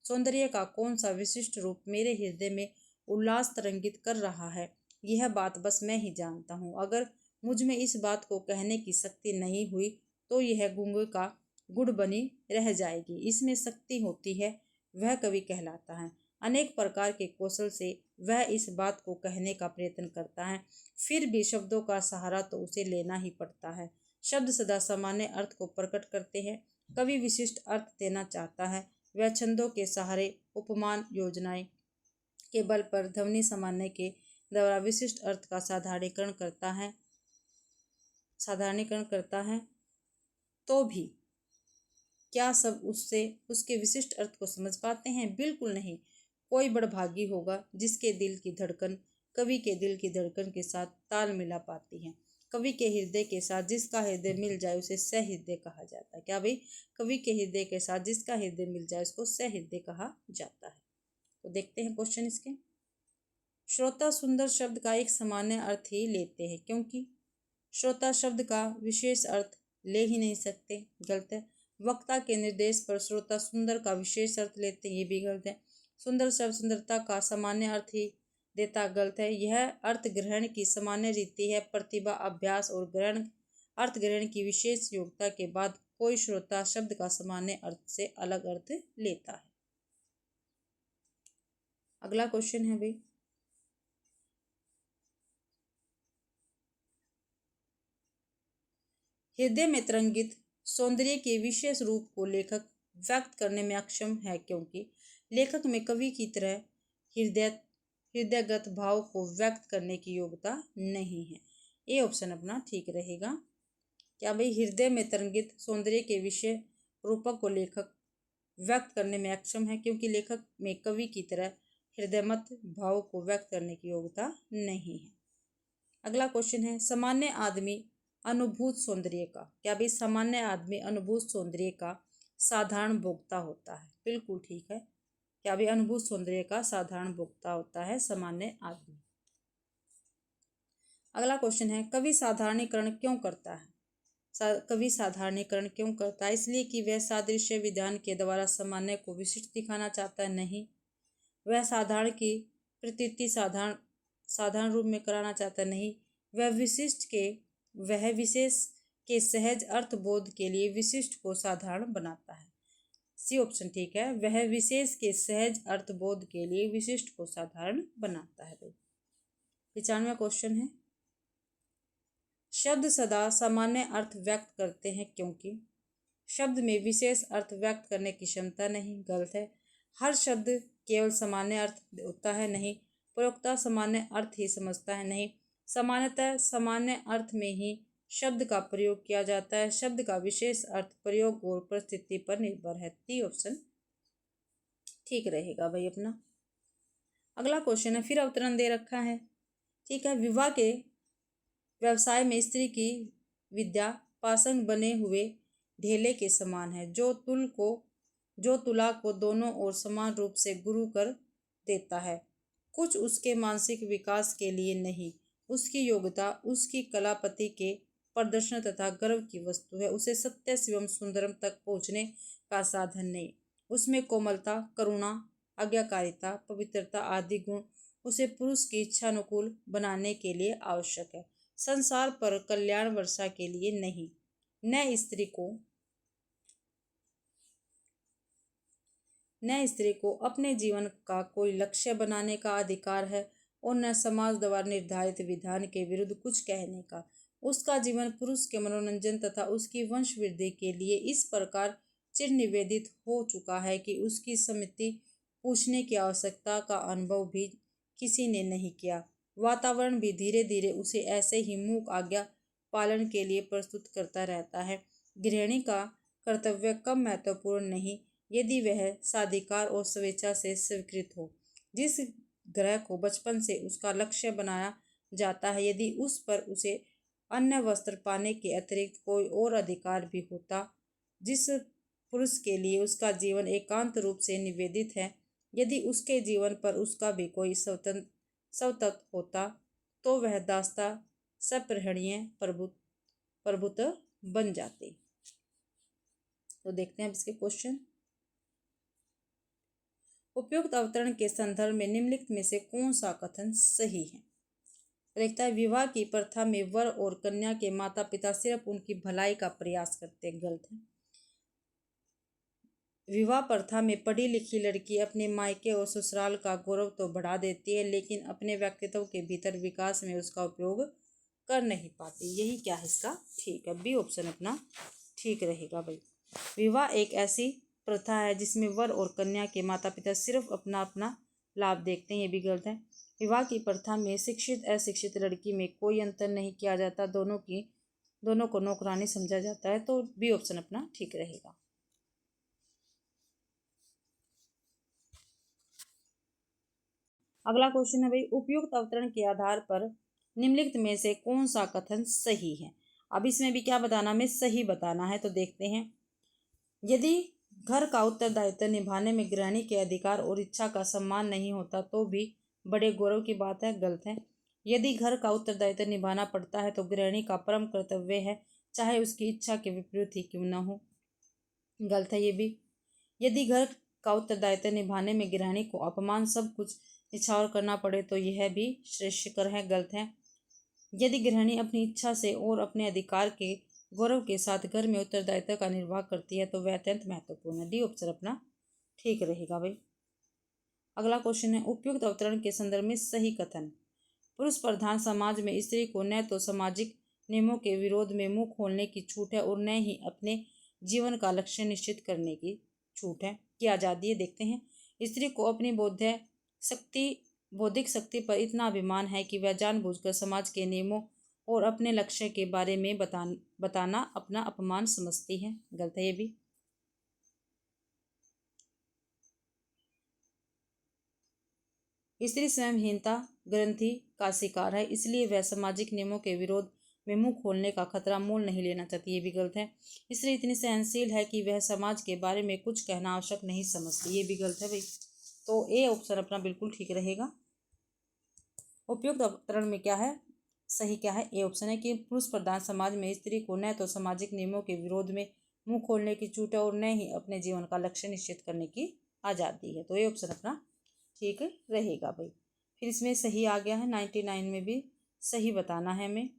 सौंदर्य का कौन सा विशिष्ट रूप मेरे हृदय में उल्लास तरंगित कर रहा है, यह बात बस मैं ही जानता हूँ। अगर मुझ में इस बात को कहने की शक्ति नहीं हुई तो यह गूंगे का गुड़ बनी रह जाएगी। इसमें शक्ति होती है, वह कवि कहलाता है। अनेक प्रकार के कौशल से वह इस बात को कहने का प्रयत्न करता है, फिर भी शब्दों का सहारा तो उसे लेना ही पड़ता है। शब्द सदा सामान्य अर्थ को प्रकट करते हैं, कवि विशिष्ट अर्थ देना चाहता है। वह छंदों के सहारे, उपमान योजनाएं के बल पर ध्वनि सामान्य के द्वारा विशिष्ट अर्थ का साधारणीकरण करता है। तो भी क्या सब उसके विशिष्ट अर्थ को समझ पाते हैं? बिल्कुल नहीं। कोई बड़भागी होगा जिसके दिल की धड़कन कवि के दिल की धड़कन के साथ ताल मिला पाती है। कवि के हृदय के साथ जिसका हृदय मिल जाए उसे सहृदय कहा जाता है। क्या भाई, कवि के हृदय के साथ जिसका हृदय मिल जाए उसको सहृदय कहा जाता है। तो देखते हैं क्वेश्चन इसके। श्रोता सुंदर शब्द का एक सामान्य अर्थ ही लेते हैं, क्योंकि श्रोता शब्द का विशेष अर्थ ले ही नहीं सकते। गलत है। वक्ता के निर्देश पर श्रोता सुंदर का विशेष अर्थ लेते हैं, ये भी गलत है। सुंदर शब्द सुंदरता का सामान्य अर्थ ही देता, गलत है। यह अर्थ ग्रहण की सामान्य रीति है। प्रतिभा, अभ्यास और अर्थ ग्रहण की विशेष योग्यता के बाद कोई श्रोता शब्द का सामान्य अर्थ से अलग अर्थ लेता है। अगला क्वेश्चन है भाई, हृदय में तरंगित सौंदर्य के विशेष रूप को लेखक व्यक्त करने में अक्षम है, क्योंकि लेखक में कवि की तरह हृदयगत भाव को व्यक्त करने की योग्यता नहीं है। ये ऑप्शन अपना ठीक रहेगा। क्या भाई, हृदय में तरंगित सौंदर्य के विषय रूपक को लेखक व्यक्त करने में अक्षम है, क्योंकि लेखक में कवि की तरह हृदयमत भाव को व्यक्त करने की योग्यता नहीं है। अगला क्वेश्चन है, सामान्य आदमी अनुभूत सौंदर्य का, क्या भाई सामान्य आदमी अनुभूत सौंदर्य का साधारण भोक्ता होता है? बिल्कुल ठीक है। क्या भाई अनुभूत सौंदर्य का साधारण भोक्ता होता है सामान्य आदमी। अगला क्वेश्चन है, कवि साधारणीकरण क्यों करता है? कवि साधारणीकरण क्यों करता है? इसलिए कि वह सादृश्य विधान के द्वारा सामान्य को विशिष्ट दिखाना चाहता है? नहीं। वह साधारण की प्रतीति साधारण रूप में कराना चाहता है? नहीं। वह विशेष के सहज अर्थबोध के लिए विशिष्ट को साधारण बनाता है। सी ऑप्शन ठीक है। वह विशेष के सहज अर्थबोध के लिए विशिष्ट को साधारण बनाता है। 95वां क्वेश्चन है, शब्द सदा सामान्य अर्थ व्यक्त करते हैं, क्योंकि शब्द में विशेष अर्थ व्यक्त करने की क्षमता नहीं, गलत है। हर शब्द केवल सामान्य अर्थ होता है, नहीं। प्रयोक्ता सामान्य अर्थ ही समझता है, नहीं। सामान्यतः सामान्य अर्थ में ही शब्द का प्रयोग किया जाता है। शब्द का विशेष अर्थ प्रयोग और परिस्थिति पर निर्भर है। टी ऑप्शन ठीक रहेगा भाई अपना। अगला क्वेश्चन है, फिर अवतरण दे रखा है, ठीक है। विवाह के व्यवसाय में स्त्री की विद्या पाषाण बने हुए ढेले के समान है, जो तुला को दोनों ओर समान रूप से गुरु कर देता है। कुछ उसके मानसिक विकास के लिए नहीं, उसकी योग्यता उसकी कलापति के प्रदर्शन तथा गर्व की वस्तु है। उसे सत्य एवं सुंदरम तक पहुँचने का साधन नहीं। उसमें कोमलता, करुणा, आज्ञाकारिता, पवित्रता आदि गुण उसे पुरुष की इच्छानुकूल बनाने के लिए आवश्यक है, संसार पर कल्याण वर्षा के लिए नहीं। न स्त्री को अपने जीवन का कोई लक्ष्य बनाने का अधिकार है और न समाज द्वारा निर्धारित विधान के विरुद्ध कुछ कहने का। उसका जीवन पुरुष के मनोरंजन तथा उसकी वंश वृद्धि के लिए इस प्रकार चिर निवेदित हो चुका है कि उसकी सम्मति पूछने की आवश्यकता का अनुभव भी किसी ने नहीं किया। वातावरण भी धीरे धीरे उसे ऐसे ही मूक आज्ञा पालन के लिए प्रस्तुत करता रहता है। गृहिणी का कर्तव्य कम महत्वपूर्ण नहीं, यदि वह साधिकार और स्वेच्छा से स्वीकृत हो। जिस ग्रह को बचपन से उसका लक्ष्य बनाया जाता है, यदि उस पर उसे अन्य वस्त्र पाने के अतिरिक्त कोई और अधिकार भी होता, जिस पुरुष के लिए उसका जीवन एकांत रूप से निवेदित है, यदि उसके जीवन पर उसका भी कोई स्वतंत्र होता, तो वह दास्ता सप्रहणीय प्रभुत्व बन जाते। तो देखते हैं अब इसके क्वेश्चन। उपयुक्त अवतरण के संदर्भ में निम्नलिखित में से कौन सा कथन सही है? देखता है, विवाह की प्रथा में वर और कन्या के माता पिता सिर्फ उनकी भलाई का प्रयास करते हैं, गलत है। विवाह प्रथा में पढ़ी लिखी लड़की अपने मायके और ससुराल का गौरव तो बढ़ा देती है, लेकिन अपने व्यक्तित्व के भीतर विकास में उसका उपयोग कर नहीं पाती। यही क्या है इसका ठीक है, बी ऑप्शन अपना ठीक रहेगा भाई। विवाह एक ऐसी प्रथा है जिसमें वर और कन्या के माता पिता सिर्फ अपना अपना लाभ देखते हैं, ये भी गलत है। विवाह की प्रथा में शिक्षित अशिक्षित लड़की में कोई अंतर नहीं किया जाता, दोनों को नौकरानी समझा जाता है। तो बी ऑप्शन अपना ठीक रहेगा। अगला क्वेश्चन है भाई, उपयुक्त अवतरण के आधार पर निम्नलिखित में से कौन सा कथन सही है? अब इसमें भी क्या बताना, हमें सही बताना है। तो देखते हैं, यदि घर का उत्तरदायित्व निभाने में गृहिणी के अधिकार और इच्छा का सम्मान नहीं होता तो भी बड़े गौरव की बात है, गलत है। यदि घर का उत्तरदायित्व निभाना पड़ता है तो गृहिणी का परम कर्तव्य है, चाहे उसकी इच्छा के विपरीत ही क्यों न हो। गलत है ये भी। यदि घर का उत्तरदायित्व निभाने में गृहिणी को अपमान सब कुछ निछावर करना पड़े तो यह भी श्रेष्ठकर है। गलत है। यदि गृहिणी अपनी इच्छा से और अपने अधिकार के गौरव के साथ घर में उत्तरदायित्व का निर्वाह करती है तो वह अत्यंत महत्वपूर्ण है। डी ऑप्शन अपना ठीक रहेगा भाई। अगला क्वेश्चन है, उपयुक्त अवतरण के संदर्भ में सही कथन। पुरुष प्रधान समाज में स्त्री को न तो सामाजिक नियमों के विरोध में मुंह खोलने की छूट है और न ही अपने जीवन का लक्ष्य निश्चित करने की छूट है, की आज़ादी है। देखते हैं, स्त्री को अपनी बौद्धिक शक्ति पर इतना अभिमान है कि वह जानबूझकर समाज के नियमों और अपने लक्ष्य के बारे में बताना अपना अपमान समझती है। गलत है ये भी। स्त्री स्वयंहीनता ग्रंथि का शिकार है, इसलिए वह सामाजिक नियमों के विरोध में मुंह खोलने का खतरा मोल नहीं लेना चाहती। ये भी गलत है। स्त्री इतनी सहनशील है कि वह समाज के बारे में कुछ कहना आवश्यक नहीं समझती। ये भी गलत है भाई। तो ए ऑप्शन अपना बिल्कुल ठीक रहेगा। उपयुक्त अवतरण में क्या है, सही क्या है, ए ऑप्शन है कि पुरुष प्रधान समाज में स्त्री को न तो सामाजिक नियमों के विरोध में मुंह खोलने की छूट है और न ही अपने जीवन का लक्ष्य निश्चित करने की आज़ादी है। तो ये ऑप्शन अपना ठीक रहेगा भाई। फिर इसमें सही आ गया है, 99 में भी सही बताना है हमें।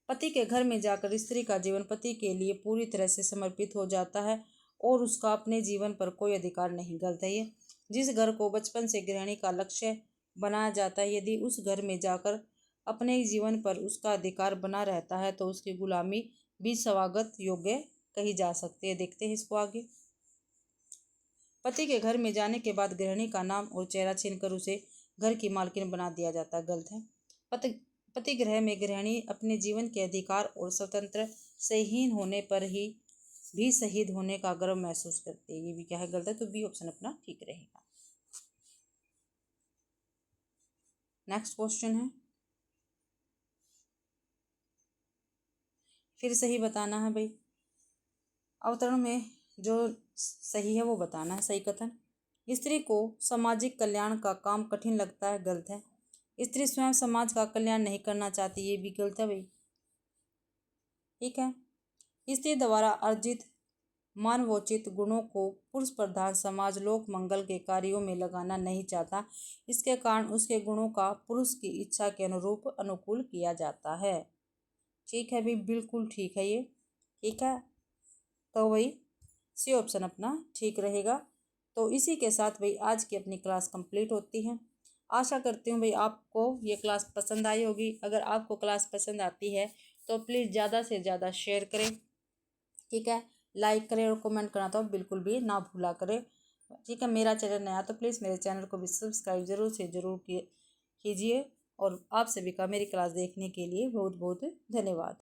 पति के घर में जाकर स्त्री का जीवन पति के लिए पूरी तरह से समर्पित हो जाता है और उसका अपने जीवन पर कोई अधिकार नहीं। गलत है ये। जिस घर को बचपन से गृहिणी का लक्ष्य बनाया जाता है, यदि उस घर में जाकर अपने जीवन पर उसका अधिकार बना रहता है तो उसकी गुलामी भी स्वागत योग्य कही जा सकती है। देखते हैं इसको आगे। पति के घर में जाने के बाद गृहिणी का नाम और चेहरा छीनकर उसे घर की मालकिन बना दिया जाता है। गलत है। पति गृह में गृहिणी अपने जीवन के अधिकार और स्वतंत्र से हीन होने पर ही भी शहीद होने का गर्व महसूस करती है। ये भी क्या है, गलत है। तो बी ऑप्शन अपना ठीक रहेगा। नेक्स्ट क्वेश्चन है, फिर सही बताना है भाई। अवतरण में जो सही है वो बताना है, सही कथन। स्त्री को सामाजिक कल्याण का काम कठिन लगता है। गलत है। स्त्री स्वयं समाज का कल्याण नहीं करना चाहती। ये भी गलत है भाई। ठीक है। स्त्री द्वारा अर्जित मानवोचित गुणों को पुरुष प्रधान समाज लोक मंगल के कार्यों में लगाना नहीं चाहता। इसके कारण उसके गुणों का पुरुष की इच्छा के अनुरूप अनुकूल किया जाता है। ठीक है भाई, बिल्कुल ठीक है ये। ठीक है, तो भाई सी ऑप्शन अपना ठीक रहेगा। तो इसी के साथ भाई आज की अपनी क्लास कंप्लीट होती है। आशा करती हूँ भाई आपको ये क्लास पसंद आई होगी। अगर आपको क्लास पसंद आती है तो प्लीज़ ज़्यादा से ज़्यादा शेयर करें। ठीक है, लाइक करें और कमेंट करना तो बिल्कुल भी ना भूला करें। ठीक है, मेरा चैनल नया तो प्लीज़ मेरे चैनल को भी सब्सक्राइब ज़रूर कीजिए। और आप सभी का मेरी क्लास देखने के लिए बहुत बहुत धन्यवाद।